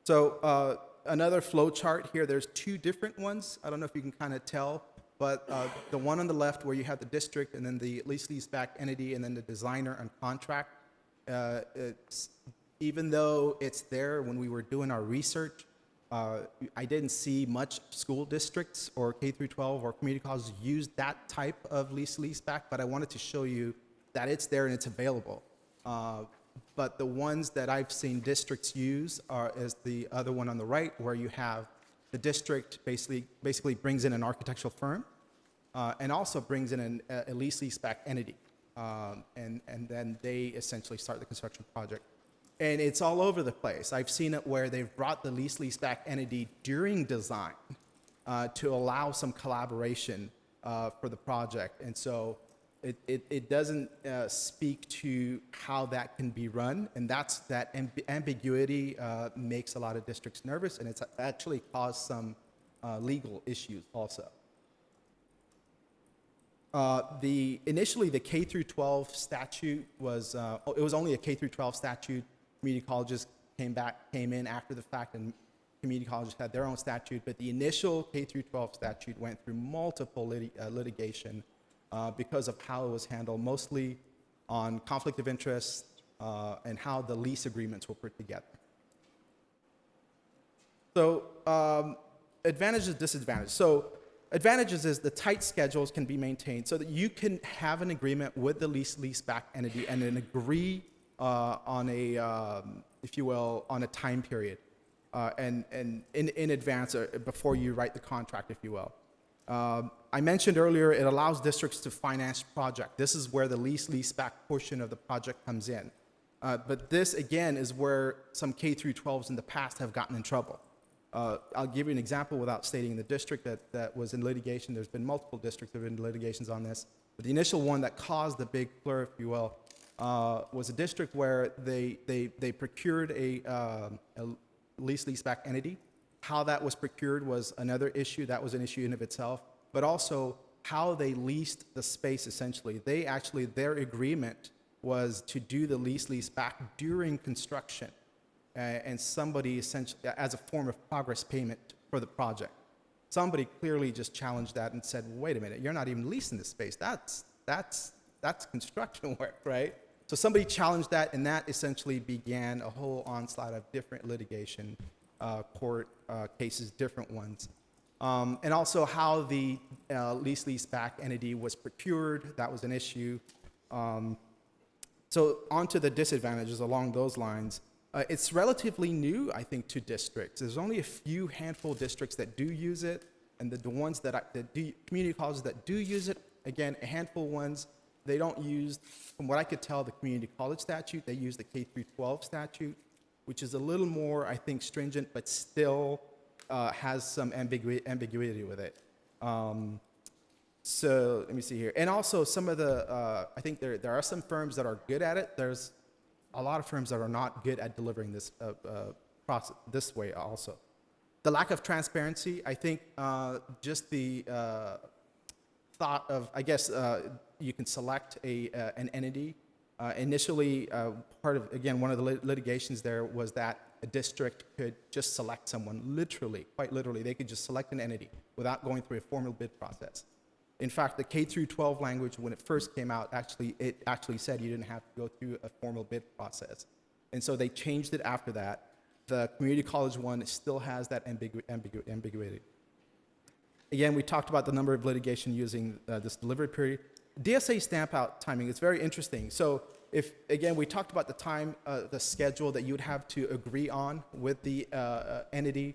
So another flow chart here, there's 2 different ones. I don't know if you can kind of tell, but the one on the left where you have the district and then the lease-back entity and then the designer and contract, even though it's there when we were doing our research, I didn't see much school districts or K through 12 or community colleges use that type of lease-back, but I wanted to show you that it's there and it's available. But the ones that I've seen districts use is the other one on the right, where you have the district basically brings in an architectural firm and also brings in a lease-back entity. And then they essentially start the construction project. And it's all over the place. I've seen it where they've brought the lease-back entity during design to allow some collaboration for the project. And so it doesn't speak to how that can be run, and that ambiguity makes a lot of districts nervous, and it's actually caused some legal issues also. Initially the K through 12 statute was it was only a K through 12 statute. Community colleges came in after the fact, and community colleges had their own statute. But the initial K through 12 statute went through multiple litigation because of how it was handled, mostly on conflict of interest and how the lease agreements were put together. So advantages, disadvantages. So advantages is the tight schedules can be maintained so that you can have an agreement with the leaseback entity and then agree on a, if you will, on a time period and in advance before you write the contract, if you will. I mentioned earlier, it allows districts to finance project. This is where the leaseback portion of the project comes in. But this, again, is where some K through 12s in the past have gotten in trouble. I'll give you an example without stating the district that was in litigation. There's been multiple districts that have been in litigations on this. But the initial one that caused the big flurry, if you will, was a district where they procured a leaseback entity. How that was procured was another issue. That was an issue in of itself. But also how they leased the space, essentially. Their agreement was to do the lease back during construction. And somebody essentially, as a form of progress payment for the project. Somebody clearly just challenged that and said, wait a minute, you're not even leasing the space. That's construction work, right? So somebody challenged that, and that essentially began a whole onslaught of different litigation, court cases, different ones. And also how the lease back entity was procured, that was an issue. So on to the disadvantages along those lines. It's relatively new, I think, to districts. There's only a few handful of districts that do use it, and the ones that do, community colleges that do use it, again, a handful of ones, they don't use, from what I could tell, the community college statute. They use the K through 12 statute, which is a little more, I think, stringent, but still has some ambiguity with it. So let me see here. And also some of the, I think there are some firms that are good at it. There's a lot of firms that are not good at delivering this process this way also. The lack of transparency, I think just the thought of, I guess you can select an entity. Initially, part of, again, one of the litigations there was that a district could just select someone, literally, quite literally. They could just select an entity without going through a formal bid process. In fact, the K through 12 language, when it first came out, it actually said you didn't have to go through a formal bid process. And so they changed it after that. The community college one still has that ambiguity. Again, we talked about the number of litigation using this delivery period. DSA stamp out timing is very interesting. So if, again, we talked about the time, the schedule that you would have to agree on with the entity.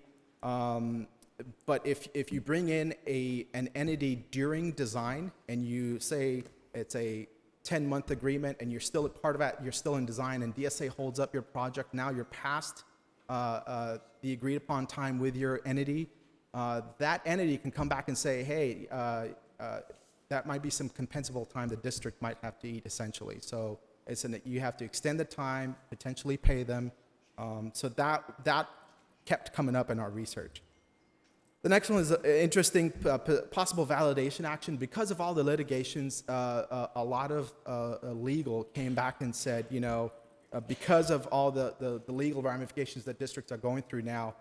But if you bring in an entity during design and you say it's a 10-month agreement and you're still a part of it, you're still in design, and DSA holds up your project, now you're past the agreed upon time with your entity, that entity can come back and say, hey, that might be some compensable time the district might have to eat, essentially. So you have to extend the time, potentially pay them. So that kept coming up in our research. The next one is interesting, possible validation action. Because of all the litigations, a lot of legal came back and said, you know, because of all the legal ramifications that districts are going through now,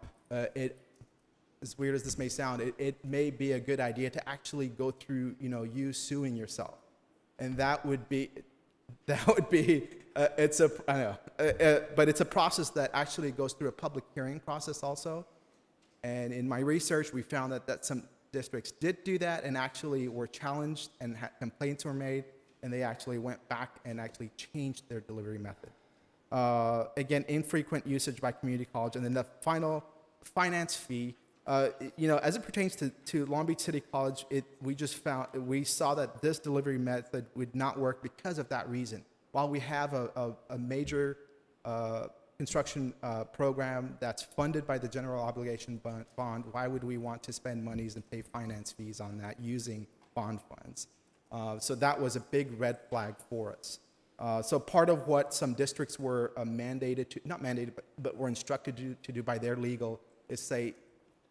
as weird as this may sound, it may be a good idea to actually go through, you know, you suing yourself. And that would be, it's a, I know, but it's a process that actually goes through a public hearing process also. And in my research, we found that some districts did do that and actually were challenged and complaints were made, and they actually went back and actually changed their delivery method. Again, infrequent usage by community college. And then the final finance fee, you know, as it pertains to Long Beach City College, we saw that this delivery method would not work because of that reason. While we have a major construction program that's funded by the general obligation bond, why would we want to spend monies and pay finance fees on that using bond funds? So that was a big red flag for us. So part of what some districts were mandated to, not mandated, but were instructed to do by their legal is say,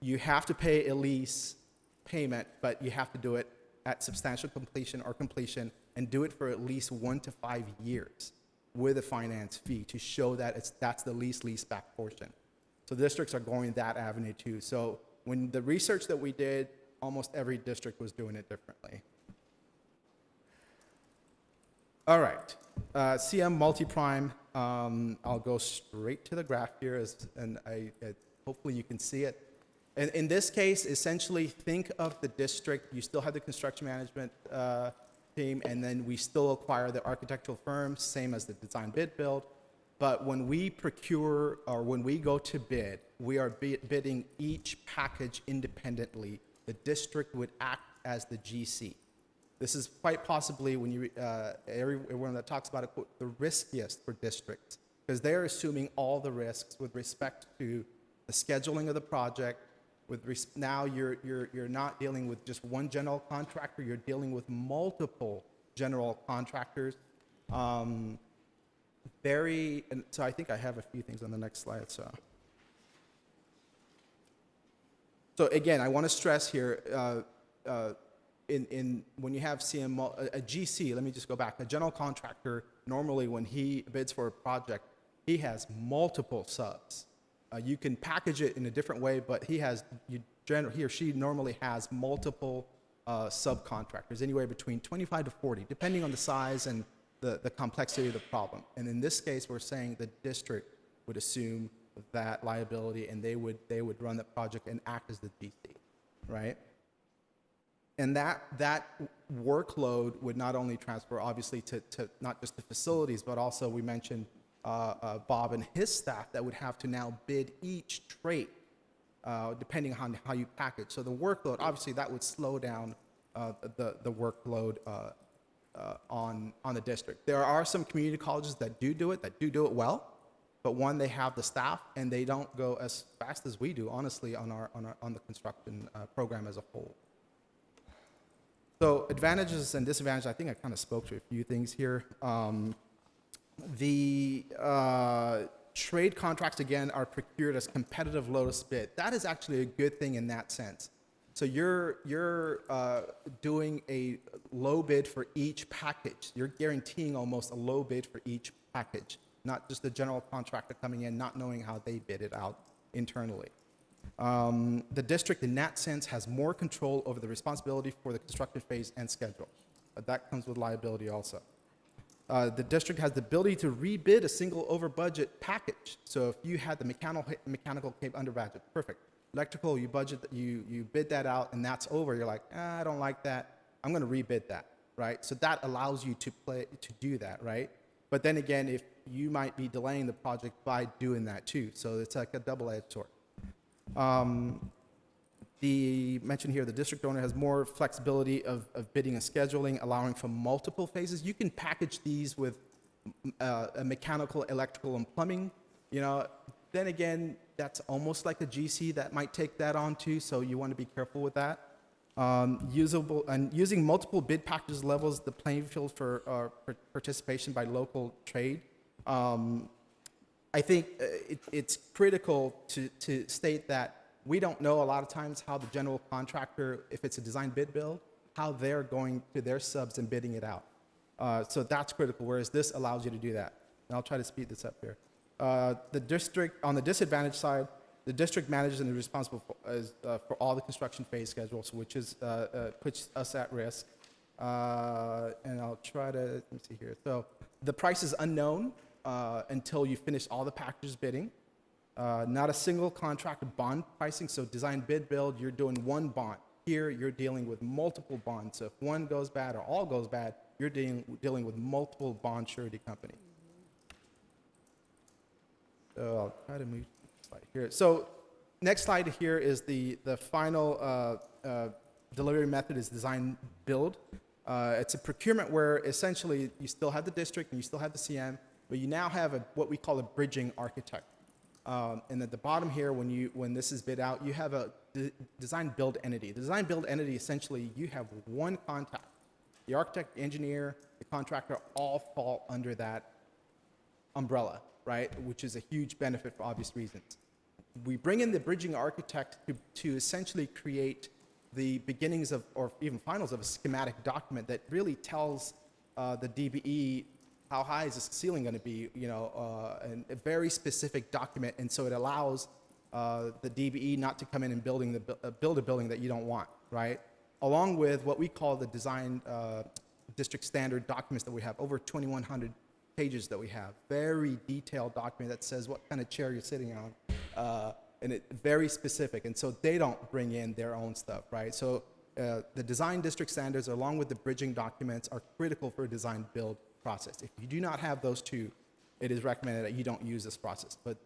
you have to pay a lease payment, but you have to do it at substantial completion or completion, and do it for at least 1 to 5 years with a finance fee to show that that's the lease back portion. So the districts are going that avenue too. So when the research that we did, almost every district was doing it differently. All right, CM multi-prime. I'll go straight to the graph here, and hopefully you can see it. And in this case, essentially, think of the district. You still have the construction management team, and then we still acquire the architectural firms, same as the design bid build. But when we procure or when we go to bid, we are bidding each package independently. The district would act as the GC. This is quite possibly, when you everyone that talks about it, quote, the riskiest for districts, because they're assuming all the risks with respect to the scheduling of the project. Now you're not dealing with just one general contractor. You're dealing with multiple general contractors. And so I think I have a few things on the next slide. So again, I want to stress here. When you have a GC, let me just go back. A general contractor, normally when he bids for a project, he has multiple subs. You can package it in a different way, but he or she normally has multiple subcontractors, anywhere between 25 to 40, depending on the size and the complexity of the problem. And in this case, we're saying the district would assume that liability, and they would run the project and act as the GC, right? And that workload would not only transfer, obviously, to not just the facilities, but also we mentioned Bob and his staff that would have to now bid each trade, depending on how you package. So the workload, obviously, that would slow down the workload on the district. There are some community colleges that do it well, but one, they have the staff, and they don't go as fast as we do, honestly, on the construction program as a whole. So advantages and disadvantages, I think I kind of spoke to a few things here. The trade contracts, again, are procured as competitive lowest bid. That is actually a good thing in that sense. So you're doing a low bid for each package. You're guaranteeing almost a low bid for each package, not just the general contractor coming in, not knowing how they bid it out internally. The district, in that sense, has more control over the responsibility for the construction phase and schedule. That comes with liability also. The district has the ability to rebid a single over budget package. So if you had the mechanical came under budget, perfect. Electrical, you bid that out, and that's over. You're like, I don't like that. I'm going to rebid that, right? So that allows you to do that, right? But then again, if you might be delaying the project by doing that too. So it's like a double-edged sword. Mentioned here, the district owner has more flexibility of bidding and scheduling, allowing for multiple phases. You can package these with a mechanical, electrical, and plumbing. Then again, that's almost like a GC that might take that on too, so you want to be careful with that. Using multiple bid packages levels the playing field for participation by local trade. I think it's critical to state that we don't know a lot of times how the general contractor, if it's a design bid build, how they're going to their subs and bidding it out. So that's critical, whereas this allows you to do that. And I'll try to speed this up here. The district, on the disadvantage side, the district manages and is responsible for all the construction phase schedules, which puts us at risk. And I'll try to, let me see here. So the price is unknown until you finish all the packages bidding. Not a single contract bond pricing, so design bid build, you're doing one bond. Here, you're dealing with multiple bonds. So if one goes bad or all goes bad, you're dealing with multiple bond surety companies. So I'll try to move the slide here. So next slide here is the final delivery method is design build. It's a procurement where essentially you still have the district and you still have the CM, but you now have what we call a bridging architect. And at the bottom here, when this is bid out, you have a design build entity. The design build entity, essentially, you have one contact The architect, the engineer, the contractor all fall under that umbrella, right? Which is a huge benefit for obvious reasons. We bring in the bridging architect to essentially create the beginnings of, or even finals of, a schematic document that really tells the DBE how high is the ceiling going to be, and a very specific document, and so it allows the DBE not to come in and build a building that you don't want, right? Along with what we call the design district standard documents that we have, over 2,100 pages that we have, very detailed document that says what kind of chair you're sitting on, and it's very specific, and so they don't bring in their own stuff, right? So the design district standards, along with the bridging documents, are critical for a design build process. If you do not have those two, it is recommended that you don't use this process. But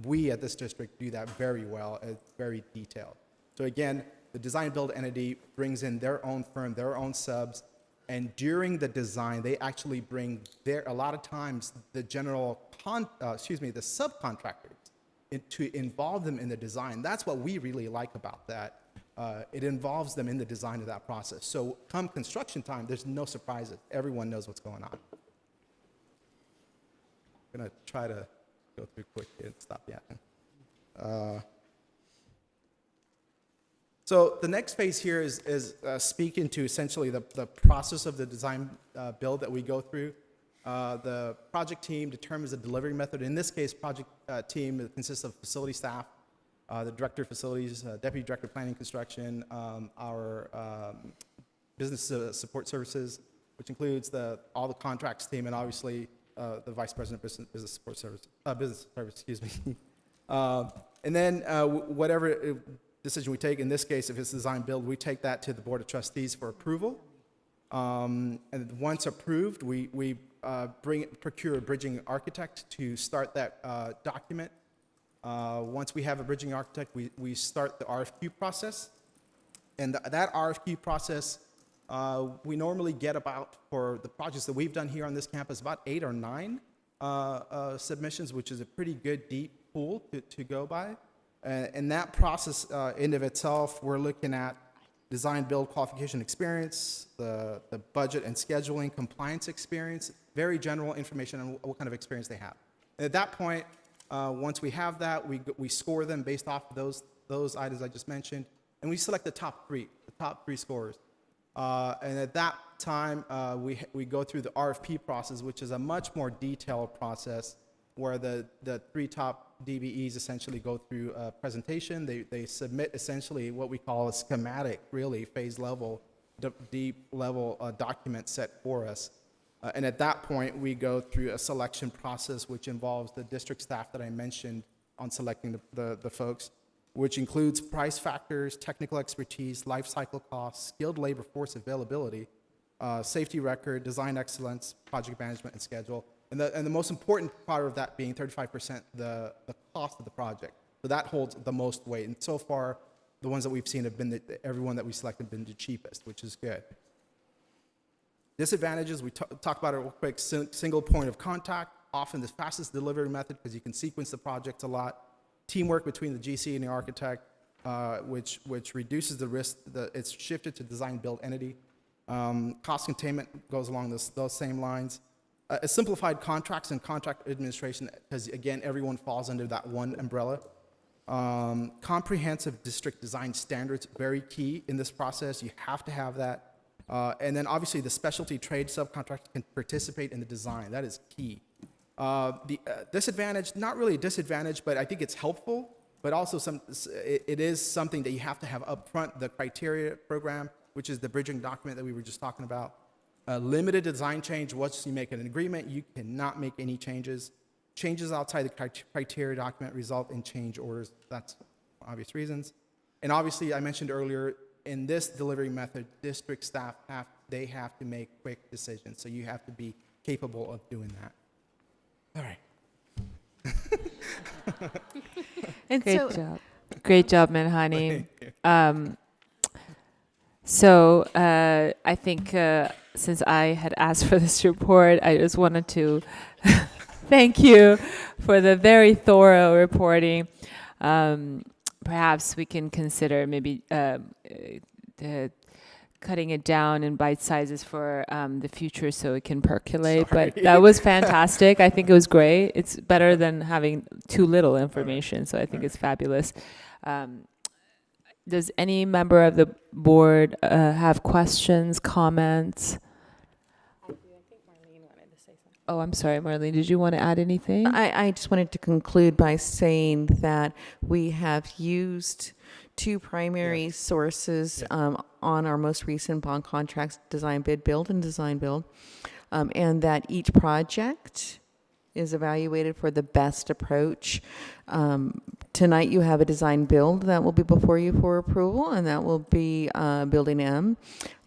we at this district do that very well, very detailed. So again, the design build entity brings in their own firm, their own subs, and during the design, they actually bring a lot of times the the subcontractors to involve them in the design. That's what we really like about that. It involves them in the design of that process. So come construction time, there's no surprises. Everyone knows what's going on. I'm gonna try to go through quick and stop yapping. So the next phase here is speaking to essentially the process of the design build that we go through. The project team determines the delivery method. In this case, project team consists of facility staff, the director of facilities, deputy director of planning construction, our business support services, which includes all the contracts team, and obviously the vice president of business support service, business service, excuse me. And then whatever decision we take, in this case, if it's design build, we take that to the board of trustees for approval. And once approved, we procure a bridging architect to start that document. Once we have a bridging architect, we start the RFQ process. And that RFQ process, we normally get about, for the projects that we've done here on this campus, about 8 or 9 submissions, which is a pretty good deep pool to go by. And that process in of itself, we're looking at design build qualification experience, the budget and scheduling compliance experience, very general information on what kind of experience they have. And at that point, once we have that, we score them based off of those items I just mentioned, and we select the top three scorers. And at that time, we go through the RFP process, which is a much more detailed process where the 3 top DBEs essentially go through a presentation. They submit essentially what we call a schematic, really phase level, deep level document set for us. And at that point, we go through a selection process, which involves the district staff that I mentioned on selecting the folks, which includes price factors, technical expertise, life cycle costs, skilled labor force availability, safety record, design excellence, project management, and schedule. And the most important part of that being 35% the cost of the project. So that holds the most weight. And so far, the ones that we've seen have been, everyone that we selected have been the cheapest, which is good. Disadvantages, we talk about it real quick. Single point of contact, often the fastest delivery method because you can sequence the project a lot. Teamwork between the GC and the architect, which reduces the risk. It's shifted to design build entity. Cost containment goes along those same lines. A simplified contracts and contract administration, because again, everyone falls under that one umbrella. Comprehensive district design standards, very key in this process. You have to have that. And then obviously the specialty trade subcontractors can participate in the design. That is key. The disadvantage, not really a disadvantage, but I think it's helpful, but also it is something that you have to have up front, the criteria program, which is the bridging document that we were just talking about. Limited design change. Once you make an agreement, you cannot make any changes. Changes outside the criteria document result in change orders. That's for obvious reasons. And obviously, I mentioned earlier, in this delivery method, district staff have to make quick decisions. So you have to be capable of doing that. All right. Great job, Manhani. So I think since I had asked for this report, I just wanted to thank you for the very thorough reporting. Perhaps we can consider maybe cutting it down in bite sizes for the future so it can percolate. But that was fantastic. I think it was great. It's better than having too little information. So I think it's fabulous. Does any member of the board have questions, comments? Oh, I'm sorry, Marlene. Did you want to add anything? I just wanted to conclude by saying that we have used two primary sources on our most recent bond contracts, design bid build and design build, and that each project is evaluated for the best approach. Tonight you have a design build that will be before you for approval, and that will be Building M.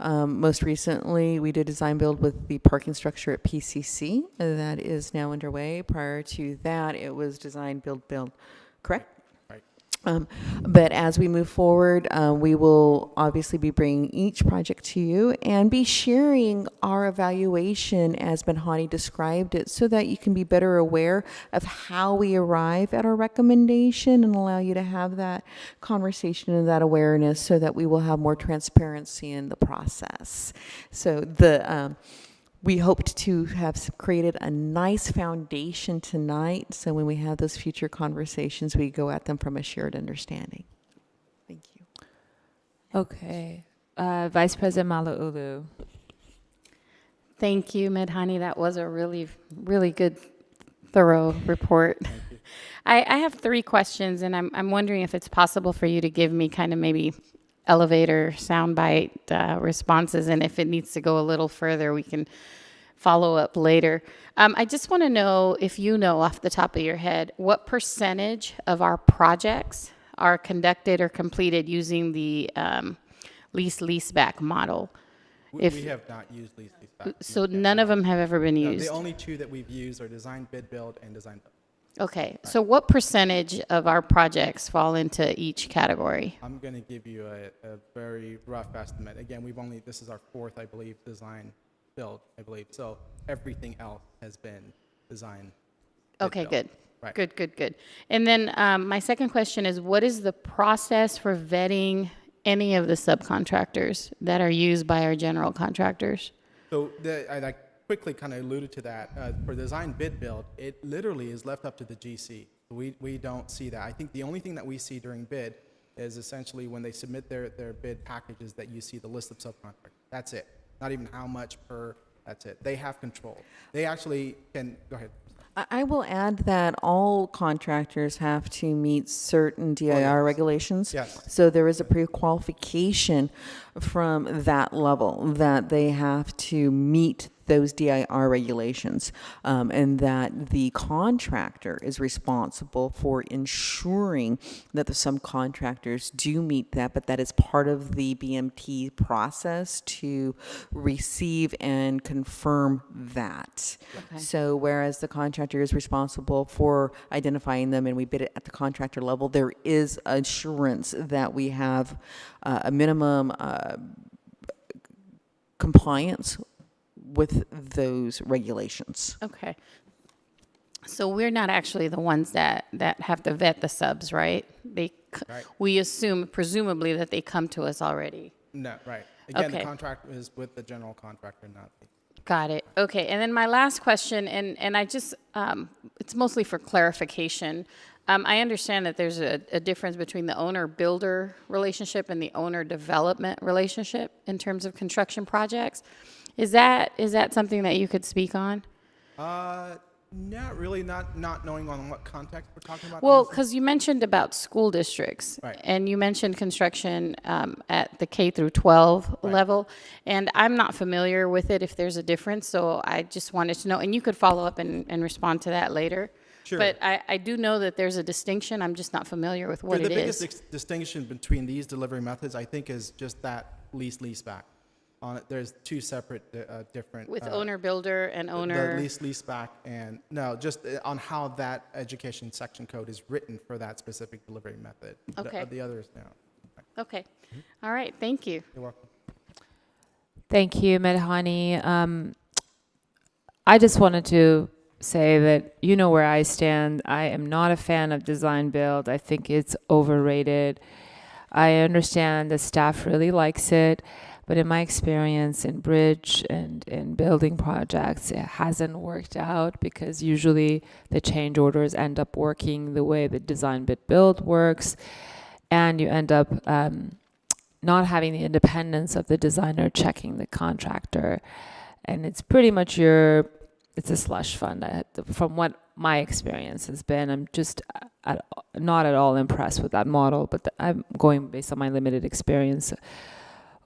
Most recently, we did design build with the parking structure at PCC. That is now underway. Prior to that, it was design build, correct? But as we move forward, we will obviously be bringing each project to you and be sharing our evaluation as Benhani described it so that you can be better aware of how we arrive at our recommendation and allow you to have that conversation and that awareness so that we will have more transparency in the process. So we hoped to have created a nice foundation tonight, so when we have those future conversations, we go at them from a shared understanding. Thank you. Okay. Vice President Malauulu. Thank you, Medhani. That was a really, really good, thorough report. I have 3 questions, and I'm wondering if it's possible for you to give me kind of maybe elevator soundbite responses, and if it needs to go a little further, we can follow up later. I just want to know if you know off the top of your head what percentage of our projects are conducted or completed using the lease-leaseback model. We have not used lease-leaseback. So none of them have ever been No, used? the only 2 that we've used are design bid build and design build. Okay, so what percentage of our projects fall into each category? I'm going to give you a very rough estimate. Again, this is our 4th, I believe, design build, I believe. So everything else has been design. Okay, build. good. Right. Good. And then my second question is, what is the process for vetting any of the subcontractors that are used by our general contractors? So I quickly kind of alluded to that. For design bid build, it literally is left up to the GC. We don't see that. I think the only thing that we see during bid is essentially when they submit their bid packages that you see the list of subcontractors. That's it. Not even how much per, that's it. They have control. They actually can, go ahead. I will add that all contractors have to meet certain DIR regulations. Yes. So there is a pre-qualification from that level that they have to meet those DIR regulations, and that the contractor is responsible for ensuring that the subcontractors do meet that, but that is part of the BMT process to receive and confirm that. Okay. So whereas the contractor is responsible for identifying them and we bid it at the contractor level, there is assurance that we have a minimum compliance with those regulations. Okay. So we're not actually the ones that have to vet the subs, right? Right. We assume, presumably, that they come to us already. No, right. Again, the Okay. contract is with the general contractor, not the. Got it. Okay. And then my last question, and I just, it's mostly for clarification. I understand that there's a difference between the owner-builder relationship and the owner-development relationship in terms of construction projects. Is that something that you could speak on? Not really, not knowing on what context we're talking about. Well, honestly. because you mentioned about school districts, Right. and you mentioned construction at the K through 12 Right. level, and I'm not familiar with it if there's a difference, so I just wanted to know, and you could follow up and respond to that later. Sure. But I do know that there's a distinction. I'm just not familiar with what the it biggest is. distinction between these delivery methods, I think, is just that lease-leaseback. On it, there's 2 separate different. With owner-builder and owner. The lease-leaseback and, no, just on how that education section code is written for that specific delivery method. Okay. The others, no. Okay. All right. Thank you. You're welcome. Thank you, Medhani. I just wanted to say that you know where I stand. I am not a fan of design build. I think it's overrated. I understand the staff really likes it, But in my experience in bridge and in building projects, it hasn't worked out because usually the change orders end up working the way the design bid build works, and you end up not having the independence of the designer checking the contractor, and it's pretty much it's a slush fund. From what my experience has been, I'm just not at all impressed with that model, but I'm going based on my limited experience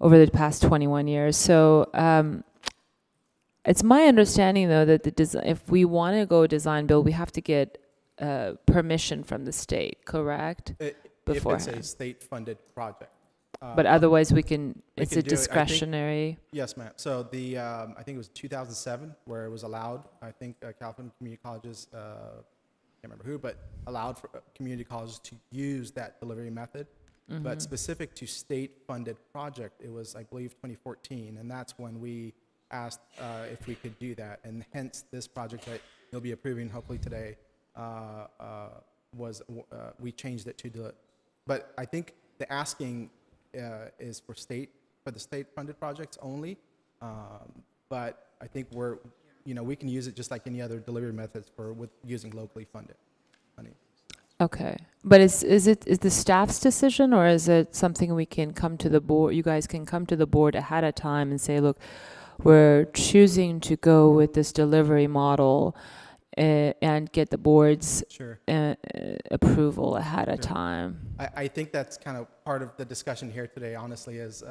over the past 21 years. So it's my understanding, though, that if we want to go design build, we have to get permission from the state, correct? If Beforehand. it's a state-funded project. But otherwise, it's can a do it. I think- discretionary. Yes, ma'am. So I think it was 2007 where it was allowed. I think California Community Colleges, can't remember who, but allowed for community colleges to use that delivery method. But specific to state-funded project, it was, I believe, 2014, and that's when we asked if we could do that, and hence this project that you'll be approving hopefully today we changed it to do it. But I think the asking is for the state-funded projects only. But I think we can use it just like any other delivery methods with using locally funded money. Okay, but is the staff's decision, or is it something we can come to the board? You guys can come to the board ahead of time and say, look, we're choosing to go with this delivery model, and get the board's Sure. approval ahead of time. I think that's kind of part of the discussion here today, honestly, as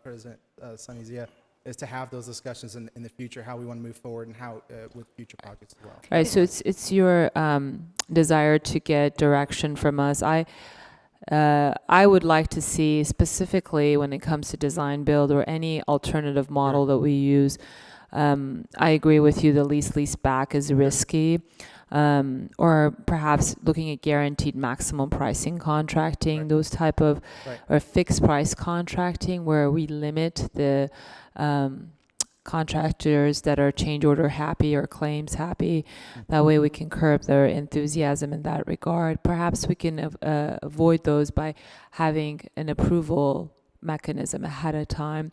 President Sunny Zia, is to have those discussions in the future, how we want to move forward and how with future projects as well. All right, so it's your desire to get direction from us. I would like to see specifically when it comes to design build or any alternative model that we use. I agree with you, the lease back is risky. Or perhaps looking at guaranteed maximum pricing contracting, those type of, or fixed price contracting where we limit the contractors that are change order happy or claims happy. That way we can curb their enthusiasm in that regard. Perhaps we can avoid those by having an approval mechanism ahead of time.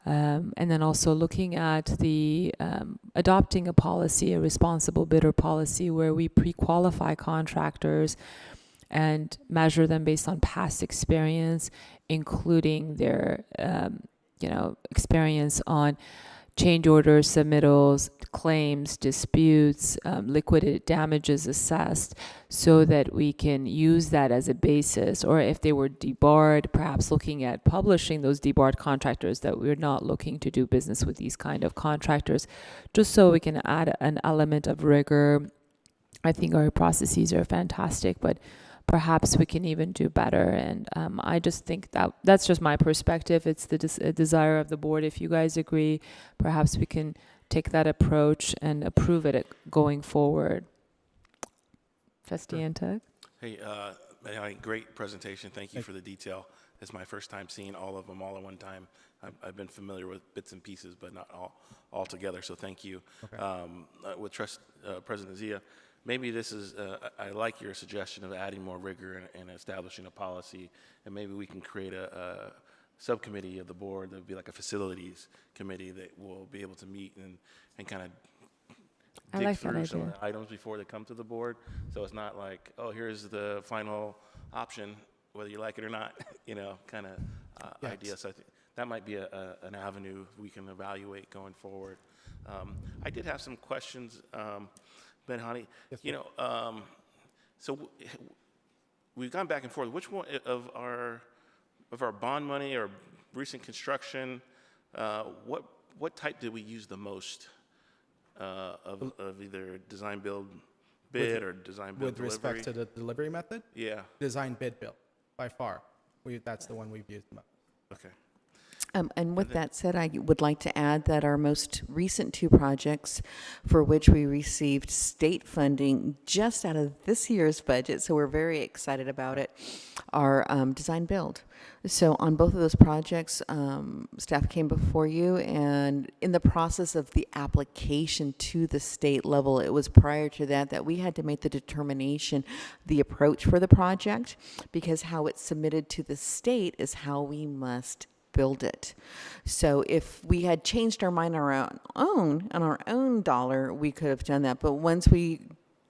And then also looking at the adopting a policy, a responsible bidder policy, where we pre-qualify contractors and measure them based on past experience, including their experience on change orders, submittals, claims, disputes, liquidated damages assessed, so that we can use that as a basis. Or if they were debarred, perhaps looking at publishing those debarred contractors, that we're not looking to do business with these kind of contractors, just so we can add an element of rigor. I think our processes are fantastic, but perhaps we can even do better. And I just think that's just my perspective. It's the desire of the board. If you guys agree, perhaps we can take that approach and approve it going forward. Trustee Antug? Hey, great presentation. Thank you for the detail. It's my first time seeing all of them all at one time. I've been familiar with bits and pieces, but not all together, so thank you. Okay. With President Zia, maybe this is, I like your suggestion of adding more rigor and establishing a policy, and maybe we can create a subcommittee of the board that would be like a facilities committee that will be able to meet and kind of dig through some of the items before they come to the board. So it's not like, oh, here's the final option, whether you like it or not, kind of idea. So I think that might be an avenue we can evaluate going forward. I did have some questions. Ben Hani, yes, so we've gone back and forth. Which one of our bond money or recent construction, what type did we use the most of either design build bid or design build delivery? With respect to the delivery method? Yeah. Design bid build, by far. That's the one we've used the most. Okay. And with that said, I would like to add that our most recent two projects for which we received state funding just out of this year's budget, so we're very excited about it, are design build. So on both of those projects, staff came before you, and in the process of the application to the state level, it was prior to that we had to make the determination, the approach for the project, because how it's submitted to the state is how we must build it. So if we had changed our mind on our own dollar, we could have done that. But once we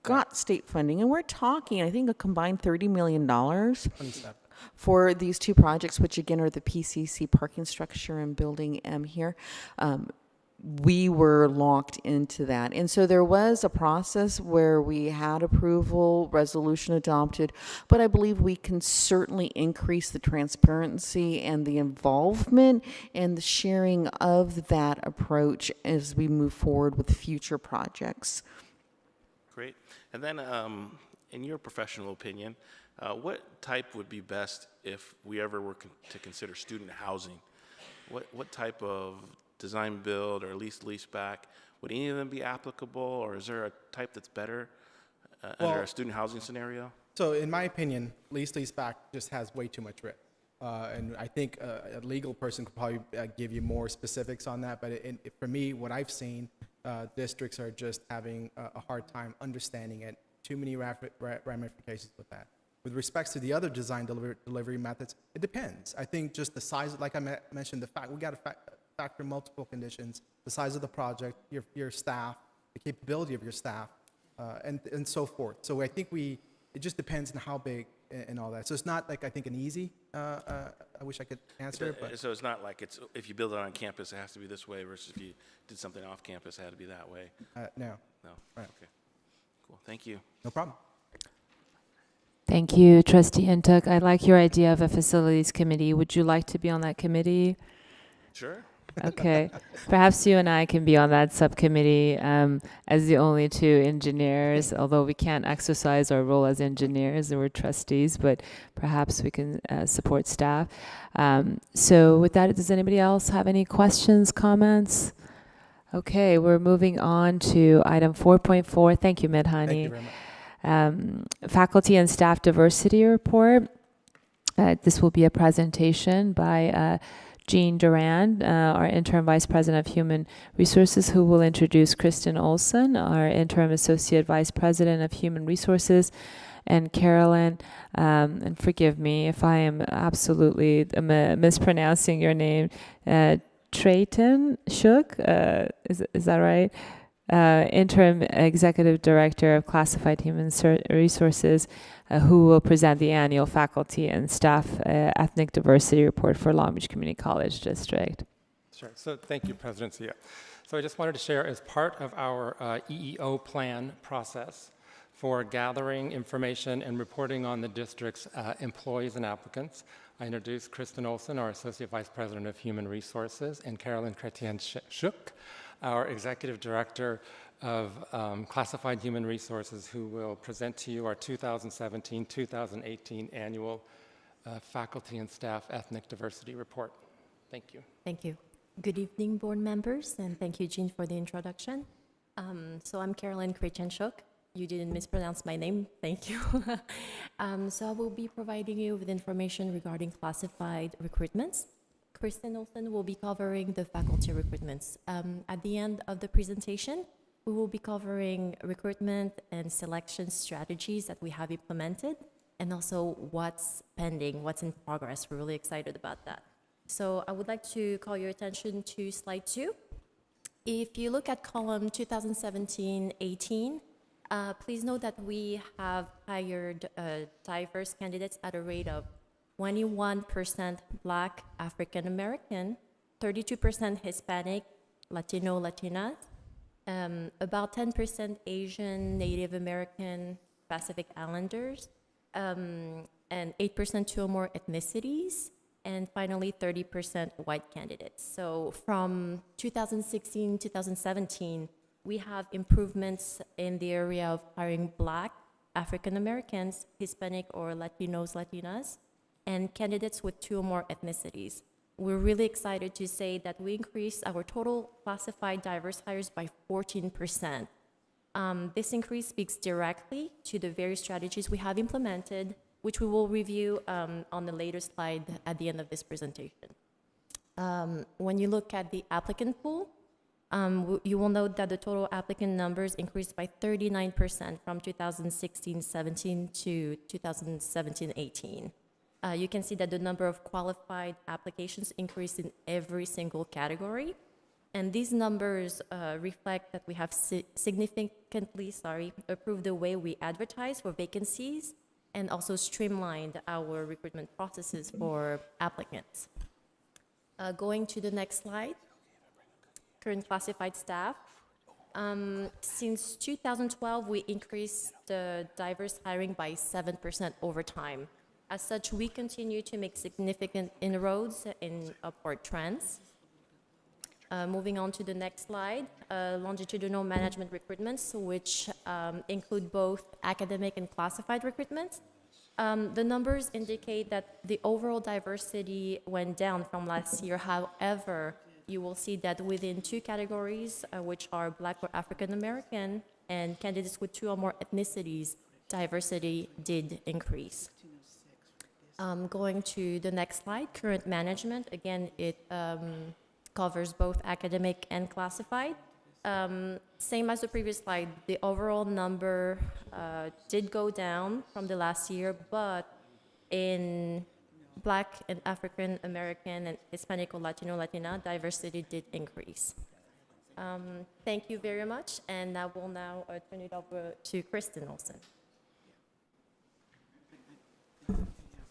got state funding, and we're talking, I think, a combined $30 million for these two projects, which again are the PCC parking structure and building M here. We were locked into that. And so there was a process where we had approval, resolution adopted, but I believe we can certainly increase the transparency and the involvement and the sharing of that approach as we move forward with future projects. Great. And then, in your professional opinion, what type would be best if we ever were to consider student housing? What type of design build or lease back, would any of them be applicable, or is there a type that's better under a student housing scenario? So in my opinion, lease back just has way too much risk. And I think a legal person could probably give you more specifics on that. But for me, what I've seen, districts are just having a hard time understanding it. Too many ramifications with that. With respect to the other design delivery methods, it depends. I think just the size, like I mentioned, we got to factor multiple conditions: the size of the project, your staff, the capability of your staff, and so forth. So I think it just depends on how big and all that. So it's not like, I think, an easy, I wish I could answer it, but. So it's not like if you build it on campus, it has to be this way, versus if you did something off campus, it had to be that way? No. No? Right. Okay. Cool. Thank you. No problem. Thank you, Trustee Ntuk. I like your idea of a facilities committee. Would you like to be on that committee? Sure. Okay. Perhaps you and I can be on that subcommittee as the only two engineers, although we can't exercise our role as engineers and we're trustees, but perhaps we can support staff. So with that, does anybody else have any questions, comments? Okay, we're moving on to item 4.4. Thank you, Medhani. Thank you very much. Faculty and staff diversity report. This will be a presentation by Jean Durand, our interim vice president of human resources, who will introduce Kristen Olson, our interim associate vice president of human resources, and Carolyn, and forgive me if I am absolutely mispronouncing your name, Trayton Shook, is that right? Interim Executive Director of Classified Human Resources, who will present the annual faculty and staff ethnic diversity report for Long Beach Community College District. Sure. So thank you, President Zia. So I just wanted to share, as part of our EEO plan process for gathering information and reporting on the district's employees and applicants, I introduced Kristen Olson, our Associate Vice President of Human Resources, and Carolyn Chrétien Shook, our Executive Director of Classified Human Resources, who will present to you our 2017-2018 annual Faculty and Staff Ethnic Diversity Report. Thank you. Thank you. Good evening, board members, and thank you, Jean, for the introduction. So I'm Carolyn Chrétien Shook. You didn't mispronounce my name. Thank you. So I will be providing you with information regarding classified recruitments. Kristen Olson will be covering the faculty recruitments. At the end of the presentation, we will be covering recruitment and selection strategies that we have implemented, and also what's pending, what's in progress. We're really excited about that. So I would like to call your attention to slide 2. If you look at column 2017-18, please note that we have hired diverse candidates at a rate of 21% Black, African American, 32% Hispanic, Latino, Latinas, about 10% Asian, Native American, Pacific Islanders, and 8% 2 or more ethnicities, and finally 30% white candidates. So from 2016 to 2017, we have improvements in the area of hiring Black, African Americans, Hispanic or Latinos, Latinas, and candidates with 2 or more ethnicities. We're really excited to say that we increased our total classified diverse hires by 14%. This increase speaks directly to the various strategies we have implemented, which we will review on the later slide at the end of this presentation. When you look at the applicant pool, you will note that the total applicant numbers increased by 39% from 2016-17 to 2017-18. You can see that the number of qualified applications increased in every single category. And these numbers reflect that we have significantly improved the way we advertise for vacancies and also streamlined our recruitment processes for applicants. Going to the next slide, current classified staff. Since 2012, we increased the diverse hiring by 7% over time. As such, we continue to make significant inroads in upward trends. Moving on to the next slide, longitudinal management recruitments, which include both academic and classified recruitments. The numbers indicate that the overall diversity went down from last year. However, you will see that within two categories, which are Black or African American and candidates with two or more ethnicities, diversity did increase. Going to the next slide, current management. Again, it covers both academic and classified. Same as the previous slide, the overall number did go down from the last year, but in Black and African American and Hispanic or Latino, Latina, diversity did increase. Thank you very much, and I will now turn it over to Kristen Olson.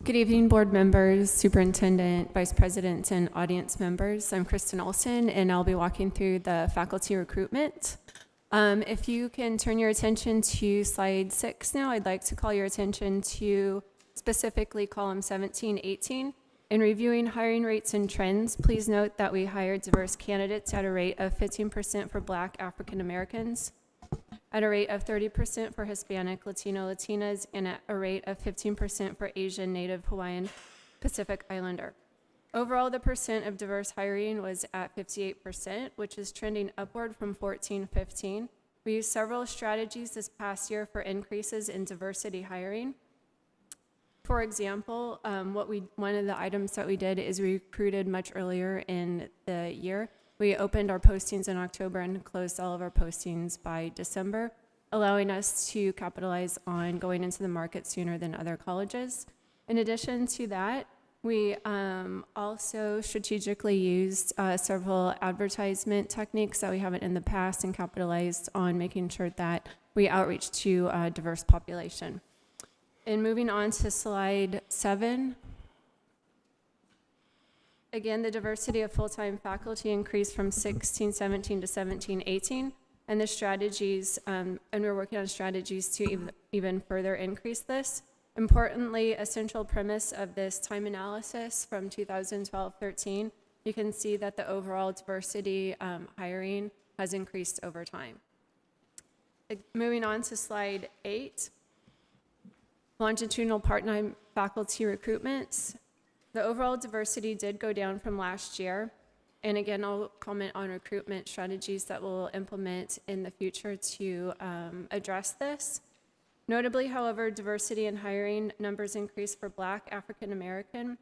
Good evening, board members, superintendent, vice president, and audience members. I'm Kristen Olson, and I'll be walking through the faculty recruitment. If you can turn your attention to slide 6 now, I'd like to call your attention to specifically column 17, 18. In reviewing hiring rates and trends, please note that we hired diverse candidates at a rate of 15% for Black African Americans, at a rate of 30% for Hispanic, Latino, Latinas, and at a rate of 15% for Asian, Native, Hawaiian, Pacific Islander. Overall, the percent of diverse hiring was at 58%, which is trending upward from 14-15. We used several strategies this past year for increases in diversity hiring. For example, one of the items that we did is we recruited much earlier in the year. We opened our postings in October and closed all of our postings by December, allowing us to capitalize on going into the market sooner than other colleges. In addition to that, we also strategically used several advertisement techniques that we haven't in the past and capitalized on making sure that we outreach to a diverse population. And moving on to slide 7. Again, the diversity of full-time faculty increased from 16-17 to 17-18, and the strategies, and we're working on strategies to even further increase this. Importantly, a central premise of this time analysis from 2012-13, you can see that the overall diversity hiring has increased over time. Moving on to slide 8, longitudinal part-time faculty recruitments. The overall diversity did go down from last year. And again, I'll comment on recruitment strategies that we'll implement in the future to address this. Notably, however, diversity in hiring numbers increased for Black African American,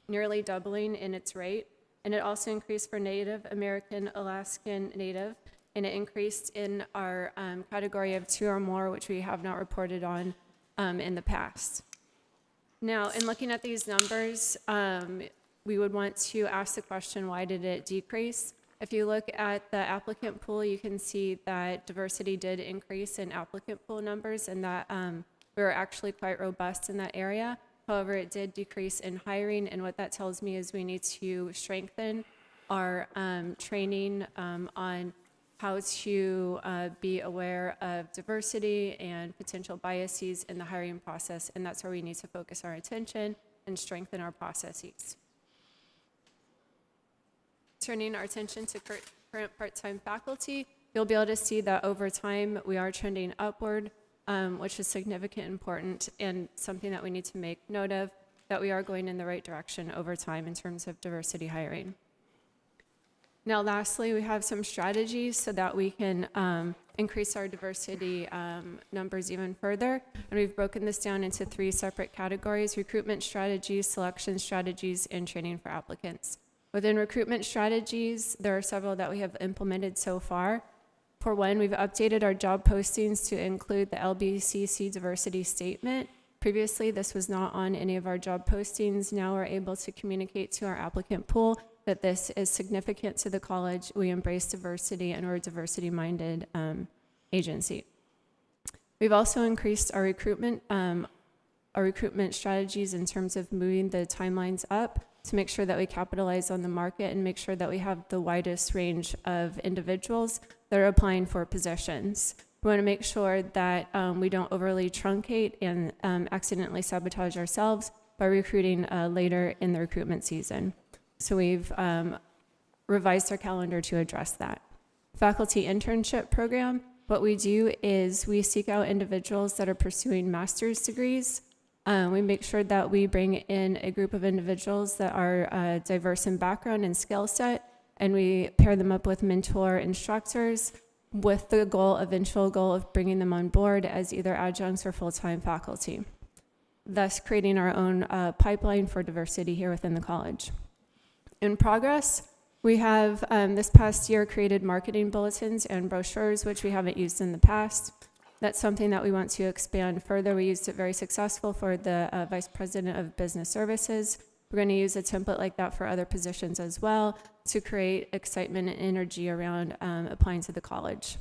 nearly doubling in its rate. And it also increased for Native American, Alaskan Native, and it increased in our category of 2 or more, which we have not reported on in the past. Now, in looking at these numbers, we would want to ask the question, why did it decrease? If you look at the applicant pool, you can see that diversity did increase in applicant pool numbers and that we were actually quite robust in that area. However, it did decrease in hiring, and what that tells me is we need to strengthen our training on how to be aware of diversity and potential biases in the hiring process, and that's where we need to focus our attention and strengthen our processes. Turning our attention to current part-time faculty, you'll be able to see that over time we are trending upward, which is significant, important, and something that we need to make note of, that we are going in the right direction over time in terms of diversity hiring. Now, lastly, we have some strategies so that we can increase our diversity numbers even further. And we've broken this down into 3 separate categories: recruitment strategies, selection strategies, and training for applicants. Within recruitment strategies, there are several that we have implemented so far. For one, we've updated our job postings to include the LBCC diversity statement, Previously, this was not on any of our job postings. Now we're able to communicate to our applicant pool that this is significant to the college. We embrace diversity and we're a diversity-minded agency. We've also increased our recruitment strategies in terms of moving the timelines up to make sure that we capitalize on the market and make sure that we have the widest range of individuals that are applying for positions. We want to make sure that we don't overly truncate and accidentally sabotage ourselves by recruiting later in the recruitment season. So we've revised our calendar to address that. Faculty internship program, what we do is we seek out individuals that are pursuing master's degrees. We make sure that we bring in a group of individuals that are diverse in background and skill set, and we pair them up with mentor instructors with the eventual goal of bringing them on board as either adjuncts or full-time faculty, thus creating our own pipeline for diversity here within the college. In progress, we have this past year created marketing bulletins and brochures, which we haven't used in the past. That's something that we want to expand further. We used it very successful for the Vice President of Business Services. We're going to use a template like that for other positions as well to create excitement and energy around applying to the college.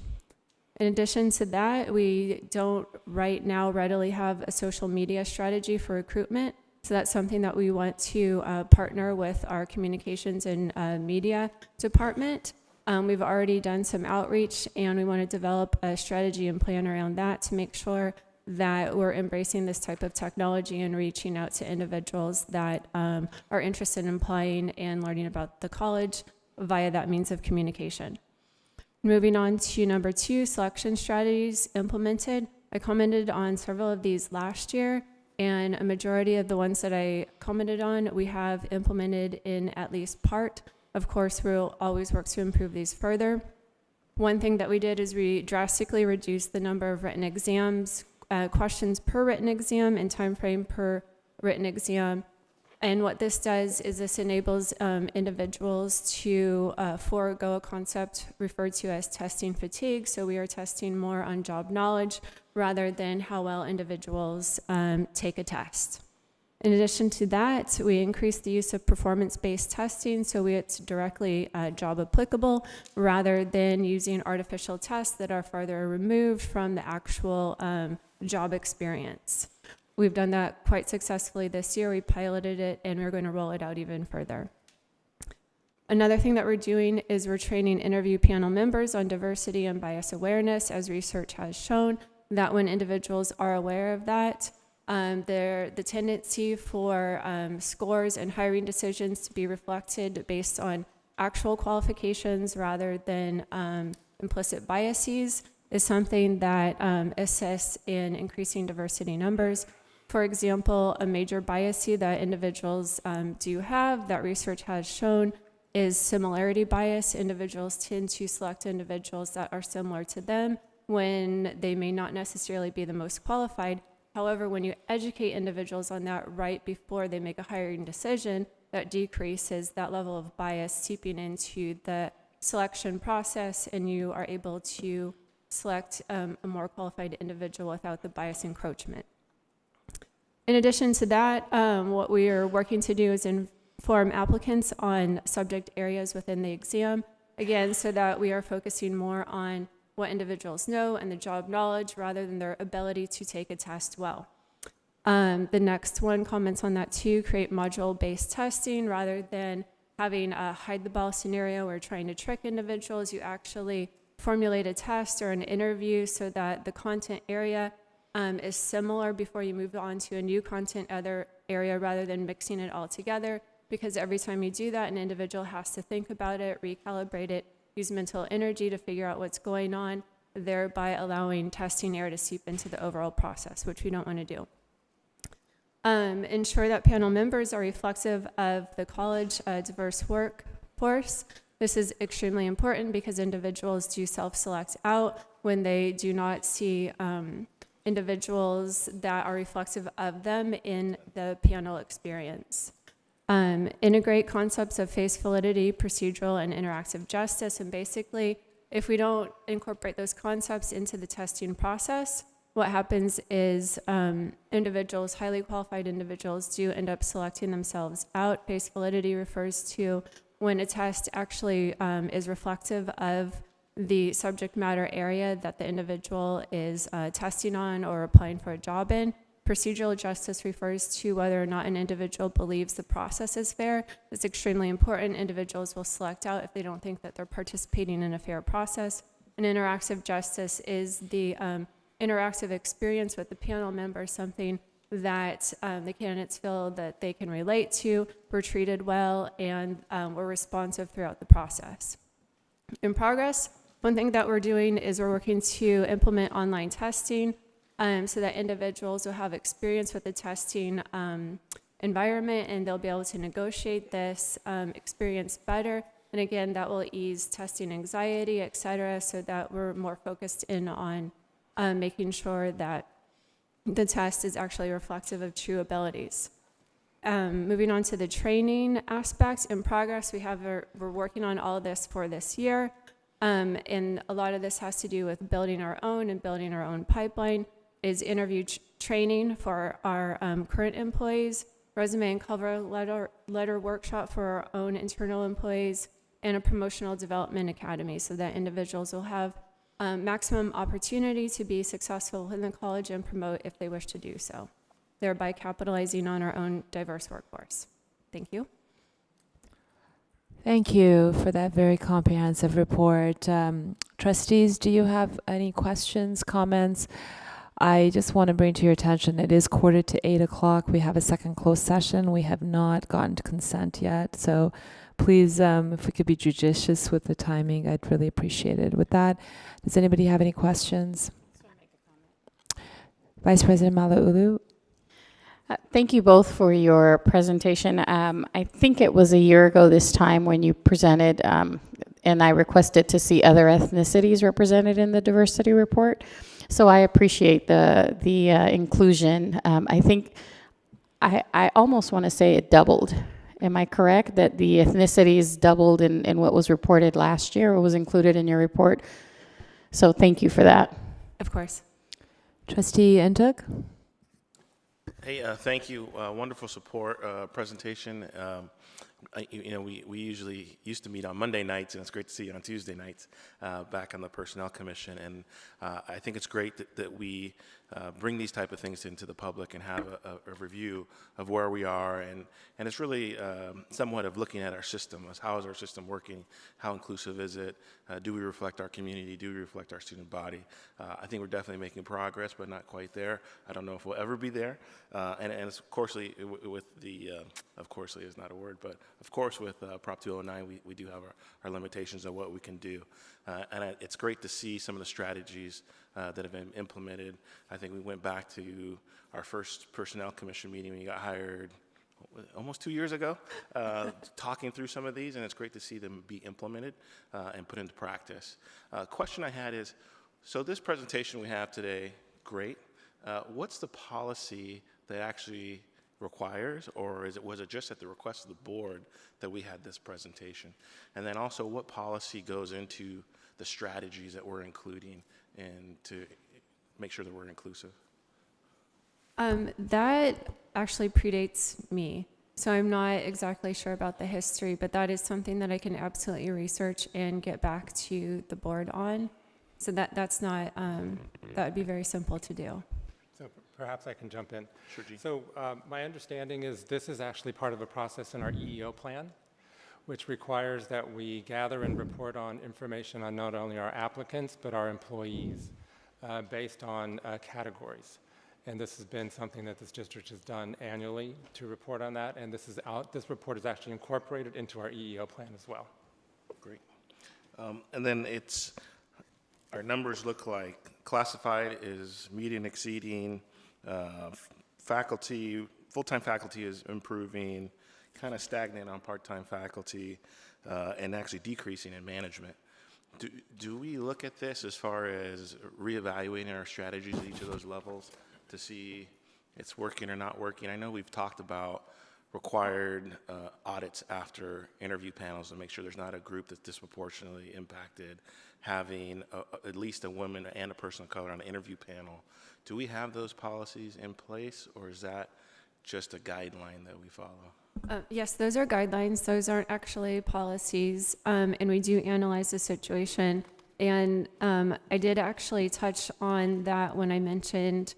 In addition to that, we don't right now readily have a social media strategy for recruitment. So that's something that we want to partner with our communications and media department. We've already done some outreach, and we want to develop a strategy and plan around that to make sure that we're embracing this type of technology and reaching out to individuals that are interested in applying and learning about the college via that means of communication. Moving on to number 2, selection strategies implemented. I commented on several of these last year, and a majority of the ones that I commented on, we have implemented in at least part. Of course, we'll always work to improve these further. One thing that we did is we drastically reduced the number of written exams, questions per written exam, and time frame per written exam. And what this does is this enables individuals to forego a concept referred to as testing fatigue. So we are testing more on job knowledge rather than how well individuals take a test. In addition to that, we increased the use of performance-based testing, so it's directly job applicable rather than using artificial tests that are farther removed from the actual job experience. We've done that quite successfully this year. We piloted it, and we're going to roll it out even further. Another thing that we're doing is we're training interview panel members on diversity and bias awareness, as research has shown that when individuals are aware of that, the tendency for scores and hiring decisions to be reflected based on actual qualifications rather than implicit biases is something that assists in increasing diversity numbers. For example, a major bias that individuals do have that research has shown is similarity bias. Individuals tend to select individuals that are similar to them when they may not necessarily be the most qualified. However, when you educate individuals on that right before they make a hiring decision, that decreases that level of bias seeping into the selection process, and you are able to select a more qualified individual without the bias encroachment. In addition to that, what we are working to do is inform applicants on subject areas within the exam, again, so that we are focusing more on what individuals know and the job knowledge rather than their ability to take a test well. The next one comments on that too, create module-based testing rather than having a hide-the-ball scenario where trying to trick individuals. You actually formulate a test or an interview so that the content area is similar before you move on to a new content area rather than mixing it all together, because every time you do that, an individual has to think about it, recalibrate it, use mental energy to figure out what's going on, thereby allowing testing error to seep into the overall process, which we don't want to do. Ensure that panel members are reflexive of the college diverse workforce. This is extremely important because individuals do self-select out when they do not see individuals that are reflexive of them in the panel experience. Integrate concepts of face validity, procedural, and interactive justice. And basically, if we don't incorporate those concepts into the testing process, what happens is individuals, highly qualified individuals, do end up selecting themselves out. PACE validity refers to when a test actually is reflective of the subject matter area that the individual is testing on or applying for a job in. Procedural justice refers to whether or not an individual believes the process is fair. It's extremely important. Individuals will select out if they don't think that they're participating in a fair process. And interactive justice is the interactive experience with the panel member, something that the candidates feel that they can relate to, were treated well, and were responsive throughout the process. In progress, one thing that we're doing is we're working to implement online testing so that individuals will have experience with the testing environment, and they'll be able to negotiate this experience better. And again, that will ease testing anxiety, et cetera, so that we're more focused in on making sure that the test is actually reflective of true abilities. Moving on to the training aspects, in progress, we're working on all of this for this year. And a lot of this has to do with building our own pipeline, is interview training for our current employees, resume and cover letter workshop for our own internal employees, and a promotional development academy so that individuals will have maximum opportunity to be successful in the college and promote if they wish to do so, thereby capitalizing on our own diverse workforce. Thank you. Thank you for that very comprehensive report. Trustees, do you have any questions, comments? I just want to bring to your attention, it is 7:45. We have a second closed session. We have not gotten to consent yet. So please, if we could be judicious with the timing, I'd really appreciate it. With that, does anybody have any questions? Vice President Malauulu? Thank you both for your presentation. I think it was a year ago this time when you presented, and I requested to see other ethnicities represented in the diversity report. So I appreciate the inclusion. I think I almost want to say it doubled. Am I correct that the ethnicities doubled in what was reported last year or was included in your report? So thank you for that. Of course. Trustee Ntuk? Hey, thank you. Wonderful support presentation. We usually used to meet on Monday nights, and it's great to see you on Tuesday nights back on the Personnel Commission. And I think it's great that we bring these type of things into the public and have a review of where we are. And it's really somewhat of looking at our system. How is our system working? How inclusive is it? Do we reflect our community? Do we reflect our student body? I think we're definitely making progress, but not quite there. I don't know if we'll ever be there. And it's of course with the, of course is not a word, but of course with Prop 209, we do have our limitations on what we can do. And it's great to see some of the strategies that have been implemented. I think we went back to our first Personnel Commission meeting when you got hired almost 2 years ago, talking through some of these, and it's great to see them be implemented and put into practice. Question I had is, so this presentation we have today, great. What's the policy that actually requires, or was it just at the request of the board that we had this presentation? And then also, what policy goes into the strategies that we're including and to make sure that we're inclusive? That actually predates me, so I'm not exactly sure about the history, but that is something that I can absolutely research and get back to the board on. So that's not, that would be very simple to do. So perhaps I can jump in. Sure, Gene. So my understanding is this is actually part of a process in our EEO plan, which requires that we gather and report on information on not only our applicants, but our employees based on categories. And this has been something that this district has done annually to report on that. And this report is actually incorporated into our EEO plan as well. Great. And then our numbers look like classified is meeting, exceeding, faculty, full-time faculty is improving, kind of stagnant on part-time faculty, and actually decreasing in management. Do we look at this as far as reevaluating our strategies at each of those levels to see it's working or not working? I know we've talked about required audits after interview panels to make sure there's not a group that's disproportionately impacted having at least a woman and a person of color on the interview panel. Do we have those policies in place, or is that just a guideline that we follow? Yes, those are guidelines. Those aren't actually policies, and we do analyze the situation. And I did actually touch on that when I mentioned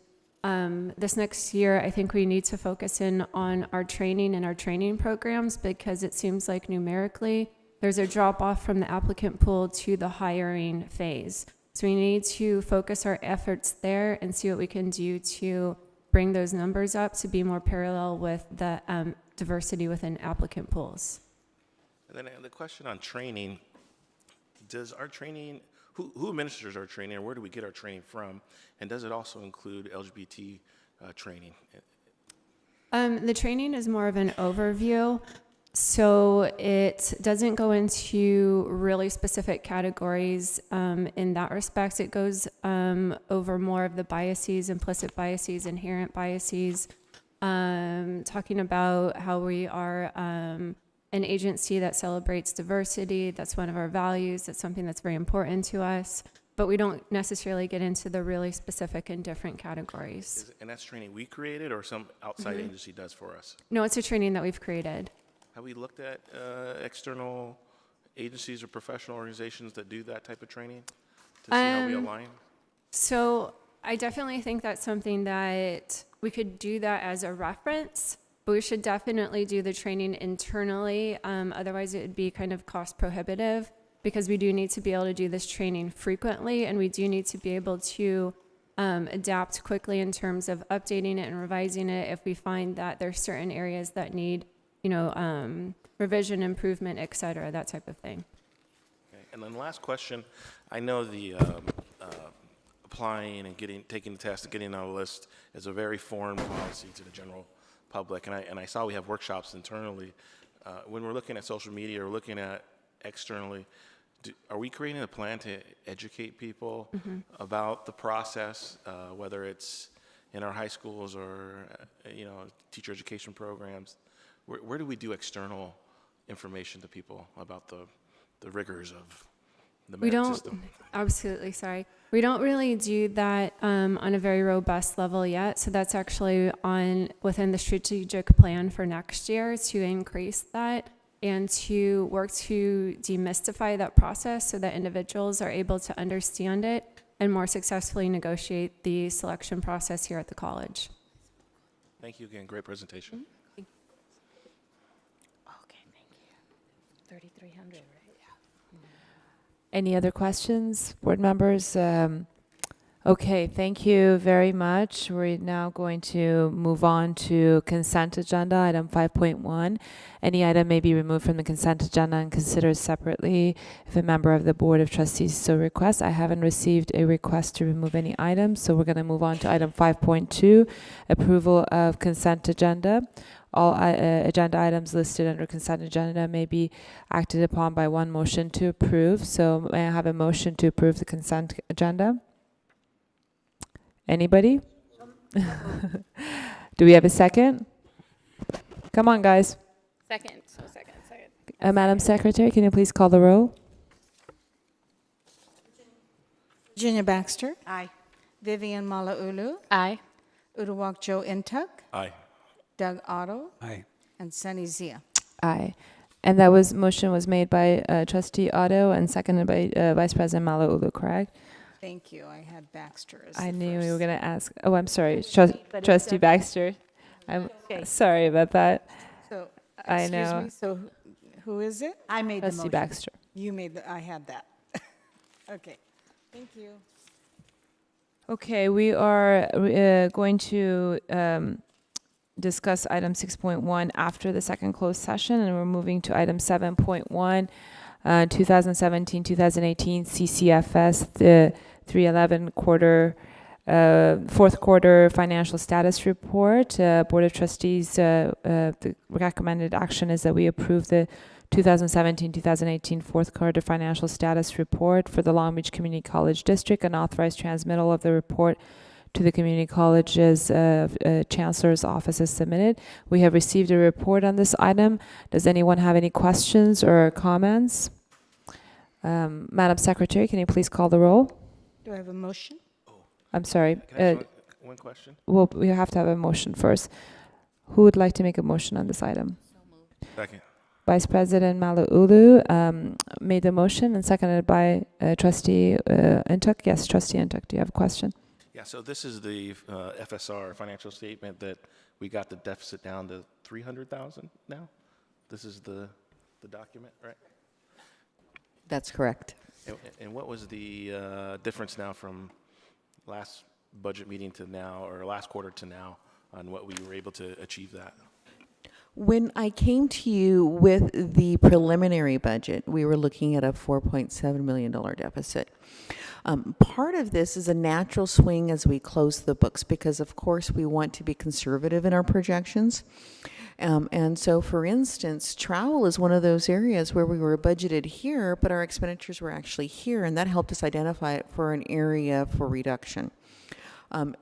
this next year. I think we need to focus in on our training and our training programs, because it seems like numerically there's a drop off from the applicant pool to the hiring phase. So we need to focus our efforts there and see what we can do to bring those numbers up to be more parallel with the diversity within applicant pools. And then the question on training, does our training, who administers our training, or where do we get our training from? And does it also include LGBT training? The training is more of an overview, so it doesn't go into really specific categories in that respect. It goes over more of the biases, implicit biases, inherent biases, talking about how we are an agency that celebrates diversity. That's one of our values. That's something that's very important to us. But we don't necessarily get into the really specific and different categories. And that's training we created, or some outside agency does for us? No, it's a training that we've created. Have we looked at external agencies or professional organizations that do that type of training to see how we align? So I definitely think that's something that we could do that as a reference, but we should definitely do the training internally. Otherwise, it would be kind of cost prohibitive, because we do need to be able to do this training frequently, and we do need to be able to adapt quickly in terms of updating it and revising it if we find that there's certain areas that need, revision, improvement, et cetera, that type of thing. Okay. And then last question, I know the applying and taking the test and getting on the list is a very foreign policy to the general public, and I saw we have workshops internally. When we're looking at social media or looking at externally, are we creating a plan to educate people about the process, whether it's in our high schools or teacher education programs? Where do we do external information to people about the rigors of the merit system? Absolutely, sorry. We don't really do that on a very robust level yet. So that's actually within the strategic plan for next year, to increase that and to work to demystify that process so that individuals are able to understand it and more successfully negotiate the selection process here at the college. Thank you again. Great presentation. Okay, thank you. 3,300, right? Any other questions, board members? Okay, thank you very much. We're now going to move on to consent agenda, item 5.1. Any item may be removed from the consent agenda and considered separately if a member of the Board of Trustees so requests. I haven't received a request to remove any items, so we're going to move on to item 5.2, approval of consent agenda. All agenda items listed under consent agenda may be acted upon by one motion to approve. So may I have a motion to approve the consent agenda? Anybody? Do we have a second? Come on, guys. Second. Madam Secretary, can you please call the roll? Virginia Baxter. Aye. Vivian Malauulu. Aye. Uduak Joe Intuk. Aye. Doug Otto. Aye. And Sunny Zia. Aye. And motion was made by Trustee Otto and seconded by Vice President Malauulu, correct? Thank you. I had Baxter as I the knew first. we were going to ask. Oh, I'm sorry. But it's Trustee okay. Baxter. I'm Okay. sorry about that. So, I excuse know. me, so who is it? I made the Trustee motion. Baxter. You made I had that. Okay. Thank you. Okay, we are going to discuss item 6.1 after the second closed session, and we're moving to item 7.1, 2017-2018 CCFS, the 311 fourth quarter financial status report. Board of Trustees, the recommended action is that we approve the 2017-2018 fourth quarter financial status report for the Long Beach Community College District and authorize transmittal of the report to the community college's chancellor's office as submitted. We have received a report on this item. Does anyone have any questions or comments? Madam Secretary, can you please call the roll? Do I have a motion? I'm sorry. Can I ask one question? Well, we have to have a motion first. Who would like to make a motion on this item? Second. Vice President Malauulu made the motion and seconded by Trustee Intuk. Yes, Trustee Intuk, do you have a question? Yeah, so this is the FSR financial statement that we got the deficit down to 300,000 now? This is the document, right? That's correct. And what was the difference now from last budget meeting to now, or last quarter to now, on what we were able to achieve that? When I came to you with the preliminary budget, we were looking at a $4.7 million deficit. Part of this is a natural swing as we close the books because, of course, we want to be conservative in our projections. And so, for instance, travel is one of those areas where we were budgeted here, but our expenditures were actually here, and that helped us identify it for an area for reduction.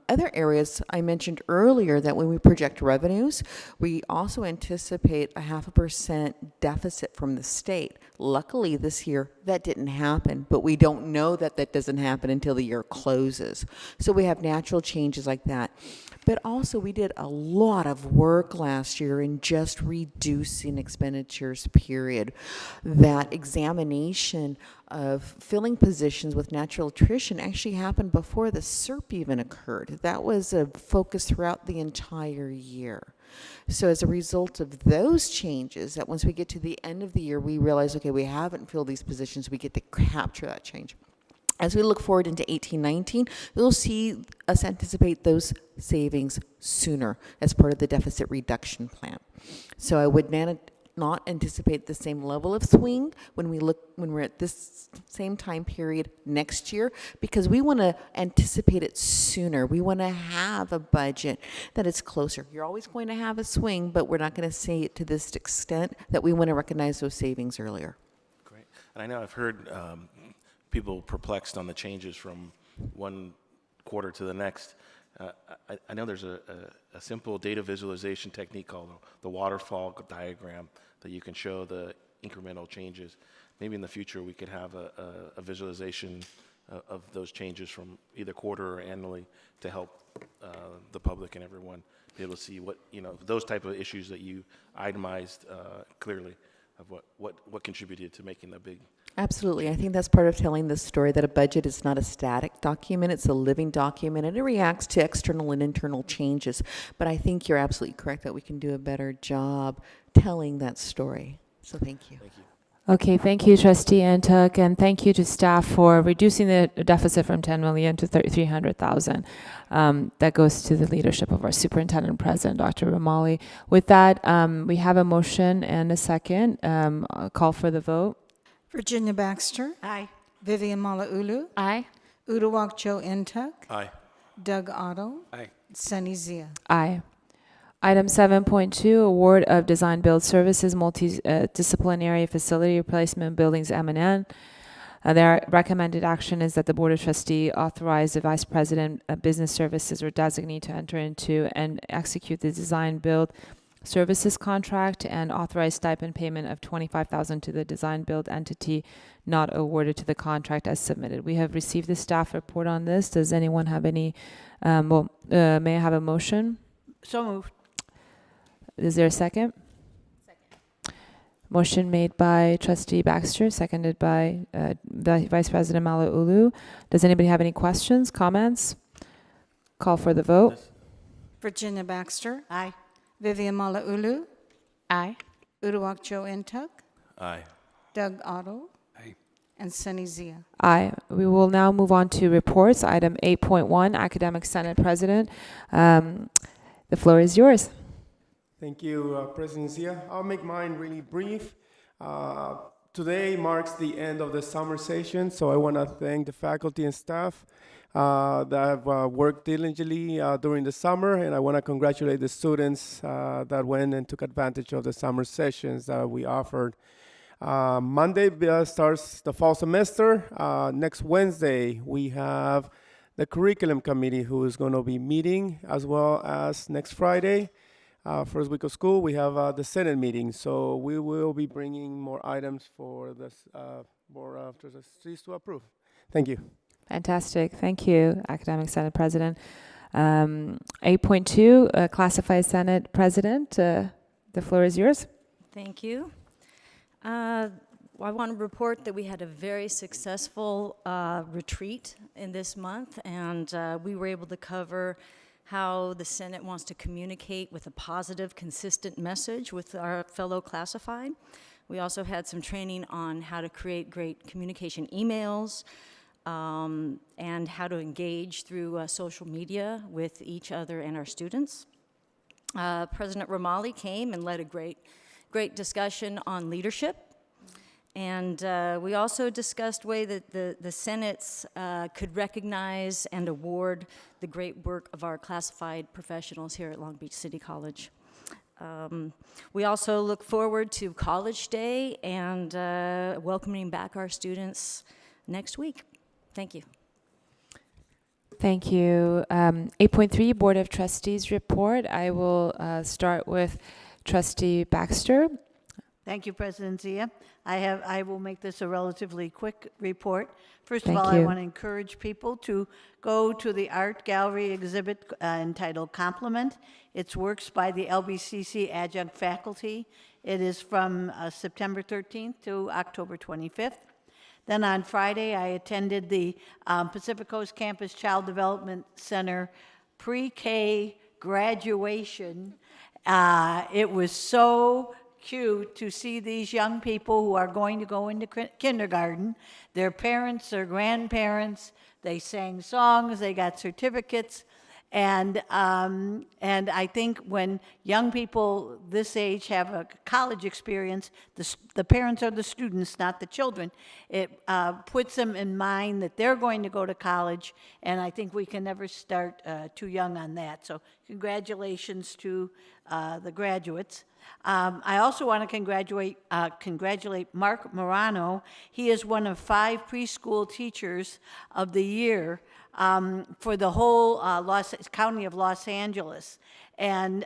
Other areas, I mentioned earlier that when we project revenues, we also anticipate a 0.5% deficit from the state. Luckily, this year, that didn't happen, but we don't know that that doesn't happen until the year closes. So we have natural changes like that. But also, we did a lot of work last year in just reducing expenditures, period. That examination of filling positions with natural attrition actually happened before the SERP even occurred. That was a focus throughout the entire year. So as a result of those changes, that once we get to the end of the year, we realize, okay, we haven't filled these positions, we get to capture that change. As we look forward into 18-19, you'll see us anticipate those savings sooner as part of the deficit reduction plan. So I would not anticipate the same level of swing when we're at this same time period next year, because we want to anticipate it sooner. We want to have a budget that is closer. You're always going to have a swing, but we're not going to see it to this extent that we want to recognize those savings earlier. Great. And I know I've heard people perplexed on the changes from one quarter to the next. I know there's a simple data visualization technique called the waterfall diagram that you can show the incremental changes. Maybe in the future we could have a visualization of those changes from either quarter or annually to help the public and everyone be able to see what, those type of issues that you itemized clearly of what contributed to making the big. Absolutely. I think that's part of telling the story that a budget is not a static document, it's a living document, and it reacts to external and internal changes. But I think you're absolutely correct that we can do a better job telling that story. So thank you. Thank you. Okay, thank you, Trustee Intuk, and thank you to staff for reducing the deficit from 10 million to 300,000. That goes to the leadership of our Superintendent President, Dr. Romali. With that, we have a motion and a second. I'll call for the vote. Virginia Baxter. Aye. Vivian Malauulu. Aye. Uduak Joe Intuk. Aye. Doug Otto. Aye. Sunny Zia. Aye. Item 7.2, award of design build services, multidisciplinary facility replacement buildings M&N. Their recommended action is that the Board of Trustees authorize the Vice President of Business Services or designee to enter into and execute the design build services contract and authorize stipend payment of $25,000 to the design build entity not awarded to the contract as submitted. We have received the staff report on this. Does anyone have any, may I have a motion? So moved. Is there a second? Second. Motion made by Trustee Baxter, seconded by Vice President Malauulu. Does anybody have any questions, comments? Call for the vote. Virginia Baxter. Aye. Vivian Malauulu. Aye. Uduak Joe Intuk. Aye. Doug Otto. Aye. And Sunny Zia. Aye. We will now move on to reports. Item 8.1, Academic Senate President. The floor is yours. Thank you, President Zia. I'll make mine really brief. Today marks the end of the summer session, so I want to thank the faculty and staff that have worked diligently during the summer, and I want to congratulate the students that went and took advantage of the summer sessions that we offered. Monday starts the fall semester. Next Wednesday, we have the curriculum committee who is going to be meeting, as well as next Friday, first week of school, we have the Senate meeting. So we will be bringing more items for this Board of Trustees to approve. Thank you. Fantastic. Thank you, Academic Senate President. 8.2, Classified Senate President. The floor is yours. Thank you. I want to report that we had a very successful retreat in this month, and we were able to cover how the Senate wants to communicate with a positive, consistent message with our fellow classified. We also had some training on how to create great communication emails, and how to engage through social media with each other and our students. President Romali came and led a great discussion on leadership. And we also discussed way that the Senates could recognize and award the great work of our classified professionals here at Long Beach City College. We also look forward to College Day and welcoming back our students next week. Thank you. Thank you. 8.3, Board of Trustees report. I will start with Trustee Baxter. Thank you, President Zia. I will make this a relatively quick report. First of Thank all, I you. want to encourage people to go to the art gallery exhibit entitled Complement. It's works by the LBCC adjunct faculty. It is from September 13th to October 25th. Then on Friday, I attended the Pacific Coast Campus Child Development Center pre-K graduation. It was so cute to see these young people who are going to go into kindergarten. Their parents, their grandparents, they sang songs, they got certificates. And I think when young people this age have a college experience, the parents are the students, not the children. It puts them in mind that they're going to go to college, and I think we can never start too young on that. So congratulations to the graduates. I also want to congratulate Mark Morano. He is one of 5 preschool teachers of the year for the whole county of Los Angeles. And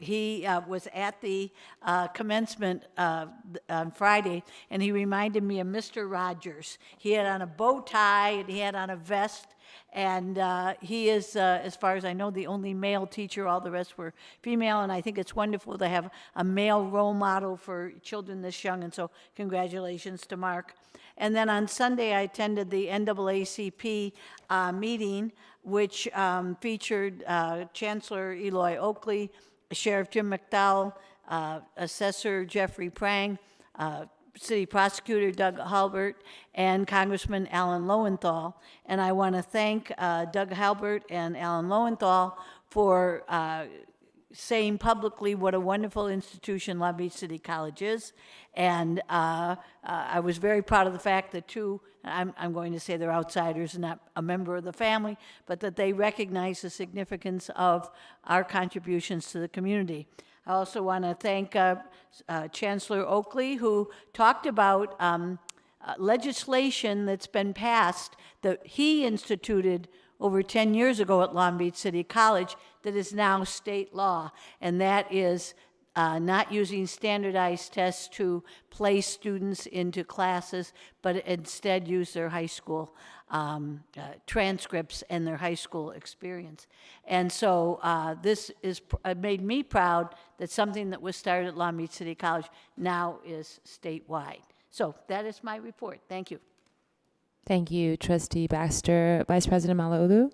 he was at the commencement on Friday, and he reminded me of Mr. Rogers. He had on a bow tie, and he had on a vest, and he is, as far as I know, the only male teacher. All the rest were female, and I think it's wonderful to have a male role model for children this young, and so congratulations to Mark. And then on Sunday, I attended the NAACP meeting, which featured Chancellor Eloy Oakley, Sheriff Jim McDowell, Assessor Jeffrey Prang, City Prosecutor Doug Halbert, and Congressman Alan Lowenthal. And I want to thank Doug Halbert and Alan Lowenthal for saying publicly what a wonderful institution Long Beach City College is. And I was very proud of the fact that I'm going to say they're outsiders and not a member of the family, but that they recognize the significance of our contributions to the community. I also want to thank Chancellor Oakley, who talked about legislation that's been passed that he instituted over 10 years ago at Long Beach City College that is now state law, and that is not using standardized tests to place students into classes, but instead use their high school transcripts and their high school experience. And so this is made me proud that something that was started at Long Beach City College now is statewide. So that is my report. Thank you. Thank you, Trustee Baxter. Vice President Malauulu.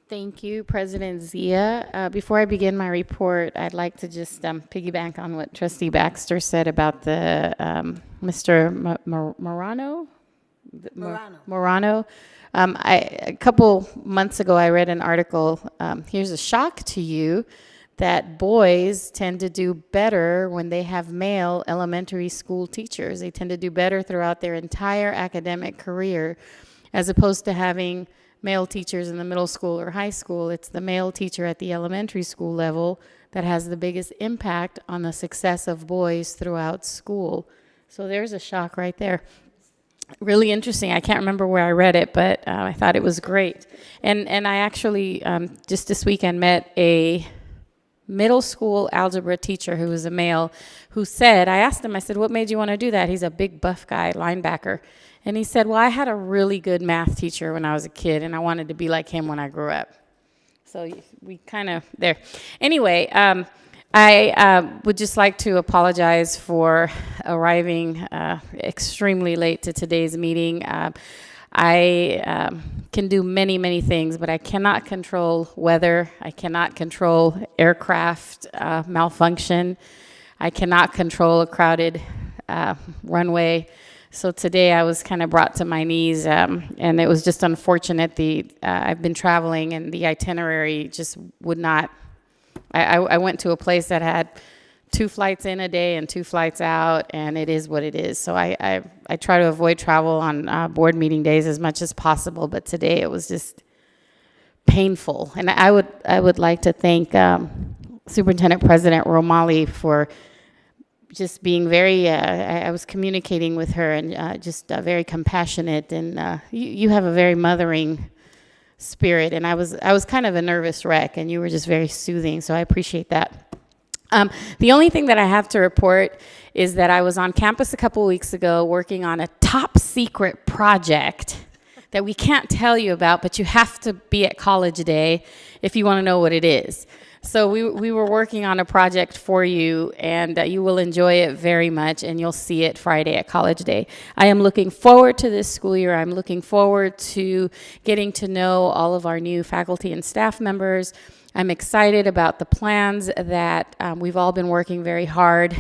Thank you, President Zia. Before I begin my report, I'd like to just piggyback on what Trustee Baxter said about the Mr. Morano. Morano. A couple months ago, I read an article. Here's a shock to you that boys tend to do better when they have male elementary school teachers. They tend to do better throughout their entire academic career, as opposed to having male teachers in the middle school or high school. It's the male teacher at the elementary school level that has the biggest impact on the success of boys throughout school. So there's a shock right there. Really interesting. I can't remember where I read it, but I thought it was great. And I actually just this weekend met a middle school algebra teacher who was a male who said, I asked him, I said, what made you want to do that? He's a big buff guy, linebacker. And he said, well, I had a really good math teacher when I was a kid, and I wanted to be like him when I grew up. So we kind of there. Anyway, I would just like to apologize for arriving extremely late to today's meeting. I can do many, many things, but I cannot control weather. I cannot control aircraft malfunction. I cannot control a crowded runway. So today I was kind of brought to my knees, and it was just unfortunate. I've been traveling, and the itinerary just would not. I went to a place that had 2 flights in a day and 2 flights out, and it is what it is. So I try to avoid travel on board meeting days as much as possible, but today it was just painful. And I would like to thank Superintendent President Romali for just being very, I was communicating with her, and just very compassionate, and you have a very mothering spirit, and I was kind of a nervous wreck, and you were just very soothing, so I appreciate that. The only thing that I have to report is that I was on campus a couple weeks ago working on a top secret project that we can't tell you about, but you have to be at College Day if you want to know what it is. So we were working on a project for you, and you will enjoy it very much, and you'll see it Friday at College Day. I am looking forward to this school year. I'm looking forward to getting to know all of our new faculty and staff members. I'm excited about the plans that we've all been working very hard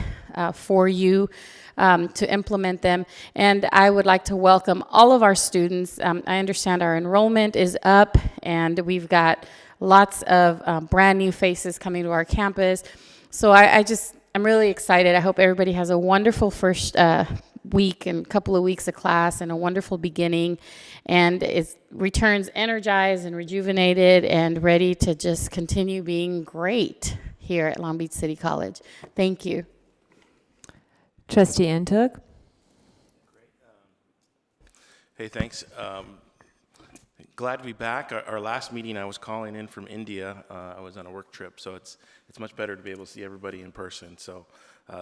for you to implement them. And I would like to welcome all of our students. I understand our enrollment is up, and we've got lots of brand new faces coming to our campus. So I'm really excited. I hope everybody has a wonderful first week and couple of weeks of class, and a wonderful beginning, and returns energized and rejuvenated and ready to just continue being great here at Long Beach City College. Thank you. Trustee Antug. Hey, thanks. Glad to be back. Our last meeting, I was calling in from India. I was on a work trip, so it's much better to be able to see everybody in person. So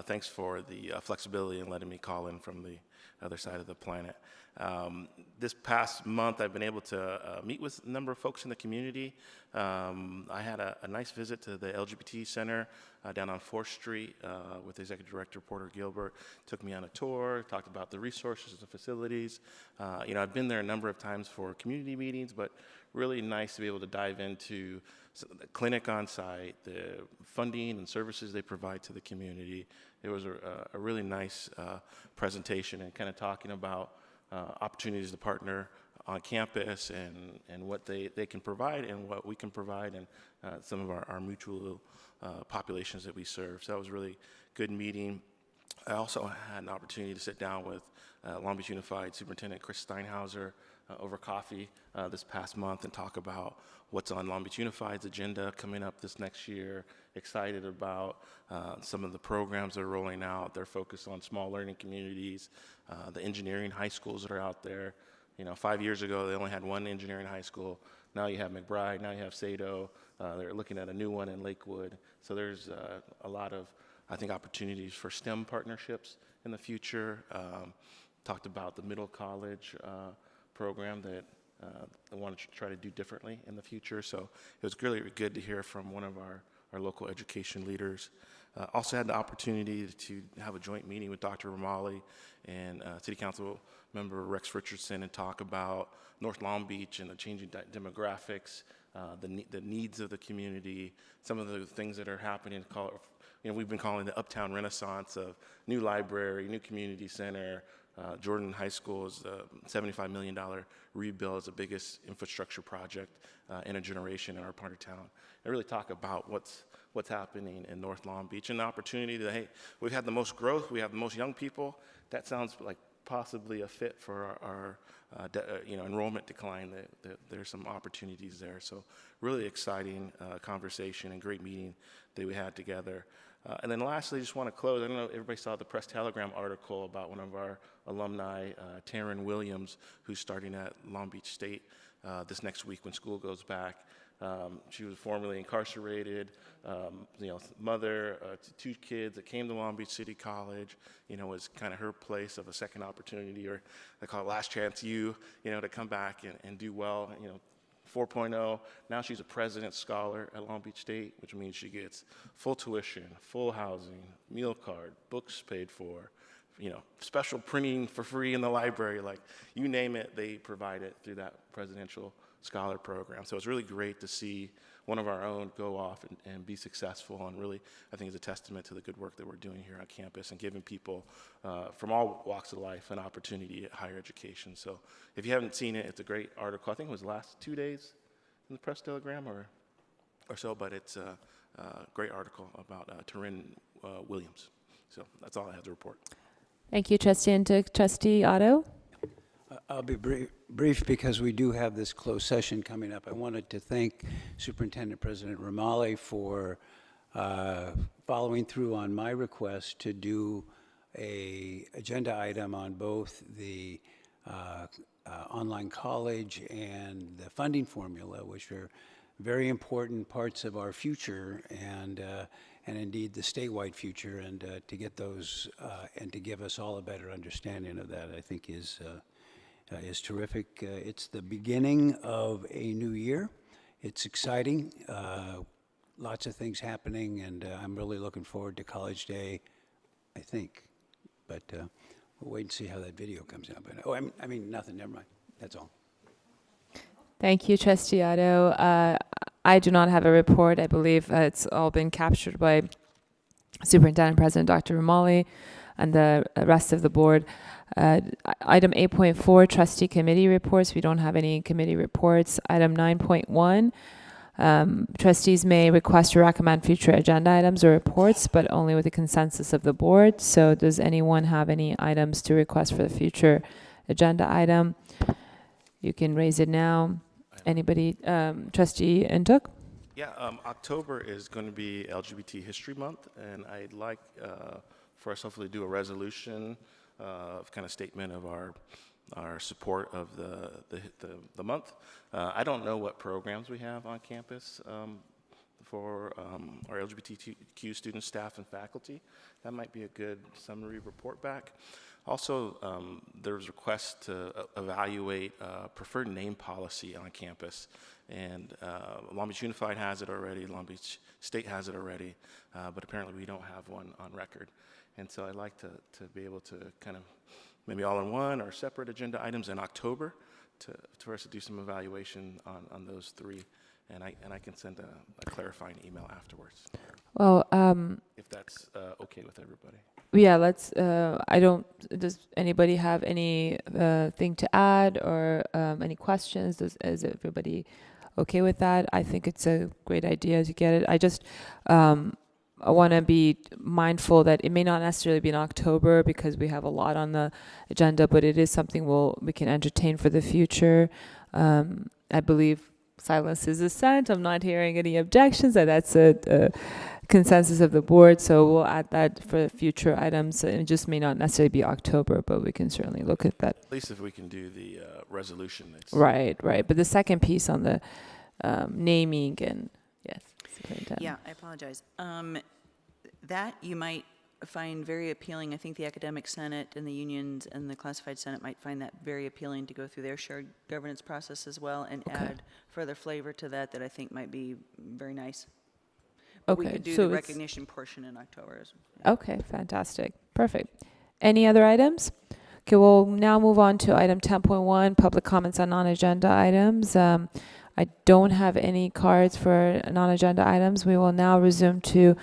thanks for the flexibility and letting me call in from the other side of the planet. This past month, I've been able to meet with a number of folks in the community. I had a nice visit to the LGBT Center down on 4th Street with Executive Director Porter Gilbert. Took me on a tour, talked about the resources and facilities. I've been there a number of times for community meetings, but really nice to be able to dive into the clinic on site, the funding and services they provide to the community. It was a really nice presentation, and kind of talking about opportunities to partner on campus, and what they can provide and what we can provide, and some of our mutual populations that we serve. So that was a really good meeting. I also had an opportunity to sit down with Long Beach Unified Superintendent Chris Steinhauser over coffee this past month, and talk about what's on Long Beach Unified's agenda coming up this next year. Excited about some of the programs that are rolling out. They're focused on small learning communities, the engineering high schools that are out there. 5 years ago, they only had one engineering high school. Now you have McBride, now you have Sado. They're looking at a new one in Lakewood. So there's a lot of, I think, opportunities for STEM partnerships in the future. Talked about the middle college program that I want to try to do differently in the future. So it was really good to hear from one of our local education leaders. Also had the opportunity to have a joint meeting with Dr. Romali and City Council member Rex Richardson, and talk about North Long Beach and the changing demographics, the needs of the community, some of the things that are happening. We've been calling the Uptown Renaissance of new library, new community center. Jordan High School is a $75 million rebuild. It's the biggest infrastructure project in a generation in our part of town. And really talk about what's happening in North Long Beach, and the opportunity that, hey, we've had the most growth, we have the most young people. That sounds like possibly a fit for our enrollment decline. That there's some opportunities there. So really exciting conversation and great meeting that we had together. And then lastly, I just want to close. I don't know if everybody saw the Press Telegram article about one of our alumni, Taryn Williams, who's starting at Long Beach State this next week when school goes back. She was formerly incarcerated, mother to 2 kids that came to Long Beach City College. Was kind of her place of a second opportunity, or they call it last chance to come back and do well. 4.0. Now she's a President's Scholar at Long Beach State, which means she gets full tuition, full housing, meal card, books paid for, special printing for free in the library. Like, you name it, they provide it through that Presidential Scholar program. So it's really great to see one of our own go off and be successful, and really, I think, is a testament to the good work that we're doing here on campus and giving people from all walks of life an opportunity at higher education. So if you haven't seen it, it's a great article. I think it was the last 2 days in the Press Telegram or so, but it's a great article about Taryn Williams. So that's all I have to report. Thank you, Trustee Ntuk. Trustee Otto? I'll be brief because we do have this closed session coming up. I wanted to thank Superintendent President Romali for following through on my request to do a agenda item on both the online college and the funding formula, which are very important parts of our future and indeed the statewide future, and to get those and to give us all a better understanding of that, I think is terrific. It's the beginning of a new year. It's exciting. Lots of things happening, and I'm really looking forward to College Day, I think. But we'll wait and see how that video comes out. But I mean, nothing. Never mind. That's all. Thank you, Trustee Otto. I do not have a report. I believe it's all been captured by Superintendent President Dr. Romali and the rest of the board. Item 8.4, trustee committee reports. We don't have any committee reports. Item 9.1, trustees may request or recommend future agenda items or reports, but only with the consensus of the board. So does anyone have any items to request for the future agenda item? You can raise it now. Anybody? Trustee Ntuk? Yeah, October is going to be LGBT History Month, and I'd like for us hopefully to do a resolution of kind of statement of our support of the month. I don't know what programs we have on campus for our LGBTQ students, staff, and faculty. That might be a good summary report back. Also, there's requests to evaluate preferred name policy on campus. And Long Beach Unified has it already, Long Beach State has it already, but apparently we don't have one on record. And so I'd like to be able to kind of maybe all in one or separate agenda items in October for us to do some evaluation on those 3. And I can send a clarifying email afterwards. Well, if that's okay with everybody. Yeah, let's, does anybody have any thing to add or any questions? Is everybody okay with that? I think it's a great idea to get it. I just, I want to be mindful that it may not necessarily be in October because we have a lot on the agenda, but it is something we can entertain for the future. I believe silence is assent. I'm not hearing any objections. That's a consensus of the board, so we'll add that for future items. It just may not necessarily be October, but we can certainly look at that. At least if we can do the resolution. Right. But the second piece on the naming and, yes. Yeah, I apologize. That you might find very appealing. I think the Academic Senate and the unions and the Classified Senate might find that very appealing to go through their shared governance process as well and add further flavor to that I think might be very nice. We could do the recognition portion in October. Okay, fantastic. Perfect. Any other items? Okay, we'll now move on to item 10.1, public comments on non-agenda items. I don't have any cards for non-agenda items. We will now resume to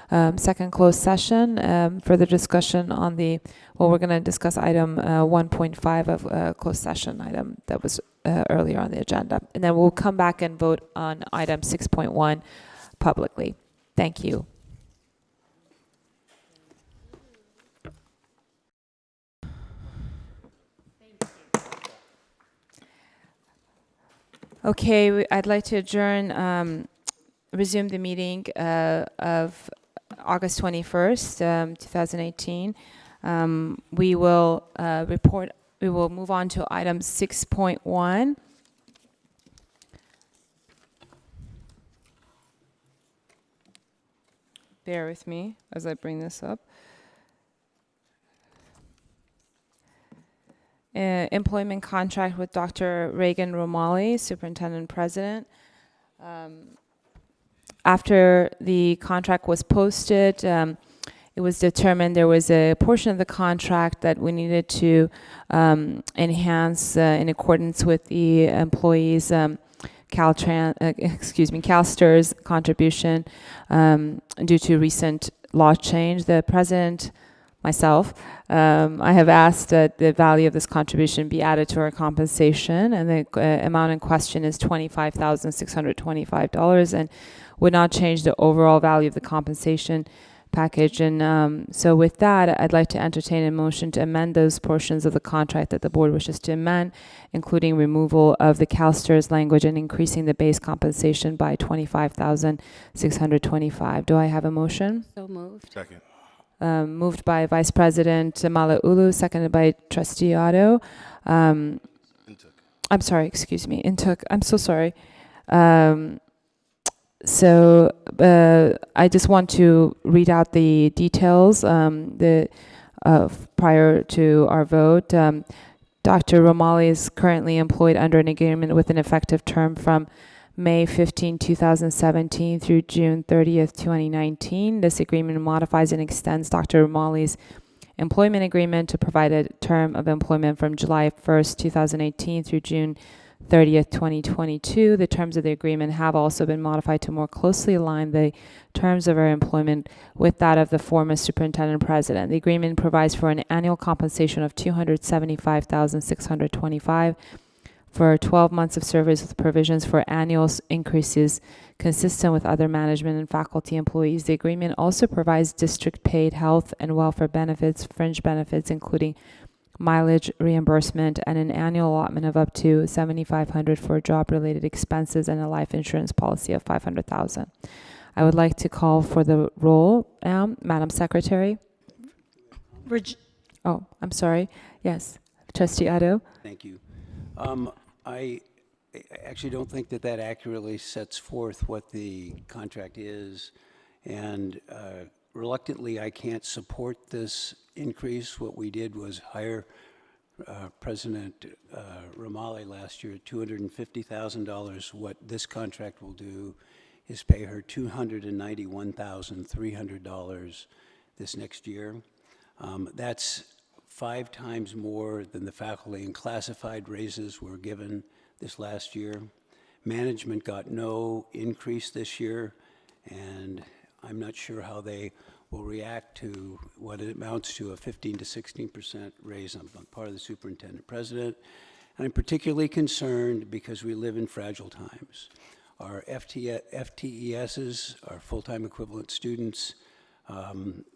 second closed session. Further discussion on we're going to discuss item 1.5 of closed session item that was earlier on the agenda. And then we'll come back and vote on item 6.1 publicly. Thank you. Okay, I'd like to resume the meeting of August 21st, 2018. We will move on to item 6.1. bear with me as I bring this up. Employment contract with Dr. Reagan Romali, Superintendent President. After the contract was posted, it was determined there was a portion of the contract that we needed to enhance in accordance with the employees' CalSTRS contribution due to recent law change. The president, myself, I have asked that the value of this contribution be added to our compensation, and the amount in question is $25,625 and would not change the overall value of the compensation package. And so with that, I'd like to entertain a motion to amend those portions of the contract that the board wishes to amend, including removal of the CalSTRS language and increasing the base compensation by $25,625. Do I have a motion? So moved. Second. Moved by Vice President Malauulu, seconded by Trustee Otto. I'm sorry, excuse me, Intuk. I'm so sorry. So I just want to read out the details prior to our vote. Dr. Romali is currently employed under an agreement with an effective term from May 15, 2017 through June 30th, 2019. This agreement modifies and extends Dr. Romali's employment agreement to provide a term of employment from July 1st, 2018 through June 30th, 2022. The terms of the agreement have also been modified to more closely align the terms of our employment with that of the former superintendent president. The agreement provides for an annual compensation of $275,625 for 12 months of service, with provisions for annual increases consistent with other management and faculty employees. The agreement also provides district-paid health and welfare benefits, fringe benefits, including mileage reimbursement, and an annual allotment of up to $7,500 for job-related expenses, and a life insurance policy of $500,000. I would like to call for the roll now, Madam Secretary. Oh, I'm sorry. Yes, Trustee Otto. Thank you. I actually don't think that accurately sets forth what the contract is, and reluctantly, I can't support this increase. What we did was hire President Romali last year at $250,000. What this contract will do is pay her $291,300 this next year. That's 5 times more than the faculty and classified raises were given this last year. Management got no increase this year, and I'm not sure how they will react to what it amounts to a 15 to 16% raise on the part of the superintendent president. And I'm particularly concerned because we live in fragile times. Our FTESs, our full-time equivalent students,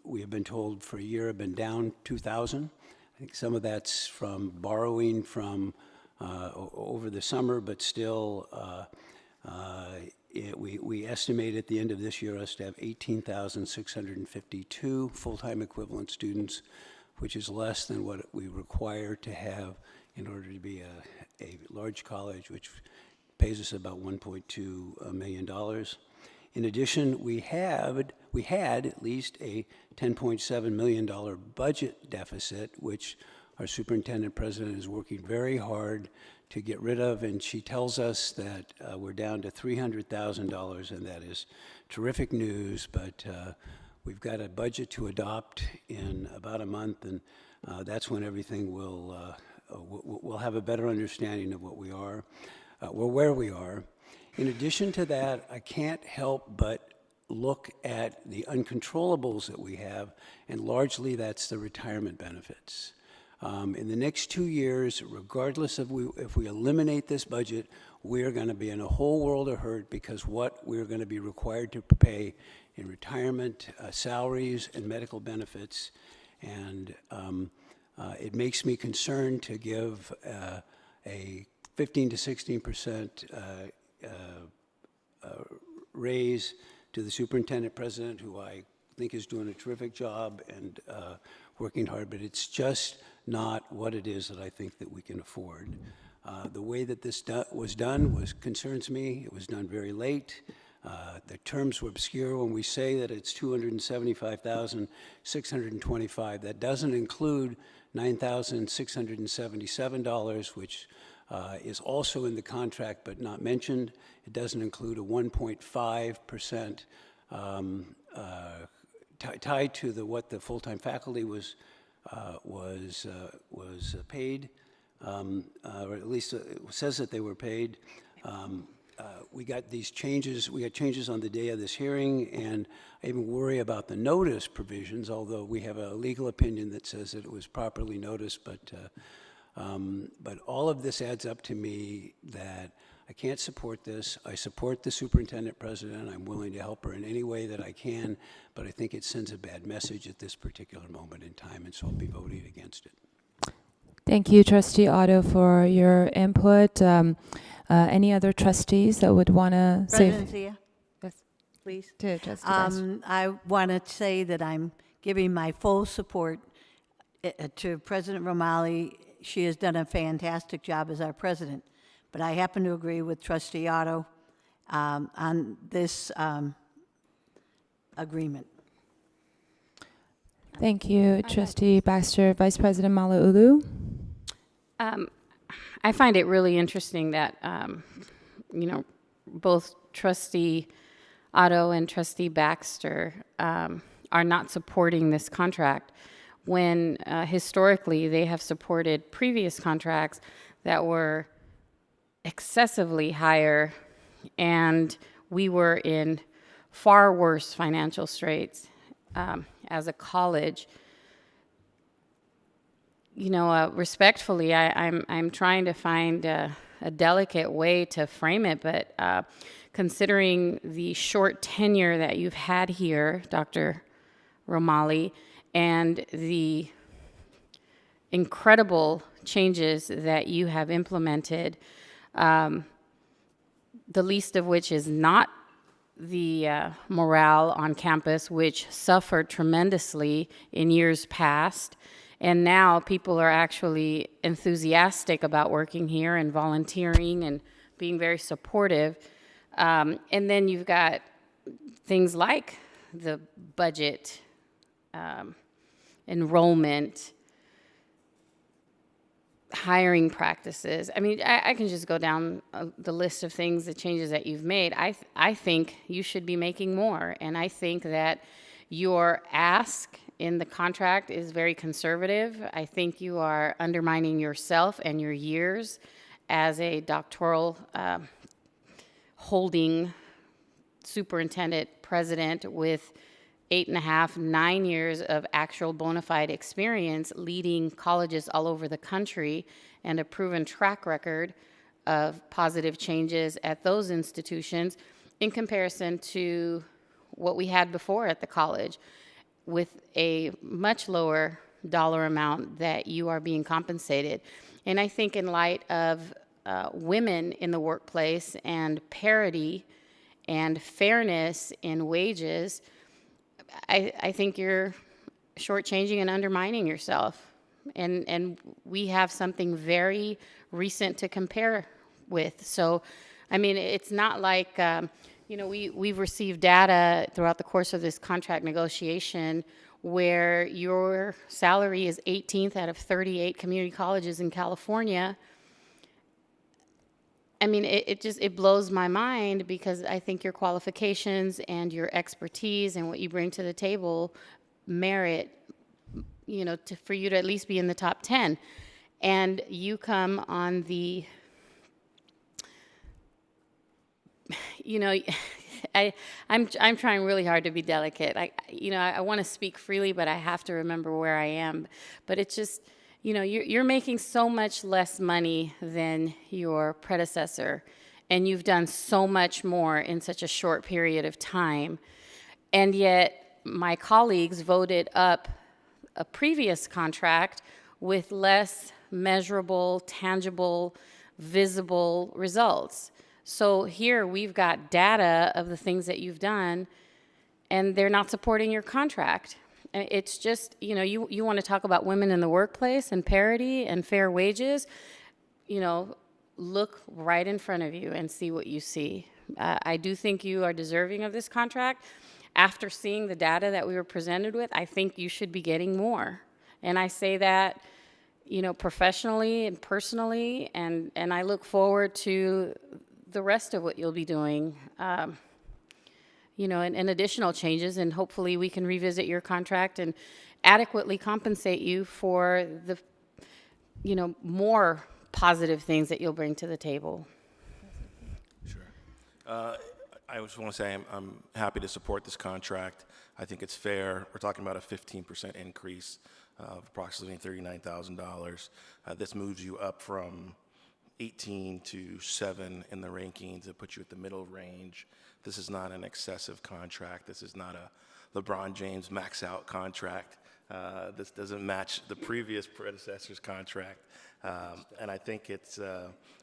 we have been told for a year have been down 2,000. I think some of that's from borrowing from over the summer, but still we estimate at the end of this year us to have 18,652 full-time equivalent students, which is less than what we require to have in order to be a large college, which pays us about $1.2 million. In addition, we had at least a $10.7 million budget deficit, which our superintendent president is working very hard to get rid of, and she tells us that we're down to $300,000, and that is terrific news, but we've got a budget to adopt in about a month, and that's when everything we'll have a better understanding of what we are, where we are. In addition to that, I can't help but look at the uncontrollables that we have, and largely that's the retirement benefits. In the next 2 years, regardless of if we eliminate this budget, we're going to be in a whole world of hurt, because what we're going to be required to pay in retirement, salaries, and medical benefits, and it makes me concerned to give a 15 to 16% raise to the superintendent president, who I think is doing a terrific job and working hard, but it's just not what it is that I think that we can afford. The way that this was done concerns me. It was done very late. The terms were obscure when we say that it's $275,625. That doesn't include $9,677, which is also in the contract but not mentioned. It doesn't include a 1.5% tied to what the full-time faculty was paid, or at least it says that they were paid. We got these changes. We got changes on the day of this hearing, and I even worry about the notice provisions, although we have a legal opinion that says that it was properly noticed. But all of this adds up to me that I can't support this. I support the superintendent president. I'm willing to help her in any way that I can, but I think it sends a bad message at this particular moment in time, and so I'll be voting against it. Thank you, Trustee Otto, for your input. Any other trustees that would want to say? President Zia? Yes. Please. To Trustee Baxter. I want to say that I'm giving my full support to President Romali. She has done a fantastic job as our president, but I happen to agree with Trustee Otto on this agreement. Thank you, Trustee Baxter. Vice President Malauulu? I find it really interesting that, both Trustee Otto and Trustee Baxter are not supporting this contract when historically they have supported previous contracts that were excessively higher, and we were in far worse financial straits as a college. Respectfully, I'm trying to find a delicate way to frame it, but considering the short tenure that you've had here, Dr. Romali, and the incredible changes that you have implemented, the least of which is not the morale on campus, which suffered tremendously in years past. And now people are actually enthusiastic about working here and volunteering and being very supportive. And then you've got things like the budget, enrollment, hiring practices. I mean, I can just go down the list of things, the changes that you've made. I think you should be making more. And I think that your ask in the contract is very conservative. I think you are undermining yourself and your years as a doctoral holding superintendent president with 8.5, 9 years of actual bona fide experience leading colleges all over the country and a proven track record of positive changes at those institutions in comparison to what we had before at the college, with a much lower dollar amount that you are being compensated. And I think in light of women in the workplace and parity and fairness in wages, I think you're shortchanging and undermining yourself. And we have something very recent to compare with. So, I mean, it's not like, we've received data throughout the course of this contract negotiation where your salary is 18th out of 38 community colleges in California. I mean, it blows my mind because I think your qualifications and your expertise and what you bring to the table merit, for you to at least be in the top 10. And you come on the, I'm trying really hard to be delicate. I want to speak freely, but I have to remember where I am. But it's just, you're making so much less money than your predecessor, and you've done so much more in such a short period of time. And yet, my colleagues voted up a previous contract with less measurable, tangible, visible results. So here we've got data of the things that you've done, and they're not supporting your contract. And it's just, you want to talk about women in the workplace and parity and fair wages, look right in front of you and see what you see. I do think you are deserving of this contract. After seeing the data that we were presented with, I think you should be getting more. And I say that, you know, professionally and personally, and I look forward to the rest of what you'll be doing, you know, and additional changes, and hopefully we can revisit your contract and adequately compensate you for the, you know, more positive things that you'll bring to the table. I just want to say I'm happy to support this contract. I think it's fair. We're talking about a 15% increase of approximately $39,000. This moves you up from 18 to 7 in the rankings. It puts you at the middle range. This is not an excessive contract. This is not a LeBron James max out contract. This doesn't match the previous predecessor's contract. And I think it's,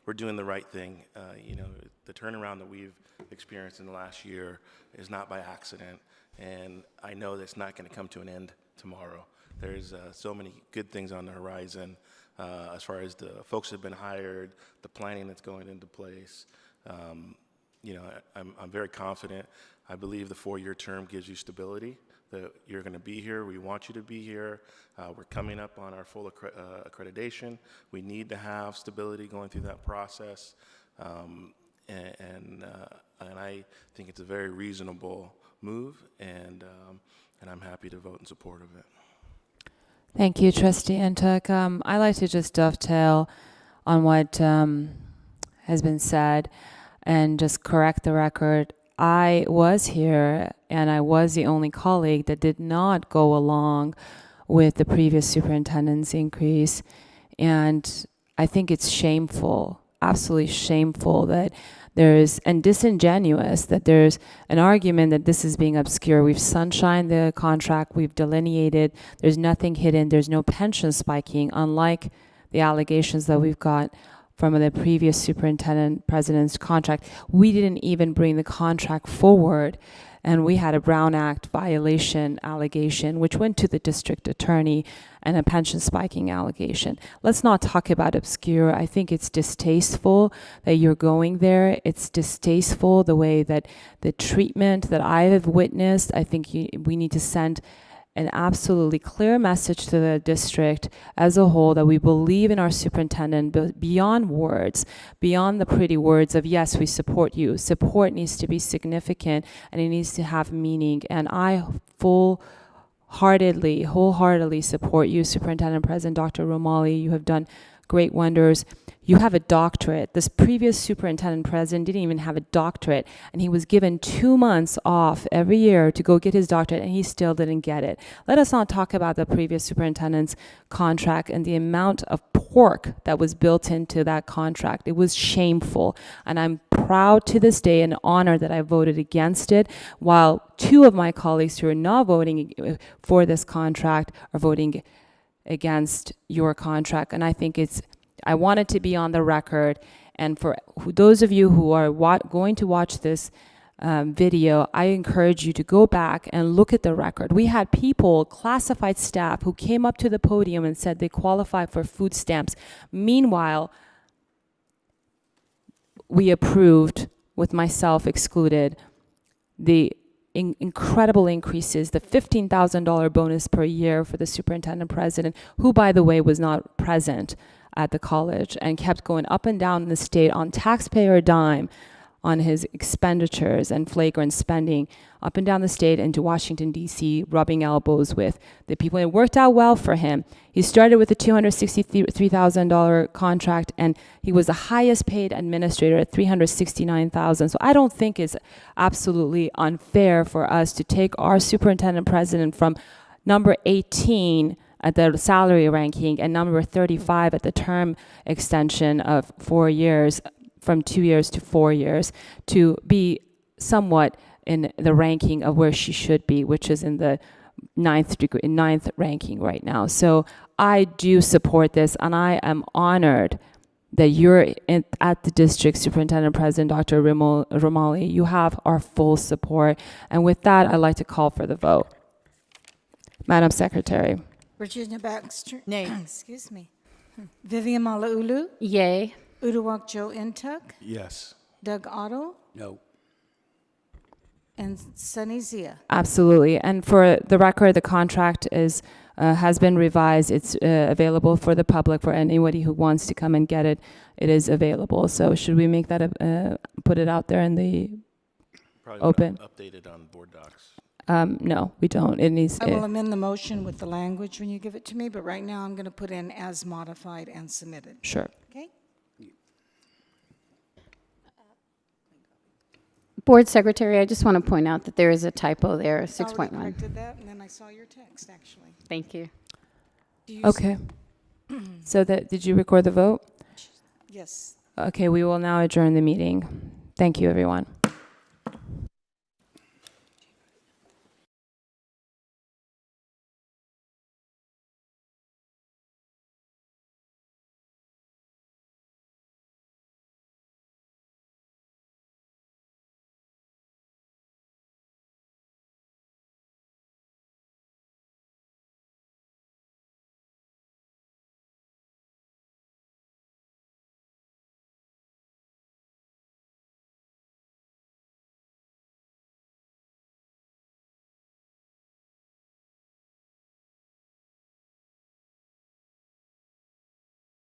we're doing the right thing. You know, the turnaround that we've experienced in the last year is not by accident. And I know that's not going to come to an end tomorrow. There's so many good things on the horizon as far as the folks that have been hired, the planning that's going into place. You know, I'm very confident. I believe the 4-year term gives you stability, that you're going to be here. We want you to be here. We're coming up on our full accreditation. We need to have stability going through that process. And I think it's a very reasonable move, and I'm happy to vote in support of it. Thank you, Trustee Ntuk. I'd like to just dovetail on what has been said and just correct the record. I was here, and I was the only colleague that did not go along with the previous superintendent's increase. And I think it's shameful, absolutely shameful, that there's, and disingenuous, that there's an argument that this is being obscure. We've sunshined the contract, we've delineated, there's nothing hidden, there's no pension spiking, unlike the allegations that we've got from the previous superintendent president's contract. We didn't even bring the contract forward, and we had a Brown Act violation allegation, which went to the district attorney, and a pension spiking allegation. Let's not talk about obscure. I think it's distasteful that you're going there. It's distasteful the way that the treatment that I have witnessed. I think we need to send an absolutely clear message to the district as a whole that we believe in our superintendent beyond words, beyond the pretty words of, yes, we support you. Support needs to be significant, and it needs to have meaning. And I wholeheartedly support you, Superintendent President Dr. Romali. You have done great wonders. You have a doctorate. This previous superintendent president didn't even have a doctorate, and he was given 2 months off every year to go get his doctorate, and he still didn't get it. Let us not talk about the previous superintendent's contract and the amount of pork that was built into that contract. It was shameful, and I'm proud to this day and honored that I voted against it, while 2 of my colleagues who are not voting for this contract are voting against your contract. And I think I want it to be on the record. And for those of you who are going to watch this video, I encourage you to go back and look at the record. We had people, classified staff, who came up to the podium and said they qualify for food stamps. Meanwhile, we approved, with myself excluded, the incredible increases, the $15,000 bonus per year for the superintendent president, who, by the way, was not present at the college and kept going up and down the state on taxpayer dime on his expenditures and flagrant spending up and down the state into Washington, D.C., rubbing elbows with the people. It worked out well for him. He started with a $263,000 contract, and he was the highest paid administrator at $369,000. So I don't think it's absolutely unfair for us to take our superintendent president from number 18 at the salary ranking and number 35 at the term extension of 4 years, from 2 years to 4 years, to be somewhat in the ranking of where she should be, which is in the ninth ranking right now. So I do support this, and I am honored that you're at the district superintendent president, Dr. Romali. You have our full support. And with that, I'd like to call for the vote. Madam Secretary. Virginia Baxter. Nay. Excuse me. Vivian Malauulu. Yay. Uduak Joe Ntuk. Yes. Doug Otto. No. And Sunny Zia. Absolutely. And for the record, the contract is has been revised. It's available for the public, for anybody who wants to come and get it. It is available. So should we make that put it out there in the Probably open? updated on board docs. No, we don't. It needs. I will amend the motion with the language when you give it to me, but right now I'm going to put in as modified and submitted. Sure. Okay? Board Secretary, I just want to point out that there is a typo there, I already 6.1. corrected that, and then I saw your text, actually. Thank you. Do you Okay. So that did you record the vote? Yes. Okay, we will now adjourn the meeting. Thank you, everyone.